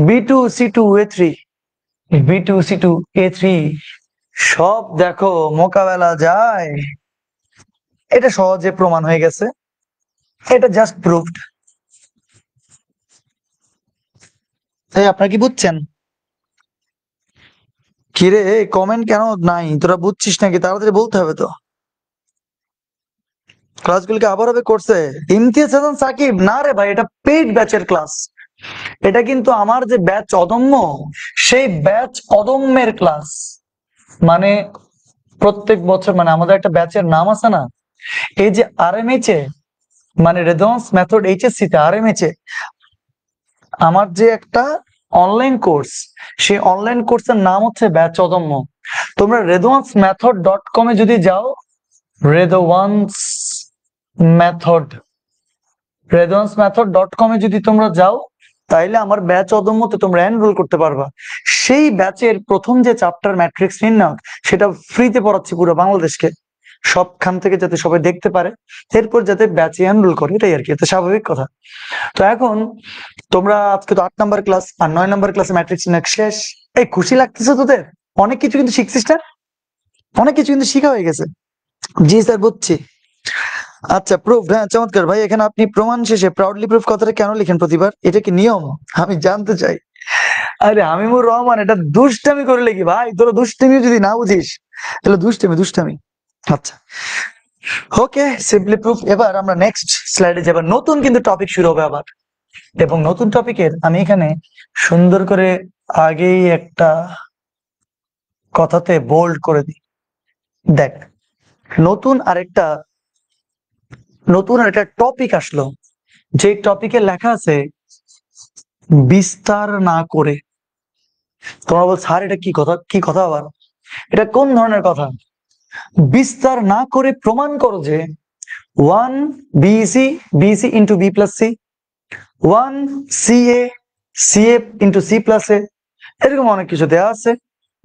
B2C2A3 B2C2A3 সব দেখো মোকাবেলা যায় এটা সহজে প্রমাণ হয়ে গেছে এটা জাস্ট প্রুভড তাই আপনারা কি বুঝছেন কিরে কমেন্ট কেন নাই তোরা বুঝছিস নাকি তাড়াতাড়ি বলতে হবে তো ক্লাসগুলোকে আবার হবে করছে ইমতিয়াজ হাসান সাকিব না রে ভাই এটা পেইড ব্যাচের ক্লাস এটা কিন্তু আমার যে ব্যাচ অদম্য সেই ব্যাচ অদম্যের ক্লাস মানে প্রত্যেক বছর মানে আমাদের একটা ব্যাচের নাম আছে না এই যে RMH এ মানে রেদন্স মেথড HSC তে RMH এ আমার যে একটা অনলাইন কোর্স সেই অনলাইন কোর্সের নাম হচ্ছে ব্যাচ অদম্য তোমরা redwansmethod.com এ যদি যাও redwansmethod.com এ যদি তোমরা যাও তাইলে আমার ব্যাচ অদম্যতে তোমরা এনরোল করতে পারবা সেই ব্যাচের প্রথম যে চ্যাপ্টার ম্যাট্রিক্স নির্ণায়ক সেটা ফ্রিতে পড়াচ্ছি পুরো বাংলাদেশকে সবখান থেকে যাতে সবাই দেখতে পারে এরপর যাতে ব্যাচে এনরোল করে এটাই আর কি এটা স্বাভাবিক কথা তো এখন তোমরা আজকে তো 8 নাম্বার ক্লাস আর 9 নাম্বার ক্লাসে ম্যাট্রিক্স নির্ণায়ক শেষ এই খুশি লাগতেছে তোদের অনেক কিছু কিন্তু শিখছিস না অনেক কিছু কিন্তু শিখা হয়ে গেছে জি স্যার বুঝছি আচ্ছা প্রুফ হ্যাঁ চমৎকার ভাই এখানে আপনি প্রমাণ শেষে প্রাউডলি প্রুফ কথাটা কেন লিখেন প্রতিবার এটা কি নিয়ম আমি জানতে চাই আরে হামিমুর রহমান এটা দুষ্টামি করে লিখি ভাই তোরা দুষ্টামি যদি না বুঝিস তাহলে দুষ্টামি আচ্ছা ওকে সিম্পলি প্রুফ এবার আমরা নেক্সট স্লাইডে যাব নতুন কিন্তু টপিক শুরু হবে আবার এবং নতুন টপিকের আমি এখানে সুন্দর করে আগেই একটা কথাতে বোল্ড করে দিই দেখ নতুন আরেকটা টপিক আসলো যে টপিকে লেখা আছে বিস্তার না করে তোমরা বল স্যার এটা কি কথা আবার এটা কোন ধরনের কথা বিস্তার না করে প্রমাণ করো যে 1 BC into B plus C 1 CA into C plus A এরকম অনেক কিছু দেয়া আছে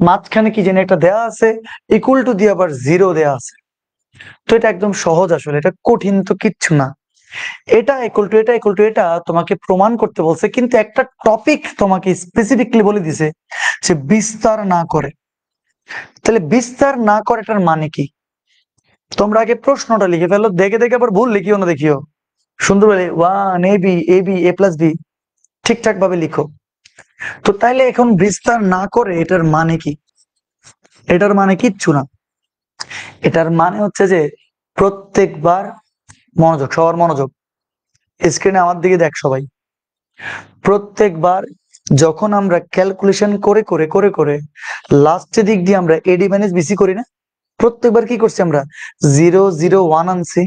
মাঝখানে কি জানি একটা দেয়া আছে ইকুয়াল টু দিয়ে আবার 0 দেয়া আছে তো এটা একদম সহজ আসলে এটা কঠিন তো কিচ্ছু না এটা ইকুয়াল টু এটা তোমাকে প্রমাণ করতে বলছে কিন্তু একটা টপিক তোমাকে স্পেসিফিকলি বলে দিছে যে বিস্তার না করে তাহলে বিস্তার না করে এটার মানে কি তোমরা আগে প্রশ্নটা লিখে ফেলো দেখে দেখে আবার ভুল লিখিও না দেখিও সুন্দর বলে 1 A plus B ঠিকঠাক ভাবে লিখো তো তাইলে এখন বিস্তার না করে এটার মানে কি এটার মানে কিচ্ছু না এটার মানে হচ্ছে যে প্রত্যেকবার সবার মনোযোগ স্ক্রিনে আমার দিকে দেখ সবাই প্রত্যেকবার যখন আমরা ক্যালকুলেশন করে লাস্টের দিক দিয়ে আমরা এডি মাইনাস বিসি করি না প্রত্যেকবার কি করছি আমরা 0 0 1 আনছি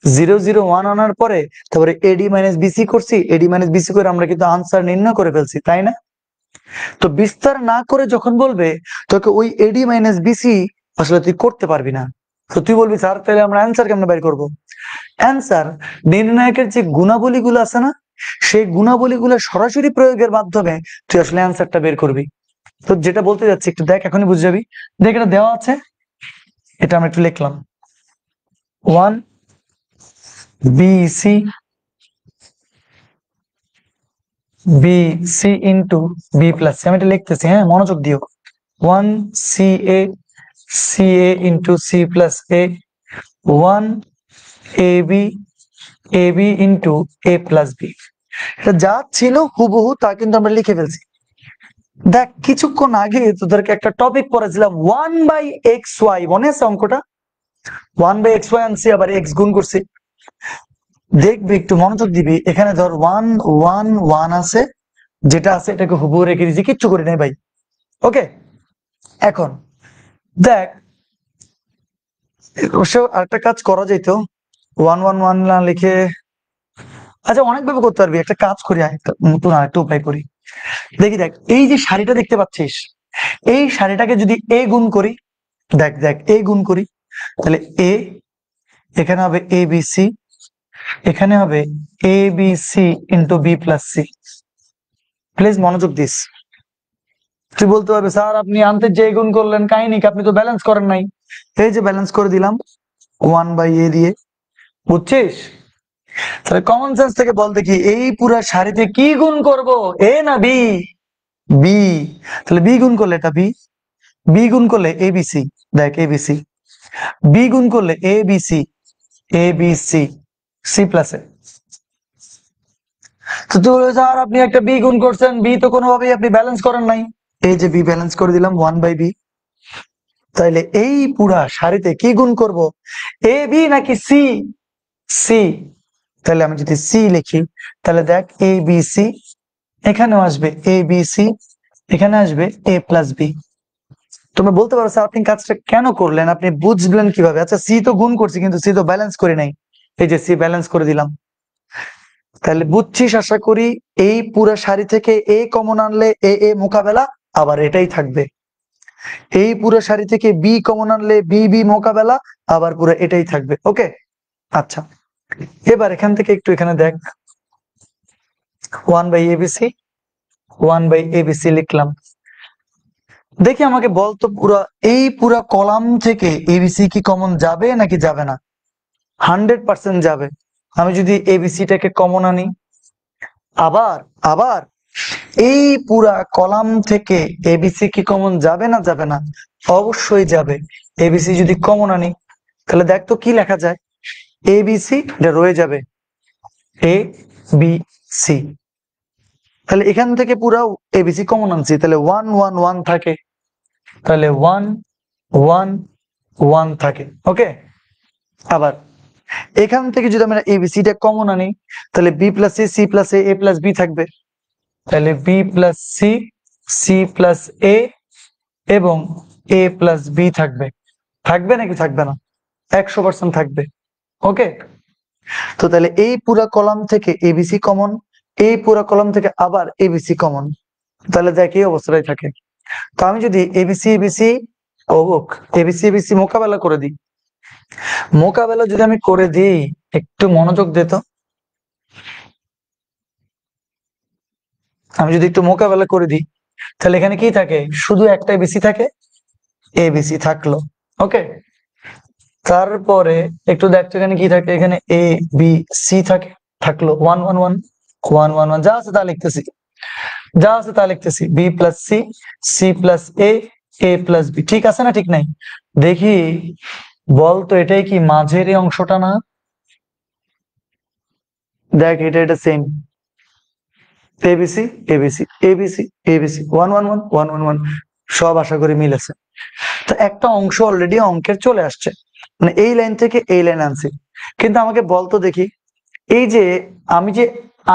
0 0 1 আনার পরে তারপরে এডি মাইনাস বিসি করছি এডি মাইনাস বিসি করে আমরা কিন্তু আনসার নির্ণয় করে ফেলছি তাই না তো বিস্তার না করে যখন বলবে তোকে ওই এডি মাইনাস বিসি আসলে তুই করতে পারবি না তো তুই বলবি স্যার তাহলে আমরা অ্যান্সার কেমনে বের করবো অ্যান্সার নির্ণায়কের যে গুণাবলীগুলো আছে না সেই গুণাবলীগুলো সরাসরি প্রয়োগের মাধ্যমে তুই আসলে অ্যান্সারটা বের করবি তো যেটা বলতে যাচ্ছি একটু দেখ এখনই বুঝে যাবি দেখ এটা দেওয়া আছে এটা আমরা একটু লিখলাম 1 BC into B plus আমি এটা লিখতেছি হ্যাঁ মনোযোগ দিও 1 CA into C plus A 1 AB into A plus B এটা যা ছিল হুবহু তা কিন্তু আমরা লিখে ফেলছি দেখ কিছুক্ষণ আগে তোদেরকে একটা টপিক পড়েছিলাম 1/xy, মনে আছে অঙ্কটা? 1/xy আনছি, আবার এক্স গুণ করছি। দেখবি, একটু মনোযোগ দিবি, এখানে ধর 1 1 1 আছে, যেটা আছে এটাকে হুবহু রেখে দিয়েছি, কিচ্ছু করি নাই ভাই। ওকে, এখন দেখ অবশ্য আরেকটা কাজ করা যেত, 1 1 1 না লিখে, আচ্ছা অনেকভাবে করতে পারবি, একটা কাজ করি, নতুন আরেকটা উপায় করি। দেখি, দেখ এই যে শাড়িটা দেখতে পাচ্ছিস, এই শাড়িটাকে যদি এ গুণ করি, দেখ দেখ এ গুণ করি, তাহলে এ, এখানে হবে এ বি সি, এখানে হবে a b c into b plus c. Please মনোযোগ দিস। তুই বলতে পারবে স্যার আপনি আনতে যে গুণ করলেন কাহিনী কি, আপনি তো ব্যালেন্স করেন নাই। এই যে ব্যালেন্স করে দিলাম 1/a দিয়ে, বুঝছিস? তাহলে কমন সেন্স থেকে বল দেখি, এই পুরা সারিতে কি গুণ করব, এ না বি? বি। তাহলে বি গুণ করলে এটা বি, বি গুণ করলে এ বি সি, দেখ এ বি সি, বি গুণ করলে এ বি সি, এ বি সি, সি প্লাস এ। তো তুই বলবে স্যার আপনি একটা বি গুণ করছেন, বি তো কোনোভাবেই আপনি ব্যালেন্স করেন নাই। এই যে বি ব্যালেন্স করে দিলাম 1/b। তাইলে এই পুরা সারিতে কি গুণ করব, এ বি নাকি সি? সি। তাহলে আমি যদি সি লিখি, তাহলে দেখ এ বি সি, এখানেও আসবে এ বি সি, এখানে আসবে এ প্লাস বি। তোমরা বলতে পারো স্যার আপনি কাজটা কেন করলেন, আপনি বুঝলেন কিভাবে? আচ্ছা সি তো গুণ করছি, কিন্তু সি তো ব্যালেন্স করে নাই। এই যে সি ব্যালেন্স করে দিলাম। তাহলে বুঝছিস আশা করি, এই পুরা সারি থেকে এ কমন আনলে এ এ মোকাবেলা, আবার এটাই থাকবে। এই পুরো সারি থেকে বি কমন আনলে বি বি মোকাবেলা, আবার পুরো এটাই থাকবে। ওকে, আচ্ছা এবার এখান থেকে একটু এখানে দেখ, 1/abc, 1/abc লিখলাম। দেখি আমাকে বলতো পুরা, এই পুরা কলাম থেকে এবিসি কি কমন যাবে নাকি যাবে না? 100% যাবে। আমি যদি এবিসিটাকে কমন আনি, আবার আবার এই পুরা কলাম থেকে এবিসি কি কমন যাবে না যাবে না? অবশ্যই যাবে। এবিসি যদি কমন আনি, তাহলে দেখ তো কি লেখা যায়, এবিসি এটা রয়ে যাবে এ বি সি। তাহলে এখান থেকে পুরো এবিসি কমন আনছি, তাহলে 1 1 1 থাকে, তাহলে 1 1 1 থাকে। ওকে, আবার এখান থেকে যদি আমরা এবিসিটা কমন আনি, তাহলে b plus c, c plus a, a plus b থাকবে, তাহলে b plus c, c plus a এবং এ প্লাস বি থাকবে। থাকবে নাকি থাকবে না? 100% থাকবে। ওকে, তো তাহলে এই পুরা কলাম থেকে এবিসি কমন, এই পুরা কলাম থেকে আবার এবিসি কমন, তাহলে দেখ এই অবস্থাটাই থাকে। তো আমি যদি এবিসি এবিসি এবিসি এবিসি মোকাবেলা করে দিই, মোকাবেলা যদি আমি করে দিই, একটু মনোযোগ দে তো, আমি যদি একটু মোকাবেলা করে দিই, তাহলে এখানে কি থাকে, শুধু একটা এবিসি থাকে, এবিসি থাকলো। ওকে, তারপরে একটু দেখতো এখানে কি থাকে, এখানে এ বি সি থাকে, থাকলো 1 1 1 1 1 1, যা আছে তা লিখতেছি, যা আছে তা লিখতেছি, b plus c, c plus a, a plus b. ঠিক আছে না ঠিক নাই? দেখি বলতো এটাই কি মাঝের এই অংশটা না? দেখ এটা এটা same, ABC ABC ABC ABC, 1 1 1 1 1 1, সব আশা করি মিল আছে। তো একটা অংশ অলরেডি অঙ্কের চলে আসছে, মানে এই লাইন থেকে এই লাইন আনছি। কিন্তু আমাকে বলতো দেখি, এই যে আমি যে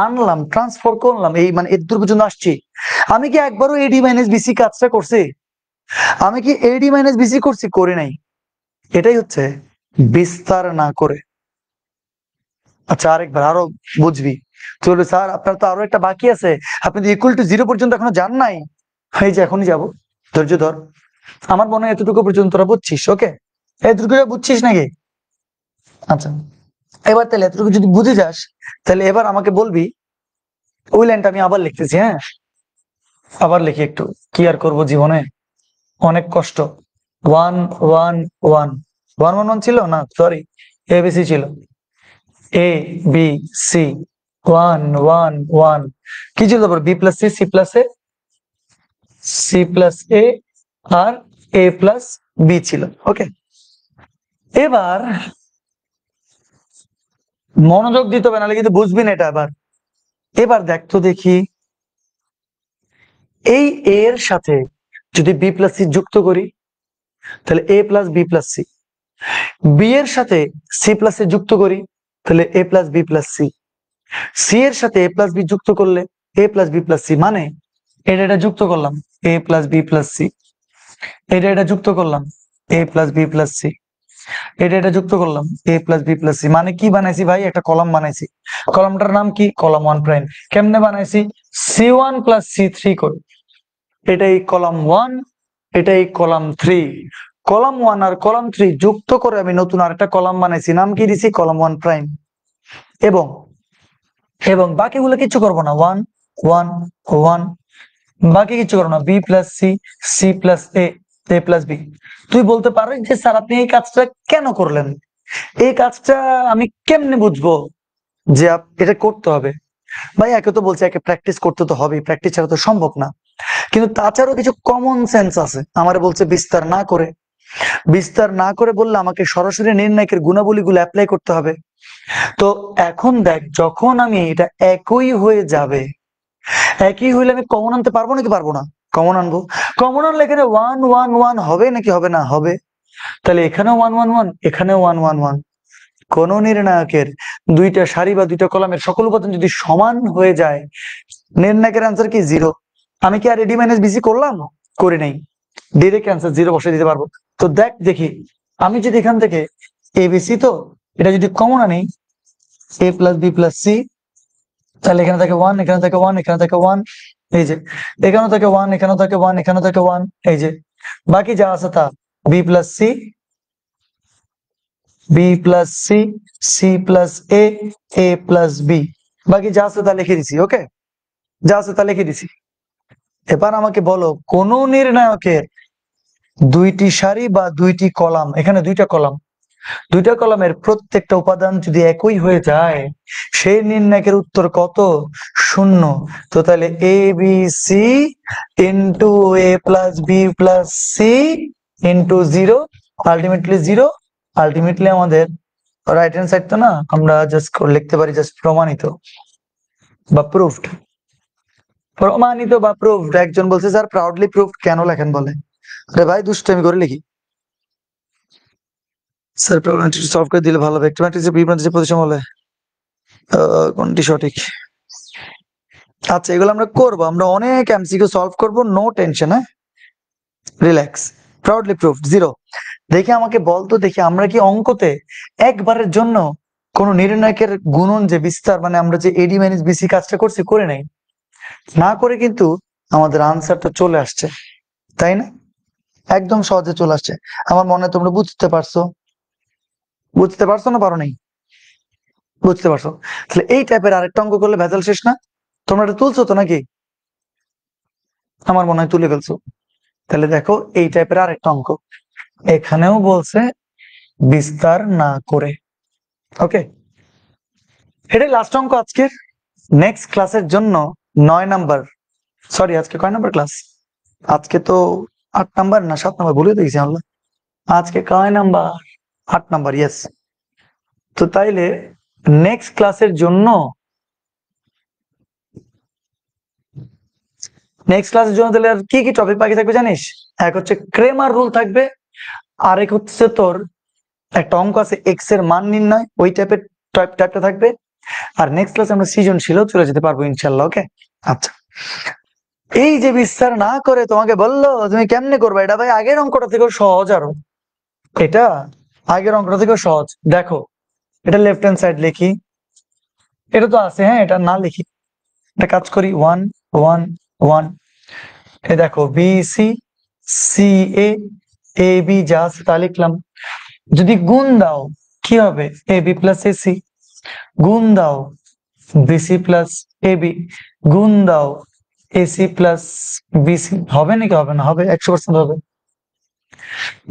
আনলাম, ট্রান্সফার করলাম, এই মানে এর দূর পর্যন্ত আসছি, আমি কি একবারও এডি মাইনাস বিসি কাজটা করছি? আমি কি এডি মাইনাস বিসি করছি? করি নাই। এটাই হচ্ছে বিস্তার না করে। আচ্ছা আরেকবার আরো বুঝবি, চলো স্যার আপনার তো আরো একটা বাকি আছে, আপনি তো ইকুয়াল টু জিরো পর্যন্ত এখনো যান নাই। এই যে এখনই যাবো, ধৈর্য ধর। আমার মনে হয় এতটুকু পর্যন্ত তোরা বুঝছিস। ওকে, এতটুকু বুঝছিস নাকি? আচ্ছা, এবার তাহলে এতটুকু যদি বুঝে যাস, তাহলে এবার আমাকে বলবি, ওই লাইনটা আমি আবার লিখতেছি, হ্যাঁ আবার লিখি, একটু কি আর করবো জীবনে, অনেক কষ্ট। 1 1 1 1 1 1 ছিল না, সরি, এবিসি ছিল, এ বি সি, 1 1 1, কি ছিল তারপর, b plus c, c plus a, c plus a আর এ প্লাস বি ছিল। ওকে, এবার মনোযোগ দিতে হবে, নাহলে কিন্তু বুঝবি না এটা। আবার এবার দেখ তো দেখি, এই এ এর সাথে যদি বি প্লাস সি যুক্ত করি তাহলে a plus b plus c, b এর সাথে সি প্লাস এ যুক্ত করি তাহলে a plus b plus c, c এর সাথে এ প্লাস বি যুক্ত করলে a plus b plus c, মানে এটা যুক্ত করলাম a plus b plus c, এটা যুক্ত করলাম a plus b plus c, এটা যুক্ত করলাম a plus b plus c, মানে কি বানাইছি ভাই, একটা কলাম বানাইছি। কলামটার নাম কি, কলাম 1 প্রাইম। কেমনে বানাইছি, C1 প্লাস C3 করে, এটাই কলাম 1, এটাই কলাম 3। কলাম 1 আর কলাম 3 যুক্ত করে আমি নতুন আরেকটা কলাম বানাইছি, নাম কি দিছি, কলাম 1 প্রাইম। এবং এবং বাকিগুলো কিছু করবো না, 1 1 1, বাকি কিছু করো না, b plus c, c plus a, a plus b. তুই বলতে পারিস যে স্যার আপনি এই কাজটা কেন করলেন, এই কাজটা আমি কেমনে বুঝবো যে এটা করতে হবে। ভাই একে তো বলছে, একে প্র্যাকটিস করতে তো হবে, প্র্যাকটিস ছাড়া তো সম্ভব না। কিন্তু তাছাড়াও কিছু কমন সেন্স আছে। আমার বলছে বিস্তার না করে, বিস্তার না করে বললে আমাকে সরাসরি নির্ণায়কের গুণাবলীগুলো অ্যাপ্লাই করতে হবে। তো এখন দেখ, যখন আমি এটা একই হয়ে যাবে, একই হইলে আমি কমন আনতে পারবো নাকি পারবো না, কমন আনবো। কমন আনলে এখানে 1 1 1 হবে নাকি হবে না, হবে। তাহলে এখানেও 1 1 1, এখানেও 1 1 1। কোন নির্ণায়কের দুইটা সারি বা দুইটা কলামের সকল উপাদান যদি সমান হয়ে যায়, নির্ণায়কের আনসার কি, 0। আমি কি আর এডি মাইনাস বিসি করলাম, করি নাই, ডিরেক্ট আনসার 0 বসে দিতে পারবো। তো দেখ দেখি, আমি যদি এখান থেকে এবিসি, তো এটা যদি কমন আনি এ প্লাস বি প্লাস সি, তাহলে এখানে থাকে 1, এখানে থাকে 1, এখানে থাকে 1, এই যে এখানেও থাকে 1, এখানেও থাকে 1, এখানেও থাকে 1, এই যে বাকি যা আছে তা b plus c, b plus c, c plus a, a plus b, বাকি যা আছে তা লিখে দিছি। ওকে, যা আছে তা লিখে দিছি। এবার আমাকে বলো, কোন নির্ণায়কের দুইটি সারি বা দুইটি কলাম, এখানে দুইটা কলাম, দুইটা কলামের প্রত্যেকটা উপাদান যদি একই হয়ে যায়, সেই নির্ণায়কের উত্তর কত, 0। তো তাহলে a b c into a plus b plus c into 0, ultimately 0। Ultimately আমাদের রাইট হ্যান্ড সাইড তো না, আমরা জাস্ট লিখতে পারি জাস্ট প্রমাণিত বা প্রুফড। প্রমাণিত বা প্রুফড। একজন বলছে স্যার প্রাউডলি প্রুফড কেন লেখেন, বলে আরে ভাই দুষ্টামি করে লিখি। স্যার প্রবলেমটি সলভ করে দিলে ভালো হবে, একটু ম্যাট্রিক্সের বিভ্রান্তি প্রতিসম হলে কোনটি সঠিক। আচ্ছা, এগুলো আমরা করবো, আমরা অনেক এমসিকিউ সলভ করব, নো টেনশন, হ্যাঁ, রিল্যাক্স। Proudly proofed 0। দেখি আমাকে বলতো, দেখি আমরা কি অঙ্কতে একবারের জন্য কোন নির্ণায়কের গুণন যে বিস্তার, মানে আমরা যে এডি মাইনাস বিসি কাজটা করছি, করে নাই, না করে কিন্তু আমাদের আনসারটা চলে আসছে, তাই না? একদম সহজে চলে আসছে। আমার মনে হয় তোমরা বুঝতে পারছো, বুঝতে পারছো না পারো নাই, বুঝতে পারছো। তাহলে এই টাইপের আরেকটা অঙ্ক করলে ভেজাল শেষ না? তোমরা এটা তুলছো তো নাকি? আমার মনে হয় তুলে ফেলছো। তাহলে দেখো, এই টাইপের আরেকটা অঙ্ক এখানেও বলছে বিস্তার না করে। ওকে, এটাই লাস্ট অঙ্ক আজকের। নেক্সট ক্লাসের জন্য 9 নাম্বার, সরি আজকে কয় নাম্বার ক্লাস, আজকে তো 8 নাম্বার না 7 নাম্বার, ভুলে দেখছি আল্লাহ। আজকে কয় নাম্বার, 8 নাম্বার, ইয়েস। তো তাইলে নেক্সট ক্লাসের জন্য, নেক্সট ক্লাসের জন্য তাহলে আর কি কি টপিক বাকি থাকবে জানিস? এক হচ্ছে ক্রেমার রুল থাকবে, আরেক হচ্ছে তোর একটা অঙ্ক আছে এক্স এর মান নির্ণয়, ওই টাইপটা থাকবে। আর নেক্সট ক্লাসে আমরা সৃজনশীলও চলে যেতে পারবো ইনশাল্লাহ। ওকে, আচ্ছা। এই যে বিস্তার না করে তোমাকে বললো, তুমি কেমনে করবে এটা? ভাই আগের অঙ্কটা থেকেও সহজ, আরো এটা আগের অঙ্কটা থেকেও সহজ। দেখো, এটা লেফট হ্যান্ড সাইড লিখি, এটা তো আছে, হ্যাঁ এটা না লিখি, একটা কাজ করি, 1 1 1। এ দেখো B C, C A, A B যা আছে তা লিখলাম। যদি গুণ দাও কি হবে, a B plus a C. গুণ দাও বিসি প্লাস এ বি, গুণ দাও এসি প্লাস বিসি। হবে নাকি হবে না? হবে, 100% হবে।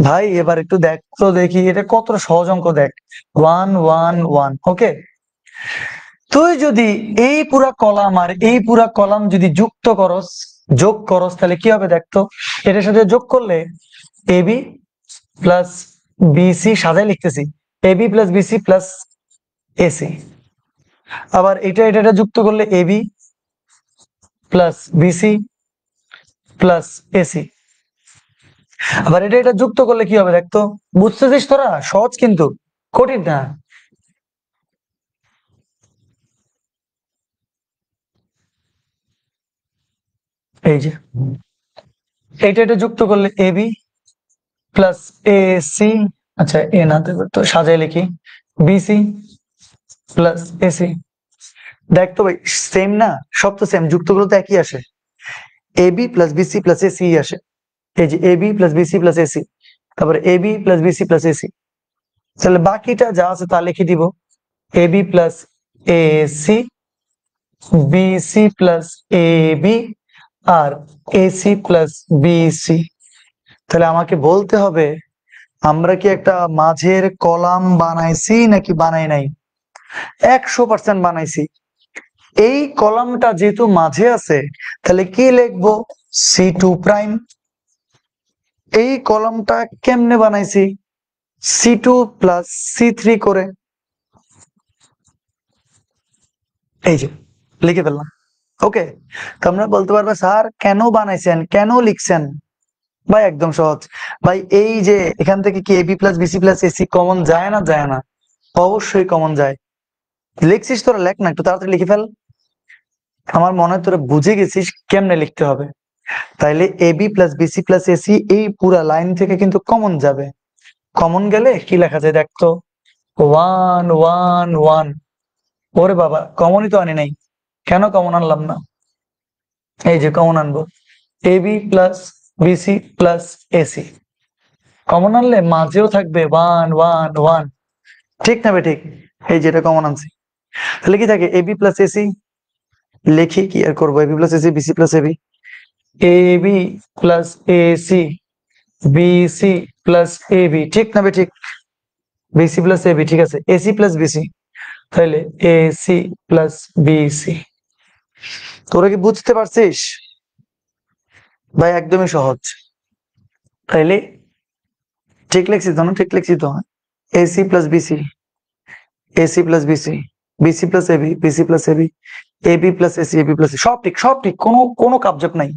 ভাই এবার একটু দেখ তো দেখি, এটা কতটা সহজ অঙ্ক, দেখ 1 1 1। ওকে, তুই যদি এই পুরা কলাম আর এই পুরা কলাম যদি যুক্ত করস, যোগ করস, তাহলে কি হবে দেখতো। এটার সাথে যোগ করলে এবি প্লাস বিসি, সাজাই লিখতেছি, AB plus BC plus AC. আবার এটা যুক্ত করলে AB plus BC plus AC. আবার এটা যুক্ত করলে কি হবে দেখতো, বুঝতেছিস তোরা? সহজ কিন্তু, কঠিন না। এই যে এটা যুক্ত করলে এবি প্লাস এসি, আচ্ছা এ না তো সাজাই লিখি, বিসি প্লাস এসি। দেখ তো ভাই, সেম না? সব তো সেম, যুক্ত করলে তো একই আসে, a b plus BC plus a c আসে। এই যে a b plus BC plus a c, তারপরে a b plus BC plus a c. তাহলে বাকিটা যা আছে তা লিখে দিব, a b plus AC, BC plus a b, আর এসি প্লাস বিসি। তাহলে আমাকে বলতে হবে আমরা কি একটা মাঝের কলাম বানাইছি নাকি বানাই নাই? 100% বানাইছি। এই কলামটা যেহেতু মাঝে আছে, তাহলে কি লিখবো? C2'। এই কলামটা কেমনে বানাইছি? C2 প্লাস C3 করে। এই যে লিখে ফেললাম। ওকে, তোমরা বলতে পারবে স্যার কেন বানাইছেন, কেন লিখছেন? ভাই একদম সহজ ভাই, এই যে এখান থেকে কি AB plus BC plus AC common যায় না? যায় না? অবশ্যই কমন যায়। লিখছিস তোরা, লেখ না, একটু তাড়াতাড়ি লিখে ফেল। আমার মনে হয় তোরা বুঝে গেছিস কেমনে লিখতে হবে। তাইলে AB plus BC plus AC এই পুরা লাইন থেকে কিন্তু কমন যাবে। কমন গেলে কি লেখা যায় দেখতো, 1 1 1। ওরে বাবা, কমনই তো আনি নাই, কেন কমন আনলাম না? এই যে কমন আনবো, AB plus BC plus AC. Common আনলে মাঝেও থাকবে 1 1 1। ঠিক না বে ঠিক? এই যেটা কমন আনছি, তাহলে কি থাকে, এবি প্লাস এসি। লিখি, কি আর করবো, AB plus AC, BC plus AB, AB plus AC, BC plus AB. ঠিক না বে ঠিক? বিসি প্লাস এবি, ঠিক আছে, এসি প্লাস বিসি, তাহলে এসি প্লাস বিসি। তোরা কি বুঝতে পারছিস? ভাই একদমই সহজ। তাইলে ঠিক লিখছি তো না? ঠিক লিখছি তো? AC plus BC, AC plus BC, BC plus AB, BC plus AB, AB plus AC, AB plus, সব ঠিক, সব ঠিক, কোনো কোনো কাবজাব নাই।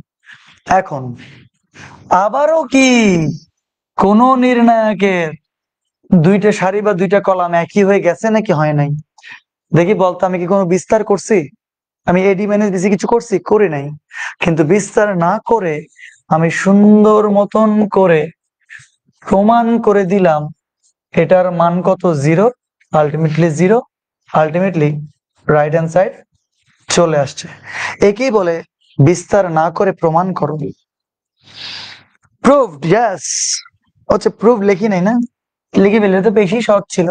এখন আবারও কি কোন নির্ণায়কের দুইটা সারি বা দুইটা কলাম একই হয়ে গেছে নাকি হয় নাই? দেখি বলতো, আমি কি কোনো বিস্তার করছি? আমি এডি মাইনাস বিসি কিছু করছি? করি নাই। কিন্তু বিস্তার না করে আমি সুন্দর মতন করে প্রমাণ করে দিলাম এটার মান কত, 0, ultimately 0, ultimately right hand side চলে আসছে। একেই বলে বিস্তার না করে প্রমাণ করো। Proved, yes. আচ্ছা, প্রুভ লিখি নাই না? লিখে ফেললে তো বেশি সহজ ছিল।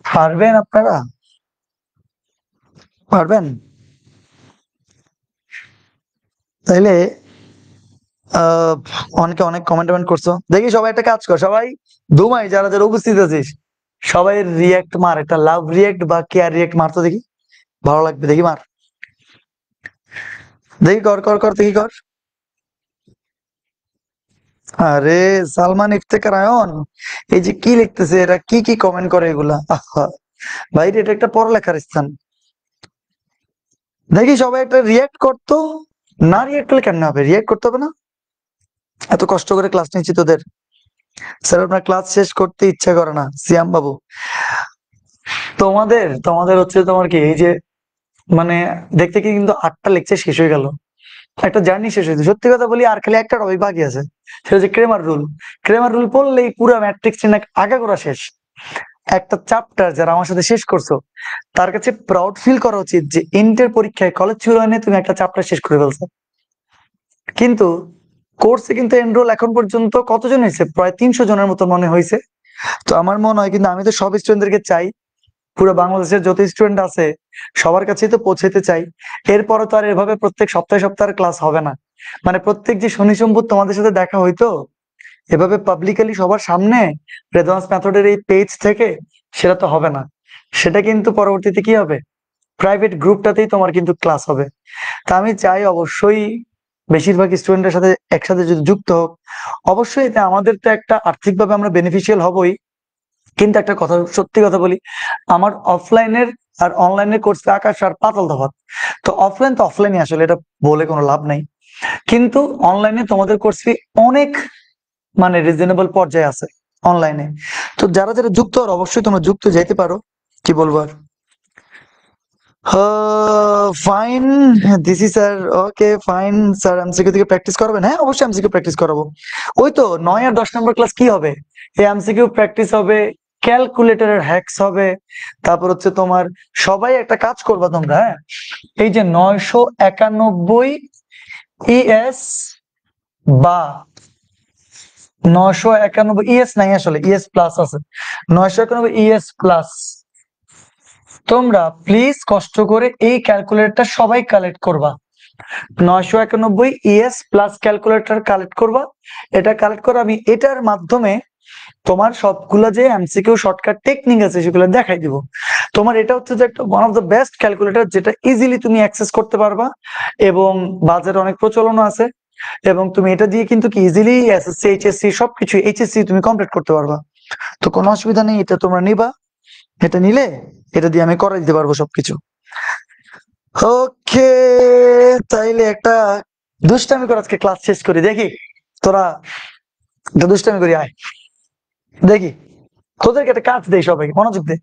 পারবেন আপনারা? পারবেন? তাইলে অনেকে অনেক কমেন্ট করছো, দেখি সবাই একটা কাজ কর, সবাই দুমাই যারা যারা উপস্থিত আছিস, সবাই রিয়াক্ট মার, একটা লাভ রিয়াক্ট বা কেয়ার রিয়াক্ট মারতো দেখি, ভালো লাগবে, দেখি মার, দেখি কর কর কর, দেখি কর। আরে সালমান ইফতেখার আয়ন, এই যে কি লিখতেছে, এরা কি কি কমেন্ট করে এগুলা, আহা ভাই, এটা একটা পড়ালেখার স্থান। দেখি সবাই একটা রিয়াক্ট করতো। না রিয়াক্ট করলে কেন হবে? রিয়াক্ট করতে হবে না? এত কষ্ট করে ক্লাস নিচ্ছি তোদের, স্যার আপনার ক্লাস শেষ করতে ইচ্ছা করে না সিয়াম বাবু। তোমাদের তোমাদের হচ্ছে তোমার কি এই যে, মানে দেখতে কি কিন্তু 8টা লেকচার শেষ হয়ে গেল, একটা জার্নি শেষ হয়েছে। সত্যি কথা বলি, আর খালি একটা টপিক বাকি আছে, সেটা হচ্ছে ক্রেমার রুল। ক্রেমার রুল পড়লেই পুরো ম্যাট্রিক্স আগা করা শেষ। একটা চ্যাপ্টার যারা আমার সাথে শেষ করছো, তার কাছে প্রাউড ফিল করা উচিত যে ইন্টার পরীক্ষায় কলেজ শুরু হয়নি, তুমি একটা চ্যাপ্টার শেষ করে ফেলছো। কিন্তু কোর্সে কিন্তু এনরোল এখন পর্যন্ত কতজন হয়েছে? প্রায় 300 জনের মতো মনে হয়েছে। তো আমার মনে হয়, কিন্তু আমি তো সব স্টুডেন্টদেরকে চাই, পুরো বাংলাদেশের যত স্টুডেন্ট আছে সবার কাছেই তো পৌঁছাতে চাই। এরপরে তো আর এভাবে প্রত্যেক সপ্তাহে সপ্তাহে ক্লাস হবে না, মানে প্রত্যেক যে শনি সোমবার তোমাদের সাথে দেখা হইতো এভাবে পাবলিকালি সবার সামনে রেদওয়ান্স মেথডের এই পেজ থেকে, সেটা তো হবে না। সেটা কিন্তু পরবর্তীতে কি হবে, প্রাইভেট গ্রুপটাতেই তোমার কিন্তু ক্লাস হবে। তা আমি চাই অবশ্যই বেশিরভাগ স্টুডেন্টের সাথে একসাথে যদি যুক্ত হোক, অবশ্যই এতে আমাদের তো একটা আর্থিকভাবে আমরা বেনিফিশিয়াল হবই। কিন্তু একটা কথা, সত্যি কথা বলি, আমার অফলাইনের আর অনলাইনের কোর্স আকাশ আর পাতাল তফাৎ। তো অফলাইন তো অফলাইনই, আসলে এটা বলে কোনো লাভ নাই। কিন্তু অনলাইনে তোমাদের কোর্স ফি অনেক মানে রিজনেবল পর্যায়ে আছে অনলাইনে। তো যারা যারা যুক্ত আর অবশ্যই তোমরা যুক্ত যাইতে পারো, কি বলবো আর। Fine, this sir, okay fine sir. MCQ থেকে প্র্যাকটিস করবেন? হ্যাঁ অবশ্যই এমসিকিউ প্র্যাকটিস করাবো। ওই তো 9 আর 10 নম্বর ক্লাস কি হবে, এই এমসিকিউ প্র্যাকটিস হবে, ক্যালকুলেটরের হ্যাকস হবে, তারপর হচ্ছে তোমার সবাই একটা কাজ করবা তোমরা, হ্যাঁ এই যে 991 ইএস বা 991 ইএস নাই, আসলে ইএস প্লাস আছে, 991 ইএস প্লাস। তোমরা প্লিজ কষ্ট করে এই ক্যালকুলেটরটা সবাই কালেক্ট করবা। 991 ইএস প্লাস ক্যালকুলেটর কালেক্ট করবা। এটা কালেক্ট করে আমি এটার মাধ্যমে তোমার সবগুলা যে এমসিকিউ শর্টকাট টেকনিক আছে সেগুলো দেখাই দিব। তোমার এটা হচ্ছে যে একটা one of the best calculator, যেটা ইজিলি তুমি অ্যাক্সেস করতে পারবা এবং বাজারে অনেক প্রচলন আছে। এবং তুমি এটা দিয়ে কিন্তু কি ইজিলি এসএসসি এইচএসসি সবকিছু এইচএসসি তুমি কমপ্লিট করতে পারবা। তো কোনো অসুবিধা নেই, এটা তোমরা নিবা। এটা নিলে এটা দিয়ে আমি করে দিতে পারবো সবকিছু। ওকে, তাইলে একটা দুষ্টামি করে আজকে ক্লাস শেষ করি, দেখি তোরা একটা দুষ্টামি করি, আয় দেখি তোদেরকে একটা কাজ দেই, সবাই মনোযোগ দে।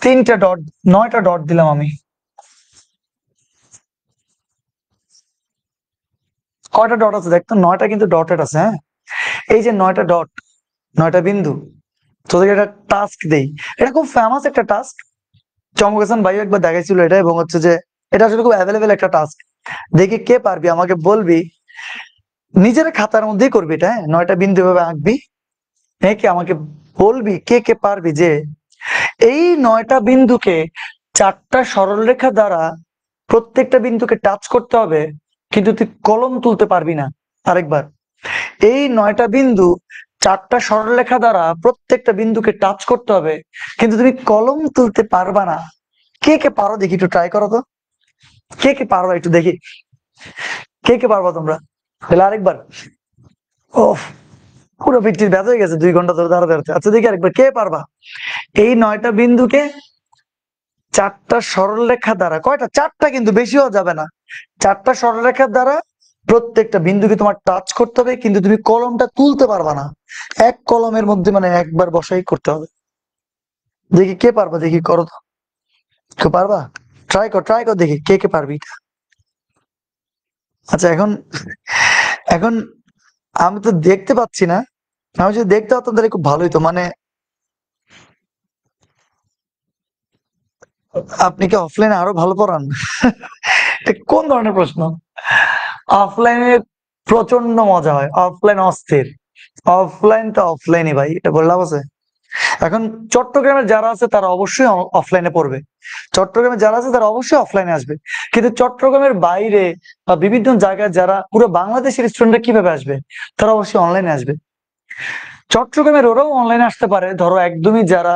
3টা ডট, 9টা ডট দিলাম আমি। কয়টা ডট আছে দেখতো? 9টা কিন্তু ডটেড আছে, হ্যাঁ এই যে 9টা ডট, 9টা বিন্দু। তোদেরকে একটা টাস্ক দেই, এটা খুব ফেমাস একটা টাস্ক, চমক হাসান ভাই একবার দেখাইছিল এটা, এবং হচ্ছে যে এটা আসলে খুব অ্যাভেলেবেল একটা টাস্ক। দেখি কে পারবি, আমাকে বলবি, নিজের খাতার মধ্যেই করবি এটা, হ্যাঁ 9টা বিন্দু ভাবে আঁকবি, একে আমাকে বলবি কে কে পারবি যে এই 9টা বিন্দুকে 4টা সরলরেখা দ্বারা প্রত্যেকটা বিন্দুকে টাচ করতে হবে, কিন্তু তুই কলম তুলতে পারবি না। আরেকবার, এই 9টা বিন্দু 4টা সরলরেখা দ্বারা প্রত্যেকটা বিন্দুকে টাচ করতে হবে, কিন্তু তুমি কলম তুলতে পারবা না। কে কে পারো দেখি, একটু ট্রাই করো তো, কে কে পারো একটু দেখি, কে কে পারবা তোমরা? তাহলে আরেকবার, ও পুরো পিঠির ব্যথা হয়ে গেছে 2 ঘন্টা ধরে দাঁড়াতে দাঁড়াতে। আচ্ছা দেখি আরেকবার, কে পারবা এই 9টা বিন্দুকে 4টা সরলরেখা দ্বারা, কয়টা? 4টা, কিন্তু বেশি হওয়া যাবে না। 4টা সরলরেখার দ্বারা প্রত্যেকটা বিন্দুকে তোমার টাচ করতে হবে, কিন্তু তুমি কলমটা তুলতে পারবা না। এক কলমের মধ্যে মানে একবার বসাই করতে হবে। দেখি কে পারবা, দেখি করো তো, কেউ পারবা? ট্রাই কর দেখি কে কে পারবি এটা। আচ্ছা এখন, এখন আমি তো দেখতে পাচ্ছি না, আমি যদি দেখতে পারতাম তাহলে খুব ভালোই তো। মানে আপনি কি অফলাইনে আরো ভালো পড়ান? এটা কোন ধরনের প্রশ্ন? অফলাইনে প্রচন্ড মজা হয়, অফলাইন অস্থির, অফলাইন তো অফলাইনই ভাই, এটা বললাম আছে। এখন চট্টগ্রামের যারা আছে তারা অবশ্যই অফলাইনে পড়বে, চট্টগ্রামে যারা আছে তারা অবশ্যই অফলাইনে আসবে। কিন্তু চট্টগ্রামের বাইরে বা বিভিন্ন জায়গায় যারা পুরো বাংলাদেশের স্টুডেন্টরা কিভাবে আসবে? তারা অবশ্যই অনলাইনে আসবে। চট্টগ্রামের ওরাও অনলাইনে আসতে পারে, ধরো একদমই যারা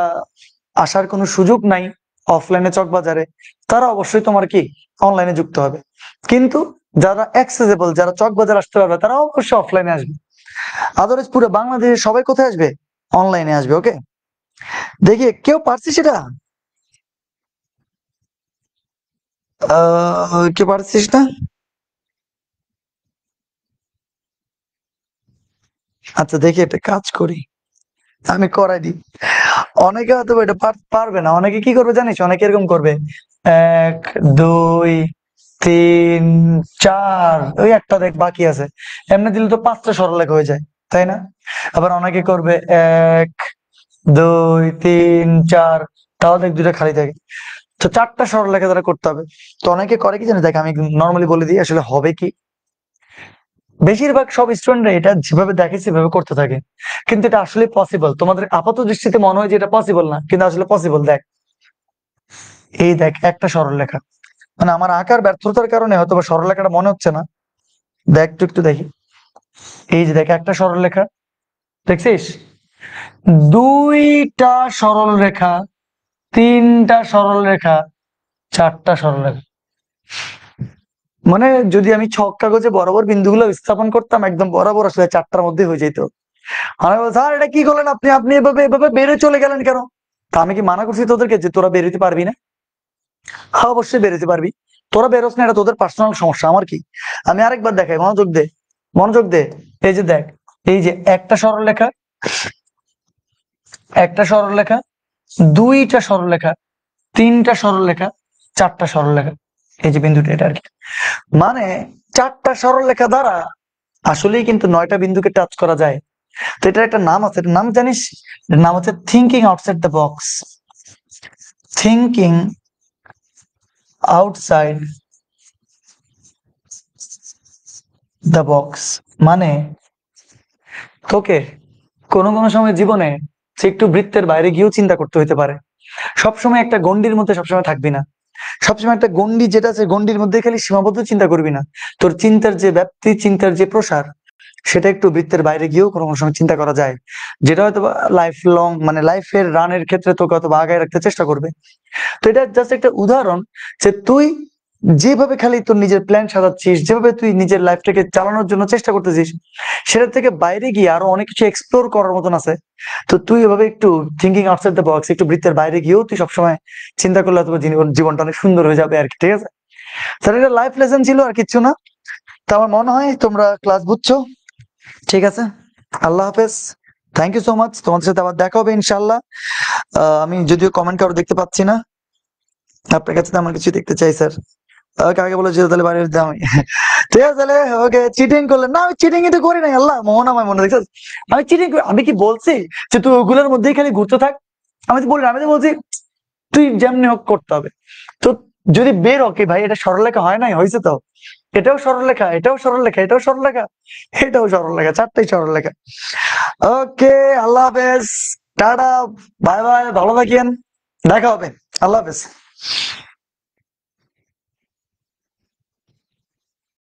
আসার কোনো সুযোগ নাই অফলাইনে চকবাজারে, তারা অবশ্যই তোমার কি অনলাইনে যুক্ত হবে। কিন্তু যারা অ্যাক্সেসেবল, যারা চকবাজার আসতে পারবে, তারা অবশ্যই অফলাইনে আসবে। আদারওয়াইজ পুরো বাংলাদেশে সবাই কোথায় আসবে? অনলাইনে আসবে। ওকে, দেখি কেউ পারছি সেটা, কেউ পারছিস না? আচ্ছা দেখি একটা কাজ করি, আমি করাই দিই। অনেকে হয়তো এটা পারবে না, অনেকে কি করবে জানিস? অনেকে এরকম করবে, 1 2 3 4, ওই একটা দেখ বাকি আছে, এমনি দিলে তো 5টা সরলরেখা হয়ে যায়, তাই না? আবার অনেকে করবে 1 2 3 4, তাও দেখ 2টা খালি থাকে। তো 4টা সরলরেখা দ্বারা করতে হবে। তো অনেকে করে কি জানিস, দেখ আমি নর্মালি বলে দিই আসলে হবে কি, বেশিরভাগ সব স্টুডেন্টরা এটা যেভাবে দেখে সেভাবে করতে থাকে, কিন্তু এটা আসলে পসিবল। তোমাদের আপাত দৃষ্টিতে মনে হয় যে এটা পসিবল না, কিন্তু আসলে পসিবল। দেখ এই দেখ একটা সরলরেখা, মানে আমার আঁকার ব্যর্থতার কারণে হয়তো বা সরলরেখাটা মনে হচ্ছে না। দেখ একটু একটু দেখি, এই যে দেখ একটা সরলরেখা, দেখছিস? 2টা সরলরেখা, 3টা সরলরেখা, 4টা সরলরেখা। মানে যদি আমি ছক কাগজে বরাবর বিন্দুগুলো স্থাপন করতাম একদম বরাবর, আসলে 4টার মধ্যে হয়ে যেত। আমি বলছি স্যার এটা কি করলেন আপনি, আপনি এভাবে এভাবে বেড়ে চলে গেলেন কেন? তা আমি কি মানা করছি তোদেরকে যে তোরা বেরোতে পারবি না? হ্যাঁ, অবশ্যই বেরোতে পারবি। তোরা বেরোস না, এটা তোদের পার্সোনাল সমস্যা, আমার কি? আমি আরেকবার দেখাই, মনোযোগ দে, মনোযোগ দে। এই যে দেখ, এই যে একটা সরলরেখা, একটা সরলরেখা, দুইটা সরলরেখা, তিনটা সরলরেখা, চারটা সরলরেখা, এই যে বিন্দুটা, এটা আর কি। মানে চারটা সরলরেখা দ্বারা আসলেই কিন্তু 9টা বিন্দুকে টাচ করা যায়। তো এটার একটা নাম আছে, এটার নাম জানিস? এটার নাম হচ্ছে thinking outside the box. Thinking outside the box মানে তোকে কোনো কোনো সময় জীবনে সে একটু বৃত্তের বাইরে গিয়েও চিন্তা করতে হইতে পারে। সবসময় একটা গণ্ডির মধ্যে সবসময় থাকবি না। সবসময় একটা গণ্ডি যেটা আছে, গণ্ডির মধ্যে খালি সীমাবদ্ধ চিন্তা করবি না। তোর চিন্তার যে ব্যাপ্তি, চিন্তার যে প্রসার, সেটা একটু বৃত্তের বাইরে গিয়েও কোনো কোনো সময় চিন্তা করা যায়, যেটা হয়তো লাইফ লং, মানে লাইফের রানের ক্ষেত্রে তোকে হয়তো আগায় রাখতে চেষ্টা করবে। তো এটা জাস্ট একটা উদাহরণ যে তুই যেভাবে খালি তোর নিজের প্ল্যান সাজাচ্ছিস, যেভাবে তুই নিজের লাইফটাকে চালানোর জন্য চেষ্টা করতেছিস, সেটা থেকে বাইরে গিয়ে আরো অনেক কিছু এক্সপ্লোর করার মতন আছে। তো তুই এভাবে একটু থিঙ্কিং আউটসাইড দ্য বক্স, একটু বৃত্তের বাইরে গিয়েও তুই সবসময় চিন্তা করলে হয়তো জীবনটা অনেক সুন্দর হয়ে যাবে আর কি। ঠিক আছে স্যার, এটা লাইফ লেসন ছিল, আর কিচ্ছু না। তো আমার মনে হয় তোমরা ক্লাস বুঝছো। ঠিক আছে, আল্লাহ হাফেজ। Thank you so much. তোমাদের সাথে আবার দেখা হবে ইনশাল্লাহ। আমি যদিও কমেন্ট কারো দেখতে পাচ্ছি না, আপনার কাছে তো আমার কিছু দেখতে চাই স্যার। ওকে, আগে বলে যেতে, তাহলে বাইরে যেতে আমি। ঠিক আছে তাহলে, ওকে। চিটিং করলেন না? আমি চিটিং তো করি নাই, আল্লাহ মোহনাময় মনে দেখছিস। আমি চিটিং, আমি কি বলছি যে তুই ওগুলোর মধ্যেই খালি ঘুরতে থাক? আমি তো বলি না, আমি তো বলছি তুই যেমনি হোক করতে হবে। তো যদি বের কি ভাই, এটা সরলরেখা হয় নাই, হয়েছে তো। এটাও সরলরেখা, এটাও সরলরেখা, এটাও সরলরেখা, এটাও সরলরেখা, চারটাই সরলরেখা। ওকে, আল্লাহ হাফেজ, টাটা, বাই বাই, ভালো থাকেন, দেখা হবে, আল্লাহ হাফেজ।